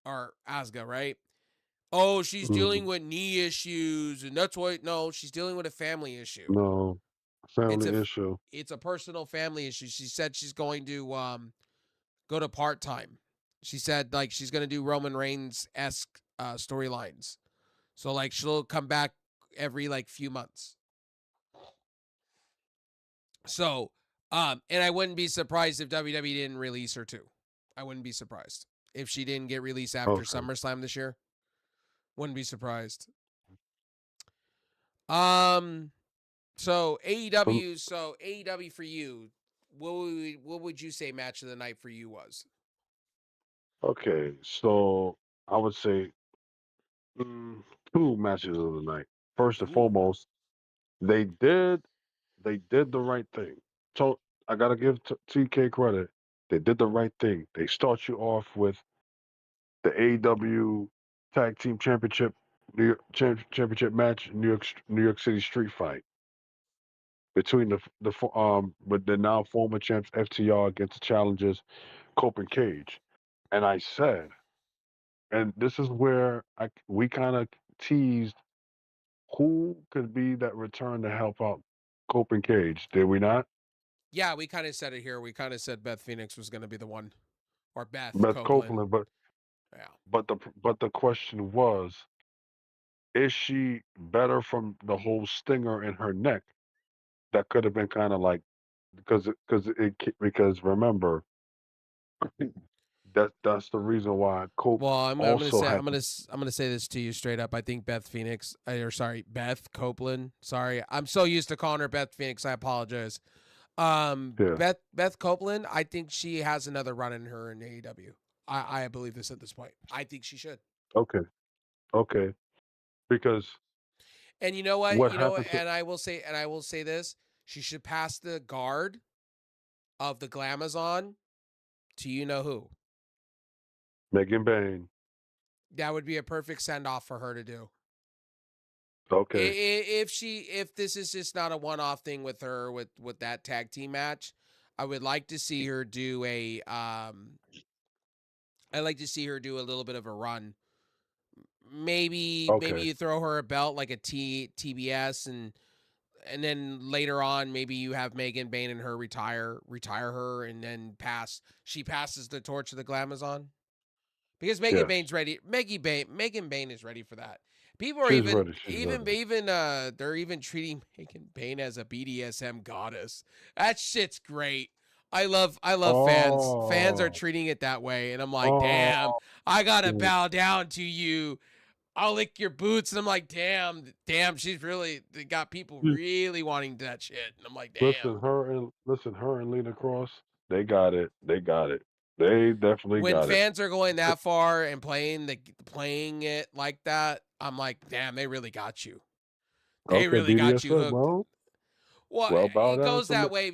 Or Asuka, right? Oh, she's dealing Mm, with knee issues, and that's why. No, she's dealing with a family issue. no. It's Family a issue. it's a personal family issue. She said she's going to go to part time. She said like she's gonna do Roman Reigns esque storylines. So like she'll come back every like few months. So and I wouldn't be surprised if WWE didn't release her too. I wouldn't be surprised if she didn't get released after Okay. SummerSlam this year. Wouldn't be surprised. Um So Um, AEW for you. what would you say match of the night for you was? Okay, so I would say mm, two matches of the night. First and Ooh. foremost, they did they did the right thing. So I gotta give TK credit. They did the right thing. They start you off with the AEW Tag Team Championship Championship match, New York City Street Fight between with the now former champs FTR against the challengers Cope and Cage. And I said, and this is where we kind of teased who could be that return to help out Cope and Cage. Did we not? Yeah, we kind of said it here. We kind of said Beth Phoenix was going to be the one, or Beth Beth Copeland. Copeland, Yeah. but the question was, is she better from the whole stinger in her neck? That could have been kind of like because remember that's the reason why Cope Well, I'm gonna also say had to. I'm gonna say this to you straight up. I think Beth Phoenix, or sorry, Beth Copeland. Sorry, I'm so used to calling her Beth Phoenix. I apologize. Yeah. Beth Copeland. I think she has another run in her in AEW. I believe this at this point. I think she should. Okay. Okay. Because And you know what? what You know what? happened to And I will say this: she should pass the guard of the Glamazon to you know who. Megan Bain? That would be a perfect send off for her to do. Okay. If this is just not a one off thing with her with that tag team match, I would like to see her do a I'd like to see her do a little bit of a run. Maybe Okay. you throw her a belt like a TBS, and then later on maybe you have Megan Bain and her retire her, and then she passes the torch of the Glamazon. Because Megan Yes. Bain's ready. Megan Bain is ready for that. People are She's ready. She's ready. they're even treating Megan Bain as a BDSM goddess. That shit's great. I love fans. Fans are Oh. treating it that way, and I'm like, damn, Oh. I gotta bow down to you. I'll lick your boots, and I'm like, damn, she's really they got people really wanting that shit, and I'm like, damn. Listen, her and Lena Cross, they got it. They got it. They definitely When got it. fans are going that far and playing it like that, I'm like, damn, they really got you. They Okay, really got you BDSM. hooked. Well, Well, well, bow it down goes to me. that way.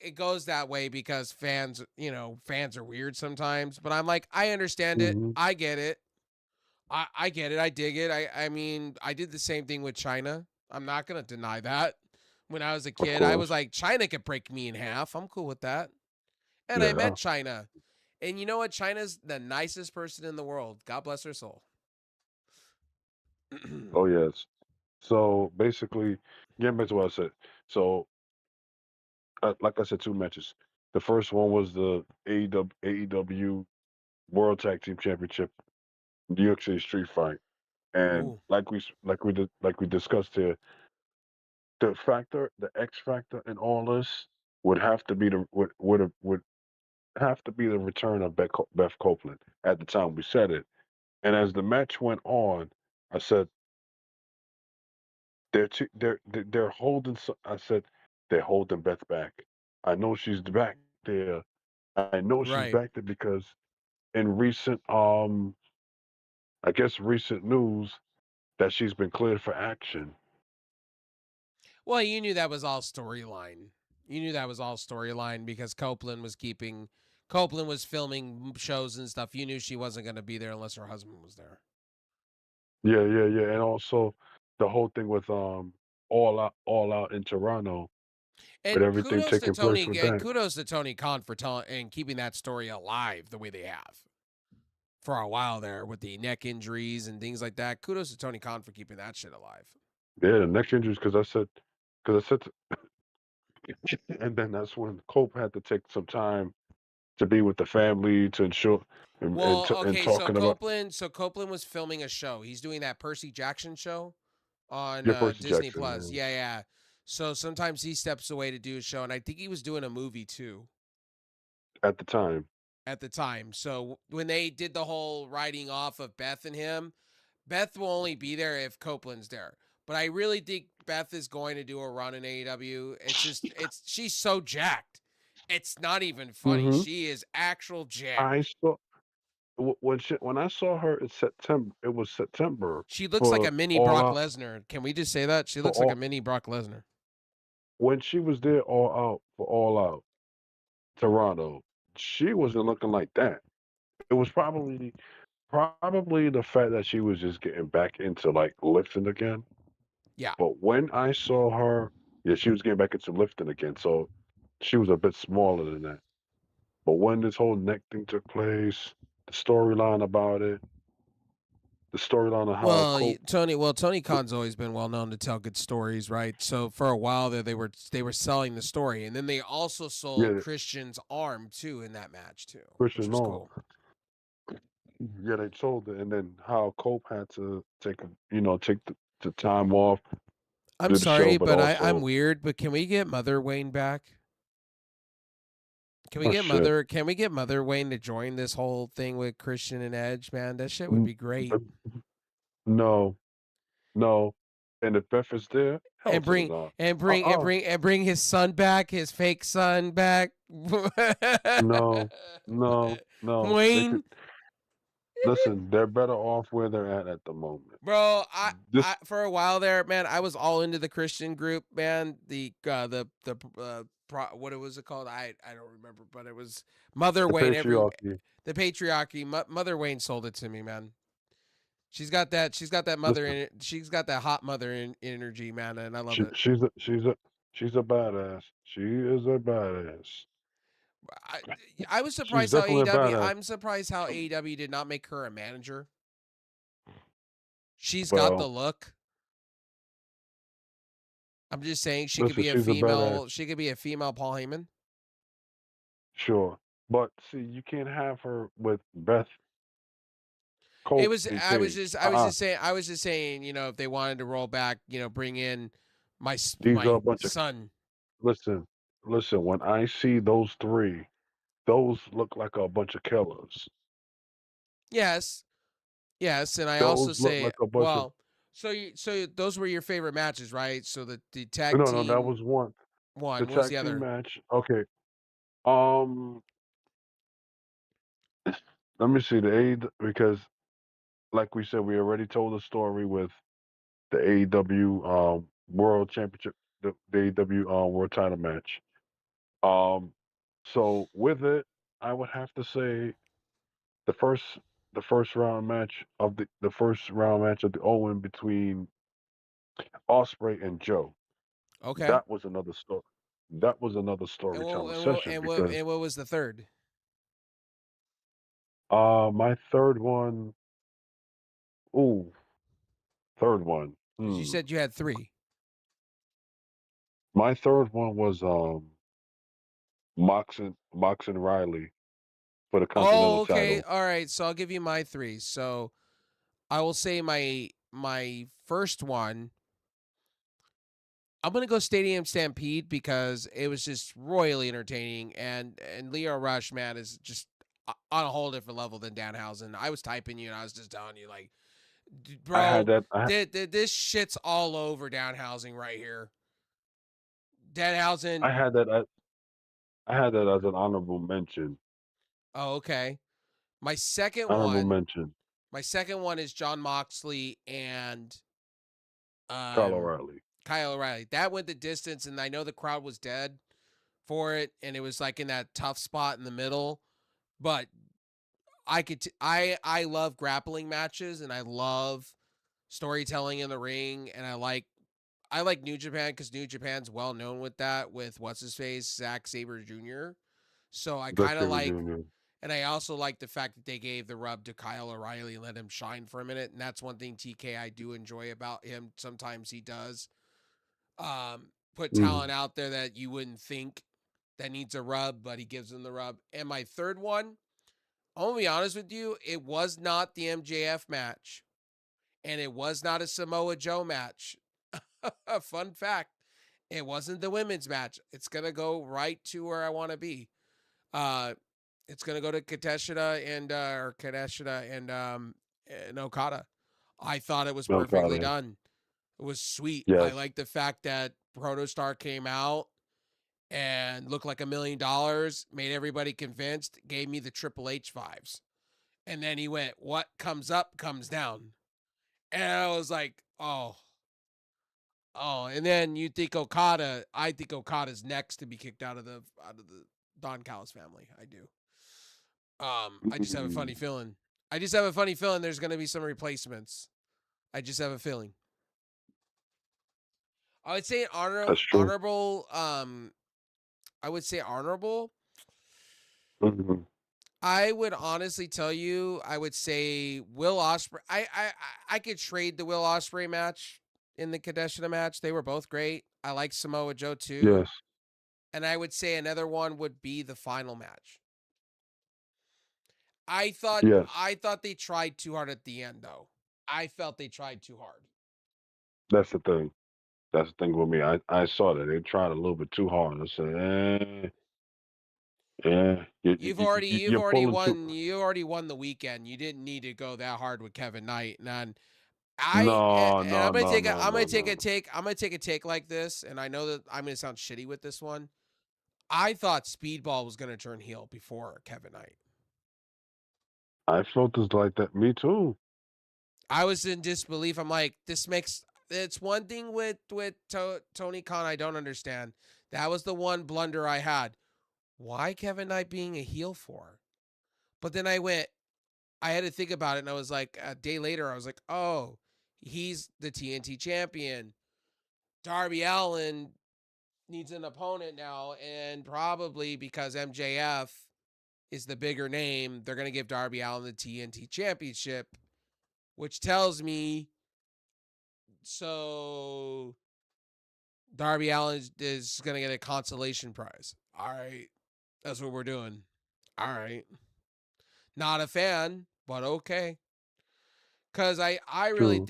It goes that way because fans, fans are weird sometimes. But I'm like, I understand it. Hmm. I get it. I get it. I dig it. I mean, I did the same thing with China. I'm not gonna deny that. When I was a Of kid, I was course. like, China could break me in half. I'm cool with that. And I Yeah. met China. And you know what? China's the nicest person in the world. God bless her soul. Oh yes. So basically, getting back to what I said. So, like I said, two matches. The first one was the AEW World Tag Team Championship, New York City Street Fight, and Ooh, like we discussed here, the X factor in all this would have to be would have to be the return of Beth Copeland. At the time we said it, and as the match went on, I said they're holding. I said they're holding Beth back. I know she's back there. I know she's right. back there because in recent I guess recent news that she's been cleared for action. Well, you knew that was all storyline. You knew that was all storyline because Copeland was filming shows and stuff. You knew she wasn't going to be there unless her husband was there. Yeah, yeah, yeah, and also the whole thing with all out in Toronto with And everything taking place with that. kudos to Tony Khan for telling and keeping that story alive the way they have for a while there with the neck injuries and things like that. Kudos to Tony Khan for keeping that shit alive. Yeah, the next injuries because I said, and then that's when Cope had to take some time to be with the family to ensure Well, and okay, talking about So Copeland was filming a show. He's doing that Percy Jackson show on your Percy Disney Jackson Plus. Yeah, yeah. So sometimes he steps away to do a show, and I think he was doing a movie too at the time. at the time. So when they did the whole writing off of Beth and him, Beth will only be there if Copeland's there. But I really think Beth is going to do a run in AEW. It's she's so jacked. It's not even funny. Mm-hmm. She is actual jacked. I saw when I saw her in September. It was September She looks like for a mini All Brock Out. Lesnar. Can we just say that? She For looks like a all mini Brock Lesnar. When she was there All Out for All Out Toronto, she wasn't looking like that. It was probably the fact that she was just getting back into like lifting again. Yeah. But when I saw her, yeah, she was getting back into lifting again. So she was a bit smaller than that. But when this whole neck thing took place, the storyline about it, the storyline of how Well, Cope, Tony Khan's always been well known to tell good stories, right? So for a while there, they were selling the story, and then they also sold yeah, Christian's arm too in that match too, which Christian was Norm, cool. yeah, they sold it, and then how Cope had to take the time off, I'm do the show, sorry, but but I'm also, weird. But can we get Mother Wayne back? Can we oh get shit, Mother Wayne to join this whole thing with Christian and Edge? Man, that shit would N- be great. uh, no, no, and if Beth is there, hell And to the bring no, and bring and uh-uh, bring and bring his son back, his fake son back. no, no, no, they could Wayne, listen. They're better off where they're at the moment. bro, I This for a while there, man, I was all into the Christian group, man. What it was it called? I don't remember, but it was Mother the Wayne. patriarchy. The patriarchy. Mother Wayne sold it to me, man. She's got that. She's got that mother. Listen, She's got that hot mother energy, man, and I love she it. she's a badass. She is a badass. I I was She's surprised how definitely a AEW. badass. I'm surprised how AEW did not make her a manager. She's got the Well, look. I'm just saying she could listen, be a she's a badass. female. She could be a female Paul Heyman. Sure, but see, you can't have her with Beth, It Cope, was. and I was Paige. just. I was just saying. I was just saying. You know, if they wanted to roll back, bring in These are a my bunch of son. listen, listen. When I see those three, those look like a bunch of killers. Yes, yes, and I also Those look say, like a bunch of well, so those were your favorite matches, right? So the tag no, no. That team was one. The one. What was tag the team other? match. Okay. Um, let me see the aid because, like we said, we already told the story with the AEW World Championship, the AEW World Title match. Um, so with it, I would have to say the first the first round match of the first round match of the Owen between Osprey and Joe. Okay. That was another story. That was another storytelling session because And what was the third? my third one, ooh, third one. Because you said you had three. My third one was Mox and Riley for the Continental Oh, okay. title. All right. So I'll give you my three. So I will say my first one. I'm gonna go Stadium Stampede because it was just royally entertaining, and Leo Rush, man, is just on a whole different level than Danhausen. I was typing you, and I was just telling you, like, I had bro, that. this shit's all over Danhausen right here. Danhausen. I had that. I had that as an honorable mention. Oh, okay. My second Honorable one. mention. My second one is John Moxley and Kyle um O'Reilly. Kyle O'Reilly. That went the distance, and I know the crowd was dead for it, and it was like in that tough spot in the middle. But I love grappling matches, and I love storytelling in the ring, and I like New Japan because New Japan's well known with that, with what's his face, Zack Sabre Jr. So I Zack kind of Sabre like, Jr. and I also like the fact that they gave the rub to Kyle O'Reilly and let him shine for a minute. And that's one thing TK I do enjoy about him. Sometimes he does put Mm. talent out there that you wouldn't think that needs a rub, but he gives them the rub. And my third one, I'm gonna be honest with you, it was not the MJF match, and it was not a Samoa Joe match. Fun fact, it wasn't the women's match. It's gonna go right to where I want to be. Uh, it's gonna go to Kateshita and Okada. I thought it was No, got perfectly it. done. It was sweet. I Yes. like the fact that Protostar came out and looked like $1 million, made everybody convinced, gave me the Triple H vibes. And then he went, what comes up comes down. And I was like, oh. And then you think I think Okada's next to be kicked out of the Don Callis family. I do. I just have a funny feeling. There's going to be some replacements. I just have a feeling. I would say That's true. honorable. I would say honorable. Mhm. I would honestly tell you, I would say Will Ospreay. I could trade the Will Ospreay match in the Kadeshina match. They were both great. I like Samoa Joe too. Yes. And I would say another one would be the final match. I thought Yes. they tried too hard at the end though. I felt they tried too hard. That's the thing. That's the thing with me. I saw that they tried a little bit too hard. I said, yeah, You've already pulling too. won. You already won the weekend. You didn't need to go that hard with Kevin Knight. And No, I'm no, gonna no, take no, I'm gonna no, take no. a take. I'm gonna take a take like this, and I know that I'm gonna sound shitty with this one. I thought Speedball was gonna turn heel before Kevin Knight. I felt this like that. Me too. I was in disbelief. I'm like, this makes. It's one thing with Tony Khan I don't understand. That was the one blunder I had. Why Kevin Knight being a heel for? But then I had to think about it, and I was like, a day later, I was like, oh, he's the TNT champion. Darby Allin needs an opponent now, and probably because MJF is the bigger name, they're going to give Darby Allin the TNT championship, which tells me so Darby Allin is going to get a consolation prize. All right. That's what we're doing. All right. Not a fan, but okay. Because I really True.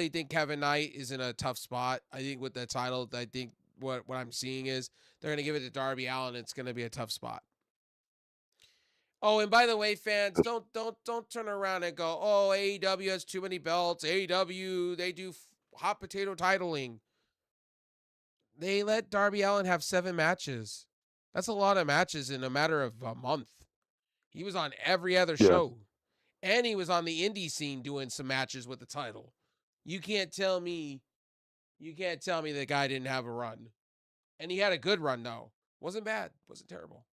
think Kevin Knight is in a tough spot. I think with the title, I think what I'm seeing is they're gonna give it to Darby Allin. It's gonna be a tough spot. Oh, and by the way, fans, That's, don't turn around and go, oh, AEW has too many belts. AEW, they do hot potato titling. They let Darby Allin have 7 matches. That's a lot of matches in a matter of a month. He was on every other yeah. show. And he was on the indie scene doing some matches with the title. You can't tell me the guy didn't have a run. And he had a good run though. Wasn't bad. Wasn't terrible.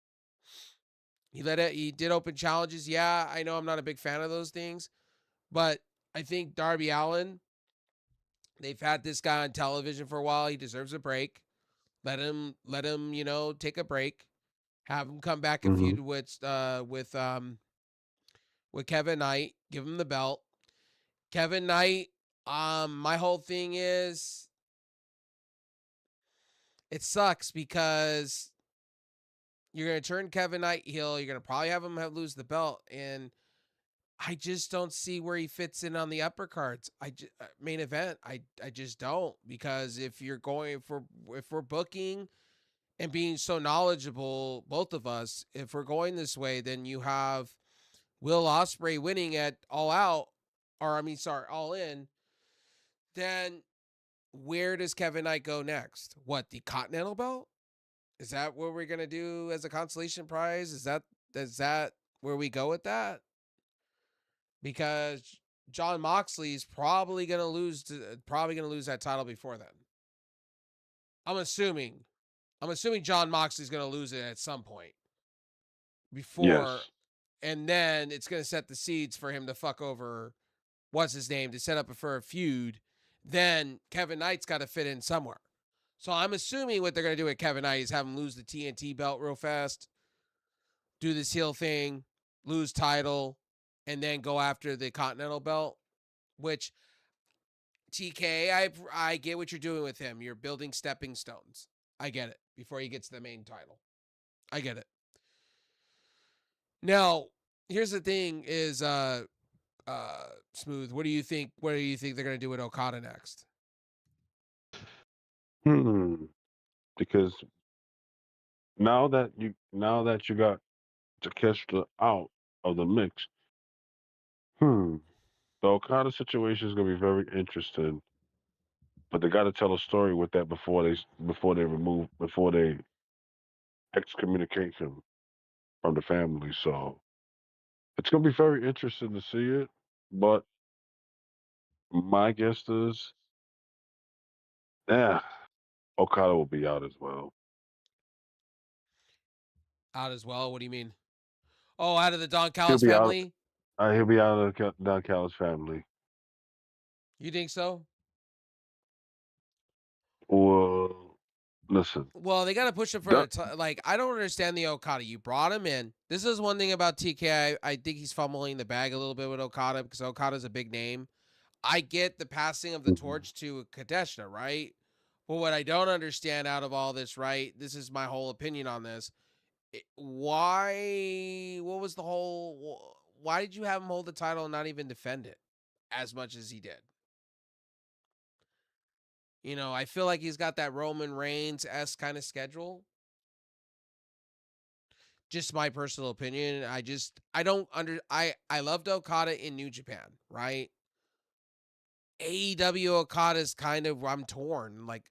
He did open challenges. Yeah, I know I'm not a big fan of those things, but I think Darby Allin, they've had this guy on television for a while. He deserves a break. Let him, take a break. Have him come back and Hmm. feud with Kevin Knight. Give him the belt. Kevin Knight, my whole thing is it sucks because you're going to turn Kevin Knight heel. You're going to probably have him lose the belt. And I just don't see where he fits in on the upper cards. Main event. I just don't, because if we're booking and being so knowledgeable, both of us, if we're going this way, then you have Will Ospreay winning at All Out, All In. Then where does Kevin Knight go next? What, the Continental belt? Is that what we're gonna do as a consolation prize? Is that where we go with that? Because John Moxley is probably gonna lose that title before then. I'm assuming John Moxley's gonna lose it at some point before, Yes. and then it's gonna set the seeds for him to fuck over what's his name to set up for a feud. Then Kevin Knight's got to fit in somewhere. So I'm assuming what they're going to do with Kevin Knight is have him lose the TNT belt real fast, do this heel thing, lose title, and then go after the Continental belt, which TK, I get what you're doing with him. You're building stepping stones. I get it before he gets the main title. I get it. Now, here's the thing is Smooth, what do you think they're going to do with Okada next? Because now that you got Takeshita out of the mix, the Okada situation is gonna be very interesting. But they got to tell a story with that before they excommunication from the family. So it's gonna be very interesting to see it. But my guess is, yeah, Okada will be out as well. Out as well. What do you mean? Oh, out of the Don He'll Callis be out. family? He'll be out of the Don Callis family. You think so? Well, listen, Well, they got to push him for that, the like. I don't understand the Okada. You brought him in. This is one thing about TK. I think he's fumbling the bag a little bit with Okada because Okada's a big name. I get the passing of the mhm. torch to Kadeshna, right? But what I don't understand out of all this, right? This is my whole opinion on this. Why? What was the whole? Why did you have him hold the title and not even defend it as much as he did? You know, I feel like he's got that Roman Reigns-esque kind of schedule. Just my personal opinion. I don't I loved Okada in New Japan, right? AEW Okada is kind of I'm torn. Like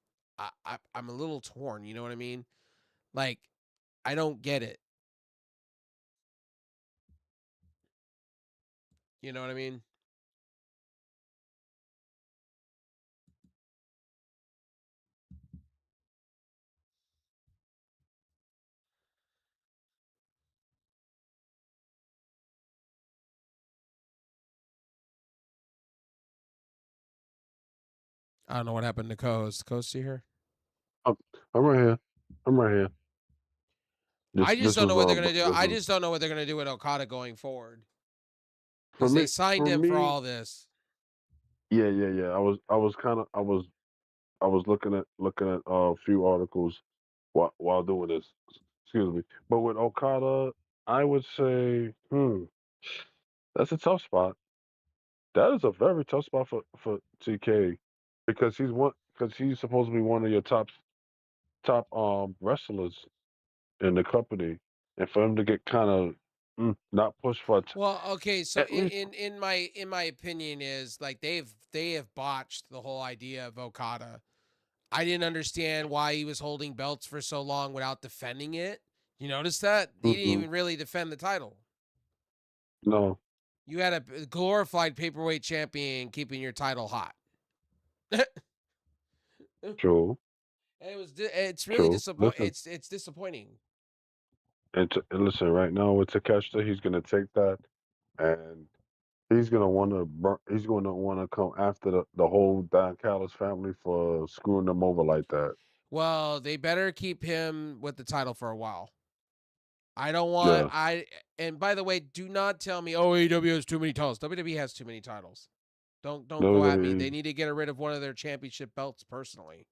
I'm a little torn, you know what I mean? Like I don't get it. You know what I mean? I don't know what happened to Coast. Coast, you here? I'm, I'm right here. I'm right here. I just This don't was know what they're gonna do. this I was just don't know what they're gonna do with Okada going forward for because they me. signed For him for me, all this. yeah. I was kind of I was looking at a few articles while doing this. Excuse me. But with Okada, I would say, that's a tough spot. That is a very tough spot for TK because he's supposed to be one of your top wrestlers in the company, and for him to get kind of not pushed for Well, okay, so at least in my opinion is like they have botched the whole idea of Okada. I didn't understand why he was holding belts for so long without defending it. You notice that? He didn't hmm even really defend the title. no, You had a glorified paperweight champion keeping your title hot. And true, it's really true. disappointing. Listen, It's disappointing. and listen. Right now with Takeshita, he's gonna take that, and he's gonna he's gonna want to come after the whole Don Callis family for screwing them over like that. Well, they better keep him with the title for a while. I don't want Yeah, I and by the way, do not tell me oh AEW has too many titles. WWE has too many titles. Don't go at me. WWE. They need to get rid of one of their championship belts personally.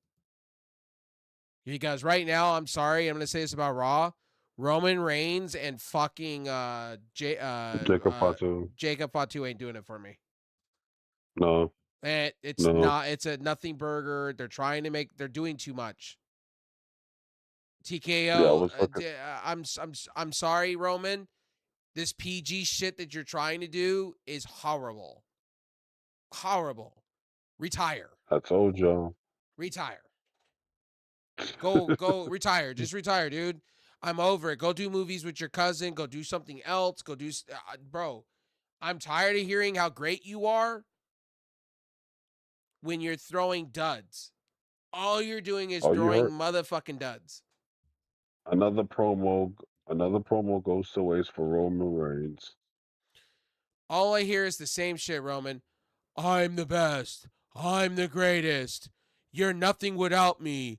Because right now, I'm sorry, I'm gonna say this about Raw. Roman Reigns and fucking Jacob Fatu. Jacob Fatu ain't doing it for me. No, It's no. not. It's a nothing burger. They're trying to make. They're doing too much. Yeah, I TKO. was looking. I'm sorry, Roman. This PG shit that you're trying to do is horrible. Horrible. Retire. I told y'all. Retire. Go retire. Just retire, dude. I'm over it. Go do movies with your cousin. Go do something else. Go do bro. I'm tired of hearing how great you are when you're throwing duds. All you're doing is Oh, you throwing heard motherfucking duds. another promo. Another promo goes to waste for Roman Reigns. All I hear is the same shit, Roman. I'm the best. I'm the greatest. You're nothing without me.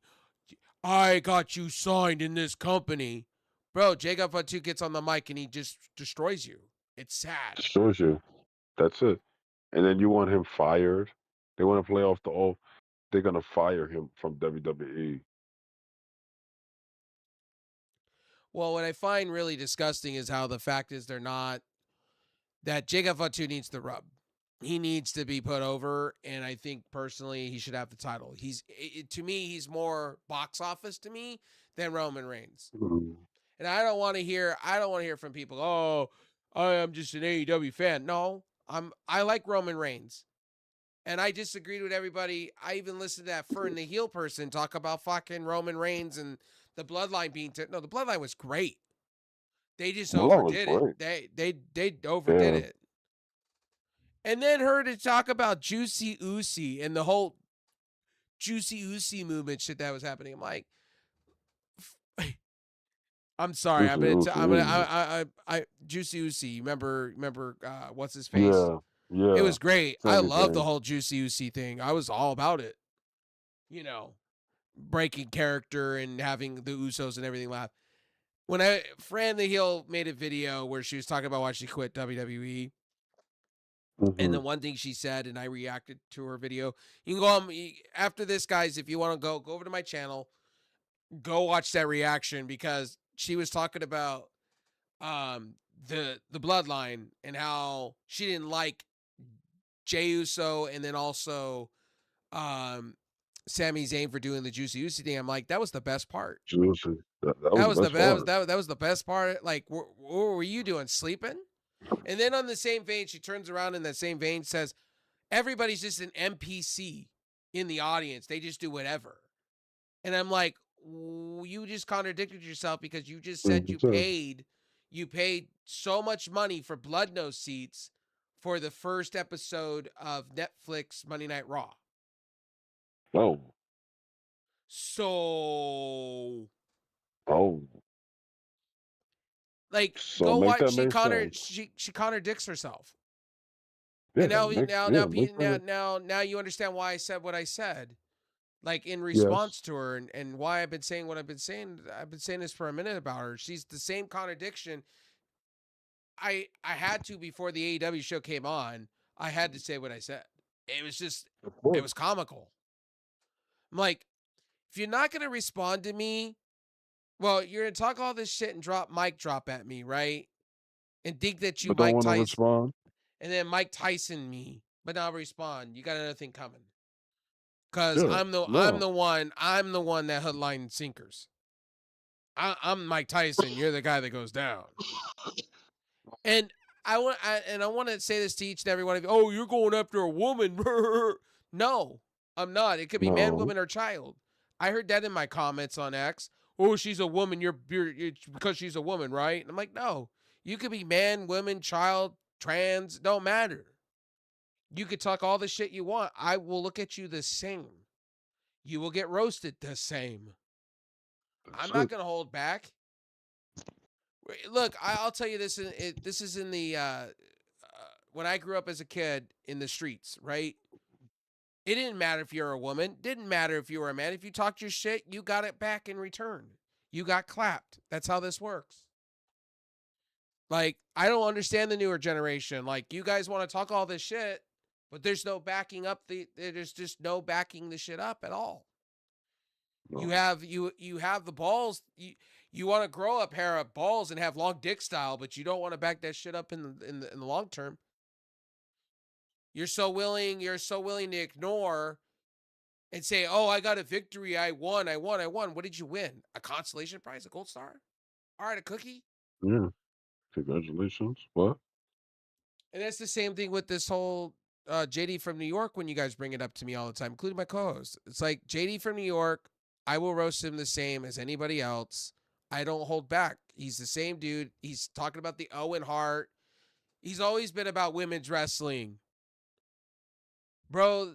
I got you signed in this company. Bro, Jacob Fatu gets on the mic and he just destroys you. It's sad. Destroys you. That's it. And then you want him fired. They want to play off the oh, they're gonna fire him from WWE. Well, what I find really disgusting is how the fact is they're not that Jacob Fatu needs the rub. He needs to be put over, and I think personally he should have the title. To me, he's more box office to me than Roman Reigns. Mhm. And I don't want to hear from people, "Oh, I am just an AEW fan." No, I like Roman Reigns. And I disagreed with everybody. I even listened to that Fern the Heel person talk about fucking Roman Reigns and the Bloodline being no, the Bloodline was great. They just Bloodline was overdid great. it. They overdid Yeah. it. And then her to talk about Juicy Usi and the whole Juicy Usi movement shit that was happening. I'm like, I'm sorry. Juicy Uzi, I Juicy Usi. Remember, what's his face? yeah, yeah. It was great. I Sami love the Zayn. whole Juicy Usi thing. I was all about it. You know, breaking character and having the Usos and everything laugh. When Fran the Heel made a video where she was talking about why she quit WWE, and the one thing she said, and I reacted to her video. You can go after this, guys. If you want to go over to my channel, go watch that reaction because she was talking about the bloodline and how she didn't like Jey Uso and then also Sami Zayn for doing the Juicy Usi thing. I'm like, that was the best part. Juicy. That was the best that was the best part. Like, what were you doing? Sleeping? And then on the same vein, she turns around in that same vein says, everybody's just an NPC in the audience. They just do whatever. And I'm like, you just contradicted yourself because you just said you paid so much money for Blood Nose seats for the first episode of Netflix Monday Night Raw. Oh. So. Oh. Like, So go make watch. that She contradicts herself. Yeah, And now now you understand why I said what I said. Like in response to her and why I've been saying what I've been saying. I've been saying this for a minute about her. She's the same contradiction. I had to before the AEW show came on. I had to say what I said. It was just it was comical. I'm like, if you're not gonna respond to me, well, you're gonna talk all this shit and mic drop at me, right? And think that you but don't Mike want to Tyson respond. and then Mike Tyson me, but not respond. You got another thing coming. Cause Yeah, I'm the one that headline sinkers. I'm Mike Tyson. You're the guy that goes down. And I want to say this to each and every one of you. Oh, you're going after a woman. No, I'm not. It could be man, woman, or child. I heard that in my comments on X. Oh, she's a woman. You're because she's a woman, right? And I'm like, no. You could be man, woman, child, trans. Don't matter. You could talk all the shit you want. I will look at you the same. You will get roasted the same. I'm not going to hold back. Look, I'll tell you this. This is in the when I grew up as a kid in the streets, right? It didn't matter if you're a woman. Didn't matter if you were a man. If you talked your shit, you got it back in return. You got clapped. That's how this works. Like, I don't understand the newer generation. Like, you guys want to talk all this shit, but there's no backing up there's just no backing the shit up at all. No. You have the balls. You want to grow a pair of balls and have long dick style, but you don't want to back that shit up in the long term. You're so willing to ignore and say, "Oh, I got a victory. I won. What did you win? A consolation prize, a gold star? All right, a cookie?" Yeah. Congratulations. What? And that's the same thing with this whole JD from New York when you guys bring it up to me all the time, including my co-host. It's like JD from New York, I will roast him the same as anybody else. I don't hold back. He's the same dude. He's talking about the Owen Hart. He's always been about women's wrestling. Bro,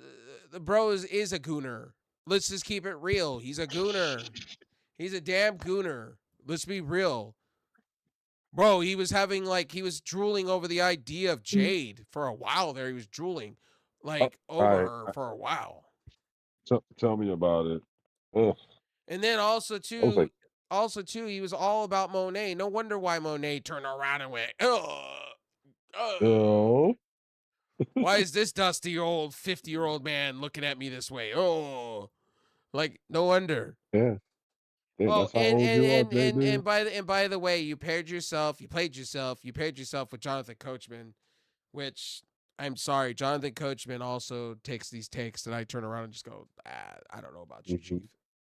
the bro is a gooner. Let's just keep it real. He's a gooner. He's a damn gooner. Let's be real. Bro, he was drooling over the idea of Jade for a while there. He was drooling over her for a while. Tell me about it. Ugh. And then also too, he was all about Monet. No wonder why Monet turned around and went, oh. Why is this dusty old 50-year-old man looking at me this way? Oh, like no wonder. Yeah. Well, and by the way, you played yourself with Jonathan Coachman, which I'm sorry, Jonathan Coachman also takes these takes that I turn around and just go, I don't know about you, Chief.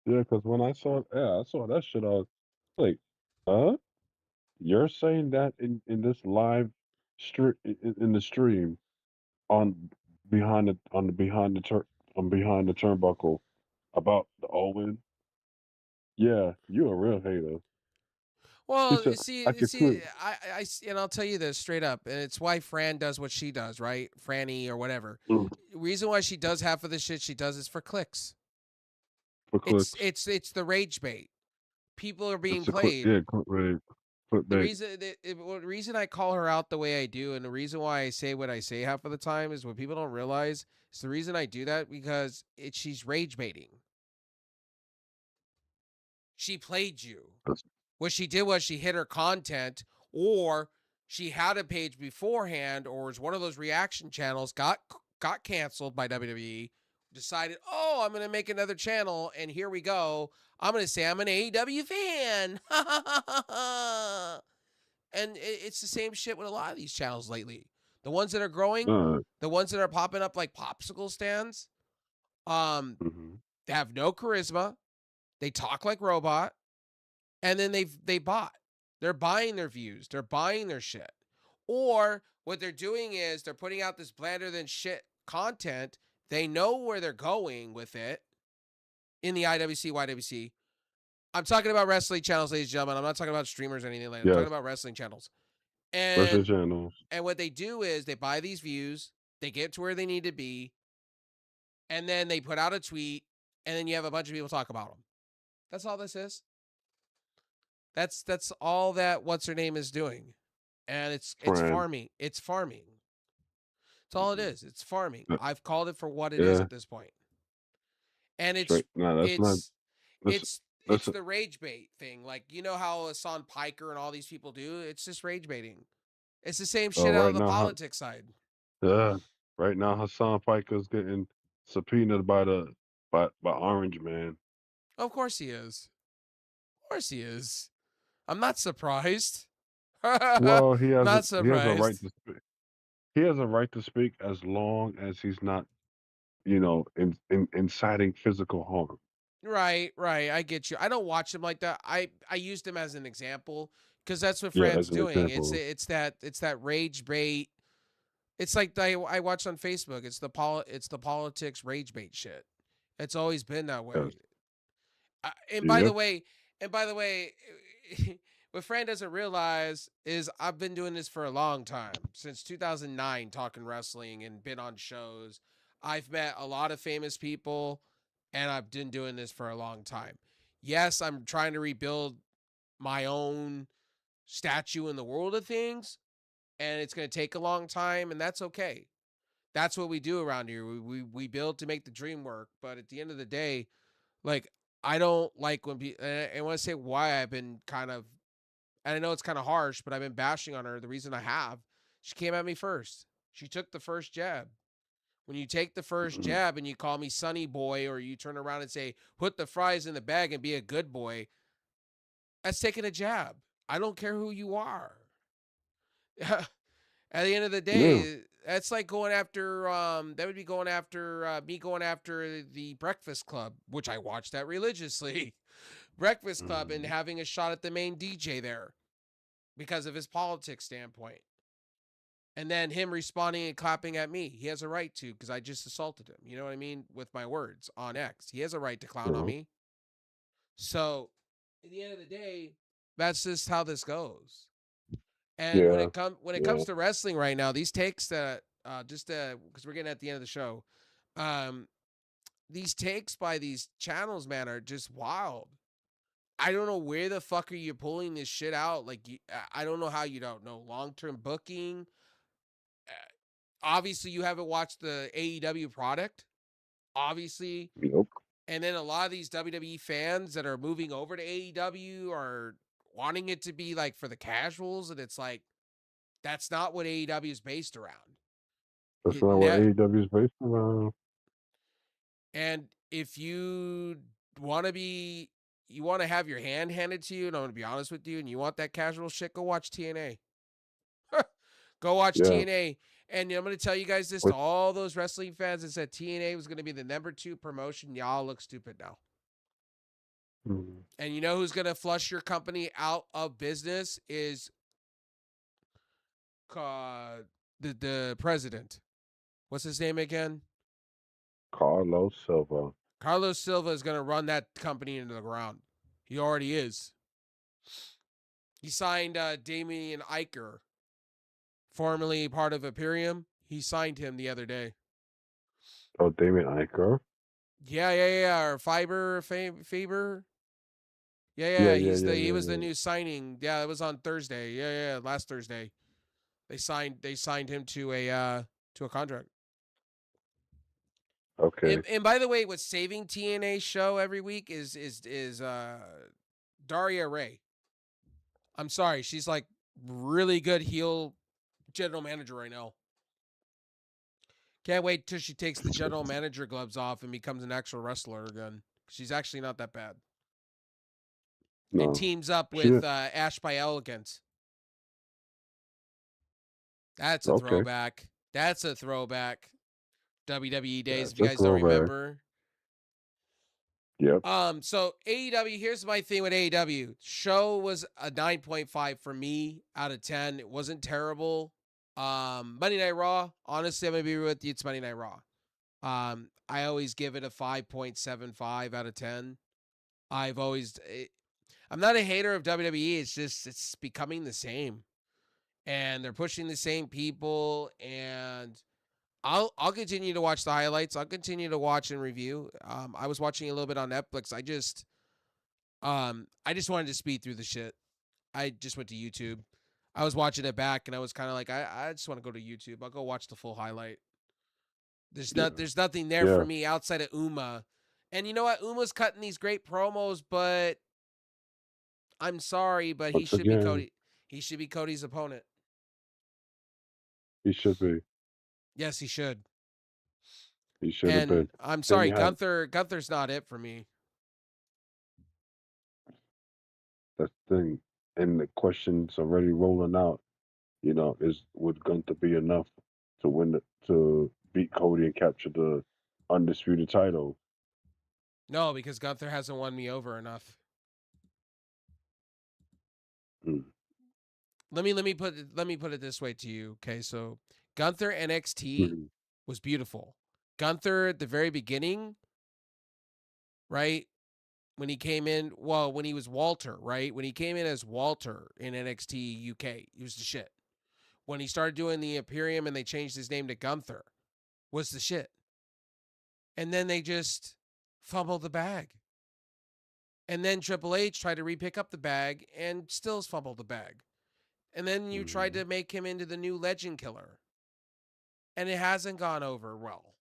Yeah, because when I saw that shit, I was like, huh? You're saying that in this live stream in the stream behind the turnbuckle about the Owen? Yeah, you a real hater. Well, said, I can see, quit. and I'll tell you this straight up, and it's why Fran does what she does, right? Franny or whatever. Mm, Reason why she does half of the shit she does is for clicks. for clicks. It's the rage bait. People are being It's a click. played. Yeah, clickbait. The Clickbait. reason I call her out the way I do, and the reason why I say what I say half of the time is what people don't realize. It's the reason I do that because she's rage baiting. She played you. That's- What she did was she hit her content, or she had a page beforehand, or was one of those reaction channels, got canceled by WWE, decided, oh, I'm going to make another channel, and here we go. I'm going to say I'm an AEW fan. And it's the same shit with a lot of these channels lately. The ones that are growing, the ones that are popping up like popsicle stands, mhm. they have no charisma. They talk like robot, and then they bought. They're buying their views. They're buying their shit. Or what they're doing is they're putting out this blander than shit content. They know where they're going with it in the IWC, YWC. I'm talking about wrestling channels, ladies and gentlemen. I'm not talking about streamers or anything like that. I'm Yes. talking about wrestling channels. Wrestling channels. And what they do is they buy these views, they get to where they need to be, and then they put out a tweet, and then you have a bunch of people talk about them. That's all this is. That's all that what's her name is doing. And it's farming. It's farming. That's all it is. It's farming. I've called it for what it is at this point. And it's it's the rage bait thing. Like, you know how Hassan Piker and all these people do? It's just rage baiting. It's the same shit out of the politics side. Yeah. Right now Hassan Piker's getting subpoenaed by Orange Man. Of course he is. Of course he is. I'm not surprised. Well, he has not he has a right surprised. to speak. He has a right to speak as long as he's not, inciting physical harm. Right. I get you. I don't watch him like that. I used him as an example because that's what Yeah, Fran's as an doing. example. It's that rage bait. It's like I watch on Facebook. It's the politics rage bait shit. It's always been that way. Yes. And by the Yep. way, what Fran doesn't realize is I've been doing this for a long time, since 2009, talking wrestling and been on shows. I've met a lot of famous people, and I've been doing this for a long time. Yes, I'm trying to rebuild my own statue in the world of things, and it's going to take a long time, and that's okay. That's what we do around here. We build to make the dream work, but at the end of the day, like, I don't like when people, and I want to say why I've been kind of, and I know it's kind of harsh, but I've been bashing on her. The reason I have, she came at me first. She took the first jab. When you take the first Mhm. jab and you call me Sonny Boy, or you turn around and say, put the fries in the bag and be a good boy, that's taking a jab. I don't care who you are. At the end of the day, Yeah. that's like going after, that would be going after me going after the Breakfast Club, which I watched that religiously. Breakfast Club, and Mhm. having a shot at the main DJ there because of his politics standpoint. And then him responding and clapping at me. He has a right to, because I just assaulted him. You know what I mean? With my words on X. He has a right to clown on me. So at the end of the day, that's just how this goes. And when Yeah. it comes to wrestling right now, these takes that because we're getting at the end of the show, these takes by these channels, man, are just wild. I don't know where the fuck are you pulling this shit out. Like, I don't know how you don't know long-term booking. Obviously, you haven't watched the AEW product, obviously. Yep. And then a lot of these WWE fans that are moving over to AEW are wanting it to be like for the casuals, and it's like, that's not what AEW is based around. That's not what AEW is based around. And if you want to have your hand handed to you, and I'm going to be honest with you, and you want that casual shit, go watch TNA. Go watch TNA. And I'm going to tell you guys this, to all those wrestling fans that said TNA was going to be the #2 promotion, y'all look stupid now. Mm-hmm. And you know who's going to flush your company out of business is the president. What's his name again? Carlos Silva. Carlos Silva is going to run that company into the ground. He already is. He signed Damian Eicher, formerly part of Imperium. He signed him the other day. Oh, Damien Eicher. Yeah. Or Faber. Yeah. He was the new signing. Yeah, it was on Thursday. Yeah. Last Thursday, they signed him to a contract. Okay. And by the way, what's saving TNA's show every week is Daria Ray. I'm sorry, she's like really good heel general manager right now. Can't wait till she takes the general manager gloves off and becomes an actual wrestler again. She's actually not that bad. No. And teams up with Ash by Elegance. That's a throwback. That's a throwback. WWE days, if you guys don't remember. Yep. So AEW, here's my thing with AEW. Show was a 9.5 for me out of 10. It wasn't terrible. Monday Night Raw, honestly, I'm gonna be with you. It's Monday Night Raw. I always give it a 5.75 out of 10. I'm not a hater of WWE. It's just it's becoming the same, and they're pushing the same people. And I'll continue to watch the highlights. I'll continue to watch and review. I was watching a little bit on Netflix. I just wanted to speed through the shit. I just went to YouTube. I was watching it back, and I was kind of like, I just want to go to YouTube. I'll go watch the full highlight. There's nothing there for me outside of Uma. And you know what? Uma's cutting these great promos, but I'm sorry, but he should be Cody. He should be Cody's opponent. He should be. Yes, he should. He should have been. I'm sorry, Gunther's not it for me. That's the thing. And the question's already rolling out. You know, would Gunther be enough to to beat Cody and capture the undisputed title? No, because Gunther hasn't won me over enough. Let me put it this way to you. Okay, so Gunther NXT was beautiful. Gunther at the very beginning, right? When he came in, when he was Walter, right? When he came in as Walter in NXT UK, he was the shit. When he started doing the Imperium and they changed his name to Gunther, was the shit. And then they just fumbled the bag. And then Triple H tried to re-pick up the bag and still fumbled the bag. And then you tried to make him into the new Legend Killer. And it hasn't gone over well.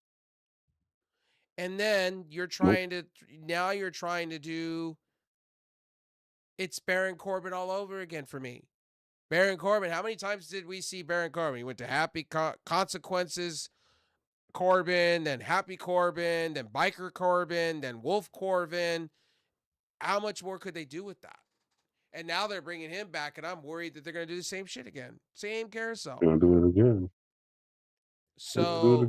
And then you're trying to do, it's Baron Corbin all over again for me. Baron Corbin, how many times did we see Baron Corbin? He went to Happy Consequences Corbin, then Happy Corbin, then Biker Corbin, then Wolf Corbin. How much more could they do with that? And now they're bringing him back, and I'm worried that they're going to do the same shit again. Same carousel. They're going to do it again. So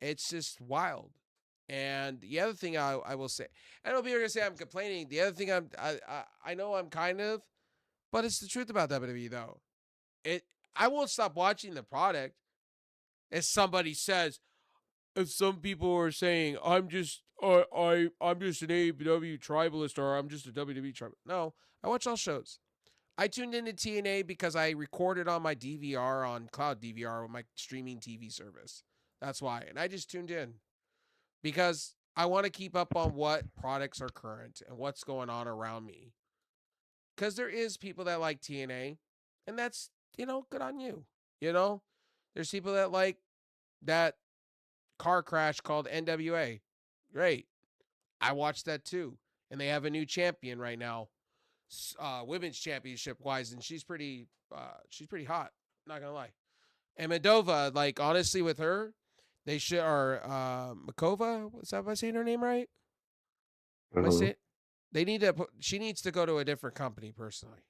it's just wild. And the other thing I will say, I know people are going to say I'm complaining. The other thing I know I'm kind of, but it's the truth about WWE though. I won't stop watching the product. As somebody says, if some people are saying I'm just an AEW tribalist or I'm just a WWE tribalist. No, I watch all shows. I tuned into TNA because I recorded on my DVR on Cloud DVR with my streaming TV service. That's why. And I just tuned in because I want to keep up on what products are current and what's going on around me. Because there is people that like TNA, and that's, good on you. There's people that like that car crash called NWA. Great. I watched that too. And they have a new champion right now, women's championship wise, and she's pretty hot. Not gonna lie. And Medova, like honestly, with her, they should Makova. Was that, am I saying her name right? She needs to go to a different company. Personally,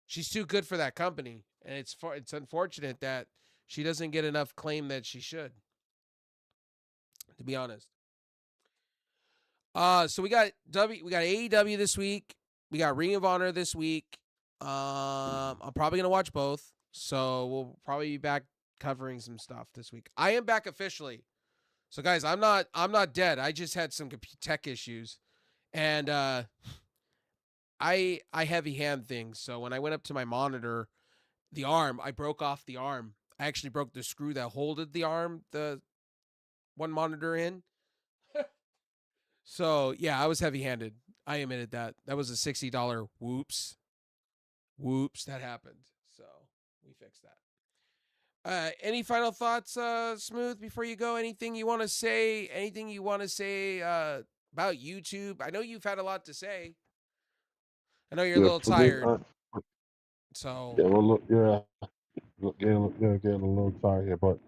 she's too good for that company, and it's unfortunate that she doesn't get enough claim that she should. To be honest. So we got AEW this week. We got Ring of Honor this week. I'm probably gonna watch both, so we'll probably be back covering some stuff this week. I am back officially. So guys, I'm not dead. I just had some tech issues, and I heavy hand things. So when I went up to my monitor, the arm, I broke off the arm. I actually broke the screw that holded the arm, the one monitor in. So yeah, I was heavy handed. I admitted that. That was a $60 whoops. Whoops, that happened. So we fixed that. Any final thoughts, Smooth, before you go? Anything you want to say? Anything you want to say about YouTube? I know you've had a lot to say. I know you're a Yeah, little for me, tired. So yeah, well, look, yeah, getting a little tired here, but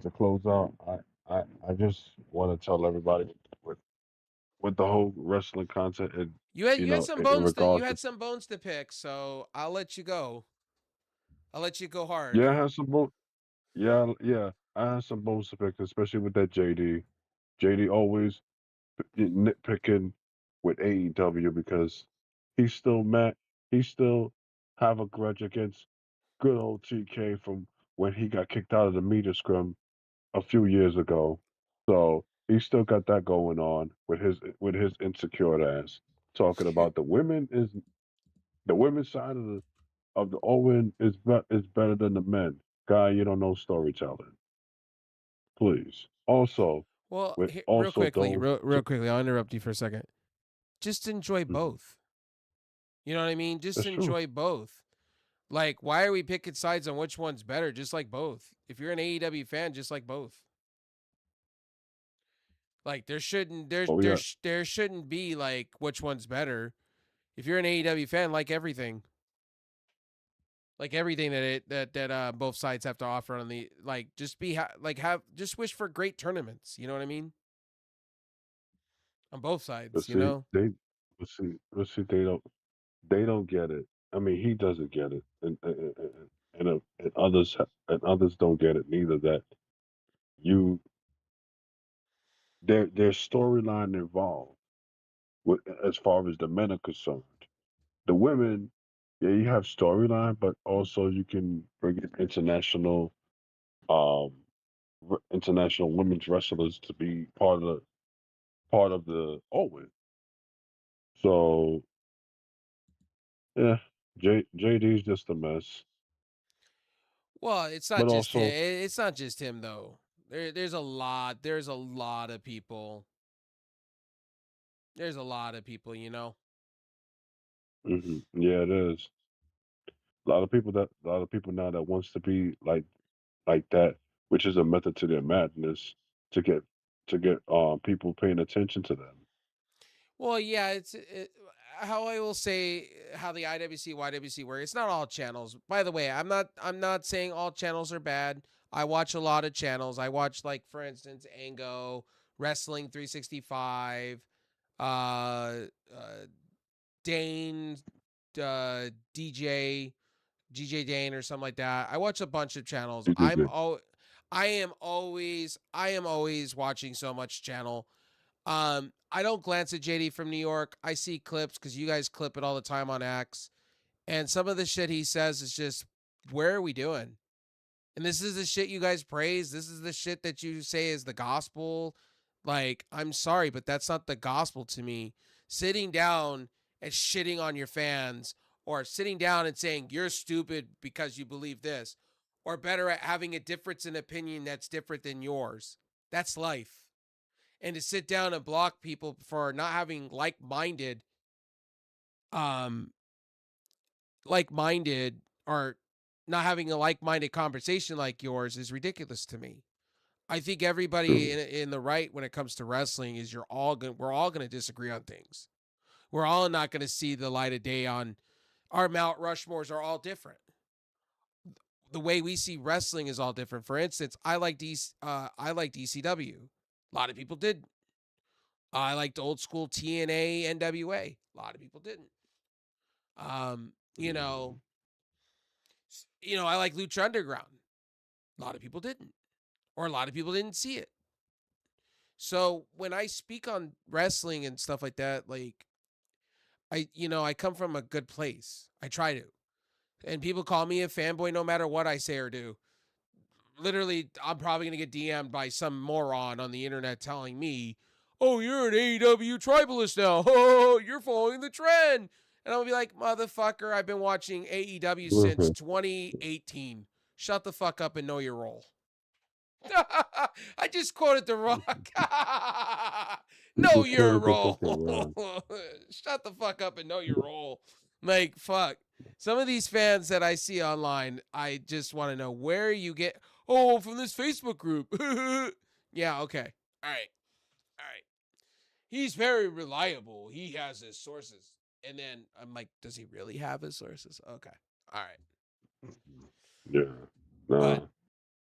to close out, I just want to tell everybody with with the whole wrestling content, and you had some in bones to regards to pick, so I'll let you go. I'll let you go hard. yeah, I have some yeah, I have some bones to pick, especially with that JD. JD always nitpicking with AEW because he's still mad. He still have a grudge against good old TK from when he got kicked out of the meter scrum a few years ago. So he's still got that going on with his insecure ass. Talking about the women's side of the Owen is better than the men. Guy, you don't know storytelling. Please. Also, Well, with real also quickly, those real quickly, I'll interrupt you for a second. Just enjoy Mhm. both. You know what I mean? Just That's true. enjoy both. Like, why are we picking sides on which one's better? Just like both. If you're an AEW fan, just like both. Like, Oh yeah, there shouldn't be like which one's better. If you're an AEW fan, like everything that both sides have to offer on the like, just be have just wish for great tournaments. You know what I mean? On both but sides, you see, know. they don't get it. I mean, he doesn't get it, and others and others don't get it neither. That you their storyline involved with as far as the men are concerned. The women, yeah, you have storyline, but also you can bring in um international women's wrestlers to be part of the Owen. So yeah, JD's just a mess. Well, it's not But just him. also, It's not just him though. There's a lot. There's a lot of people. There's a lot of people. You know. yeah, it is. A lot of people now that wants to be like that, which is a method to their madness to get people paying attention to them. Well, yeah. How I will say how the IWC YWC work. It's not all channels. By the way, I'm not saying all channels are bad. I watch a lot of channels. I watch like for instance Ango, Wrestling 365, uh, uh Dane, DJ Dane or something like that. I watch a bunch of channels. GGG. I am always watching so much channel. I don't glance at JD from New York. I see clips because you guys clip it all the time on X. And some of the shit he says is just, where are we doing? And this is the shit you guys praise. This is the shit that you say is the gospel. Like, I'm sorry, but that's not the gospel to me. Sitting down and shitting on your fans, or sitting down and saying you're stupid because you believe this, or better at having a difference in opinion that's different than yours. That's life. And to sit down and block people for not having um, like-minded or not having a like-minded conversation like yours is ridiculous to me. I think everybody True. in the right when it comes to wrestling is we're all going to disagree on things. We're all not going to see the light of day on our Mount Rushmores are all different. The way we see wrestling is all different. For instance, I like DCW. A lot of people did. I liked old school TNA, NWA. A lot of people didn't. Um, you know, Mhm. I like Lucha Underground. A lot of people didn't, or a lot of people didn't see it. So when I speak on wrestling and stuff like that, like I come from a good place. I try to. And people call me a fanboy no matter what I say or do. Literally, I'm probably going to get DM'd by some moron on the internet telling me, oh, you're an AEW tribalist now. Oh, you're following the trend. And I'm gonna be like, motherfucker, I've been watching AEW since 2018. Shut the fuck up and know your role. I just quoted The Rock. Know your role. Shut the fuck up and know your role. Like, fuck. Some of these fans that I see online, I just want to know where you get. Oh, from this Facebook group. Yeah, okay. All right. All right. He's very reliable. He has his sources. And then I'm like, does he really have his sources? Okay. All right. Yeah. Nah, But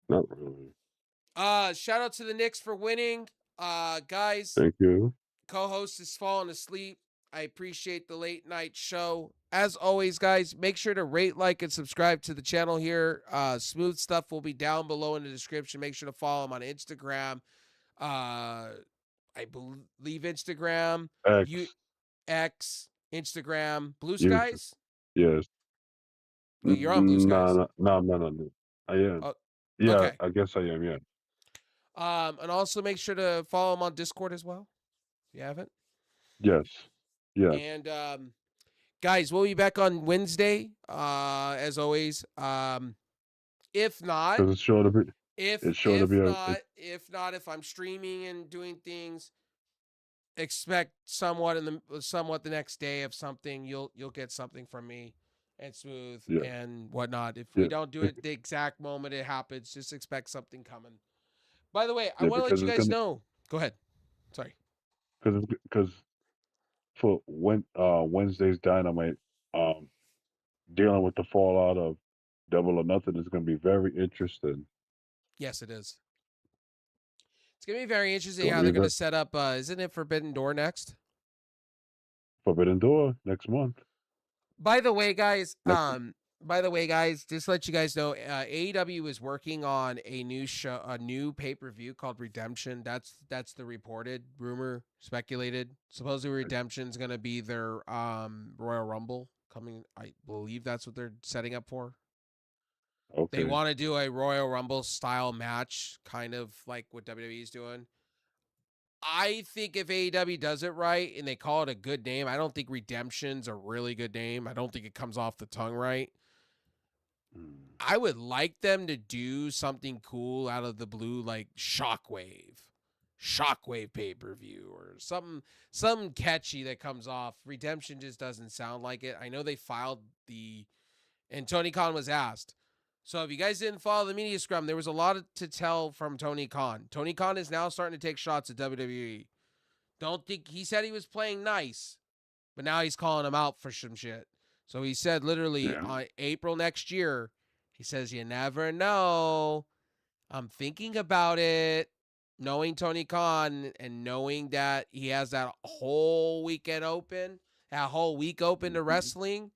not really. shout out to the Knicks for winning. Guys, Thank you. co-host is falling asleep. I appreciate the late night show. As always, guys, make sure to rate, like, and subscribe to the channel here. Smooth Stuff will be down below in the description. Make sure to follow him on Instagram. I believe Instagram, X. X, Instagram, Blue YouTube. Skies. Yes. Oh, you're on Blue Skies. Nah, I'm not on it. I am. Oh, Yeah, okay. I guess I am. Yeah. And also make sure to follow him on Discord as well. If you haven't. Yes. Yes. And guys, we'll be back on Wednesday, as always. If not, Because it's sure to be. if It's sure to be if I'm streaming and doing things, expect somewhat the next day of something. You'll get something from me and Smooth Yeah. and whatnot. If Yeah. we don't do it the exact moment it happens, just expect something coming. By the way, I Yeah, want to let because you it's guys gonna. know. Go ahead. Sorry. Because for Wednesday's Dynamite, um, dealing with the fallout of Double or Nothing is going to be very interesting. Yes, it is. It's gonna be very interesting Gonna how be they're gonna very set up. Isn't it Forbidden Door next? Forbidden Door next month. By the way, guys, Next. just to let you guys know, AEW is working on a new show, a new pay-per-view called Redemption. That's the reported rumor, speculated. Supposedly Redemption's gonna be their Royal Rumble coming. I believe that's what they're setting up for. They Okay. want to do a Royal Rumble style match, kind of like what WWE is doing. I think if AEW does it right and they call it a good name, I don't think Redemption's a really good name. I don't think it comes off the tongue right. I would like them to do something cool out of the blue, like Shockwave pay-per-view or something catchy that comes off. Redemption just doesn't sound like it. I know they filed and Tony Khan was asked. So if you guys didn't follow the media scrum, there was a lot to tell from Tony Khan. Tony Khan is now starting to take shots at WWE. Don't think he said he was playing nice, but now he's calling him out for some shit. So he said literally on April next year, he says, you never know. I'm thinking about it. Knowing Tony Khan and knowing that he has that whole weekend open, that whole week open to wrestling,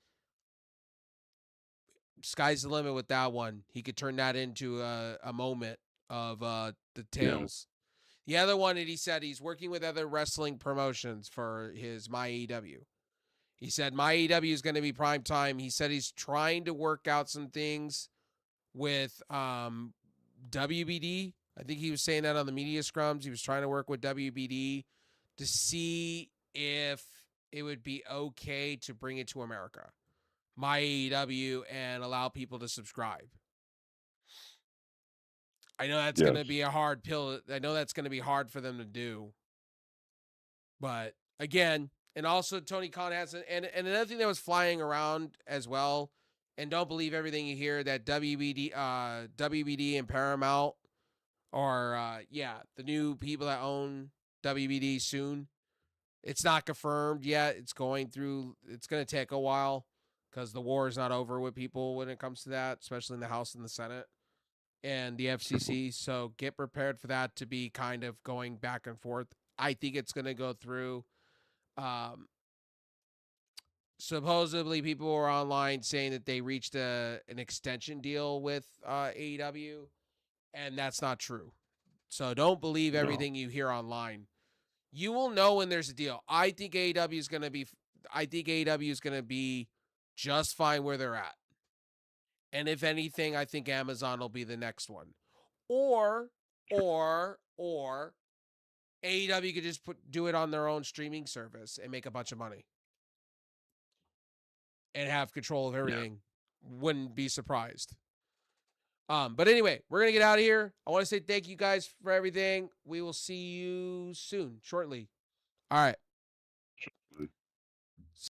sky's the limit with that one. He could turn that into a moment of the tales. The other one that he said he's working with other wrestling promotions for his My AEW. He said My AEW is going to be prime time. He said he's trying to work out some things with WBD. I think he was saying that on the media scrums. He was trying to work with WBD to see if it would be okay to bring it to America. My AEW and allow people to subscribe. I know that's going to be a hard pill. I know that's going to be hard for them to do. But again, and also Tony Khan has and another thing that was flying around as well, and don't believe everything you hear, that WBD and Paramount are the new people that own WBD soon. It's not confirmed yet. It's going to take a while because the war is not over with people when it comes to that, especially in the House and the Senate and the FCC. So get prepared for that to be kind of going back and forth. I think it's going to go through. Supposedly, people were online saying that they reached an extension deal with AEW, and that's not true. So don't believe everything you hear online. You will know when there's a deal. I think AEW is going to be just fine where they're at. And if anything, I think Amazon will be the next one. Or AEW could just do it on their own streaming service and make a bunch of money. and have control of everything. Wouldn't be surprised. But anyway, we're gonna get out of here. I want to say thank you guys for everything. We will see you soon, shortly. All right.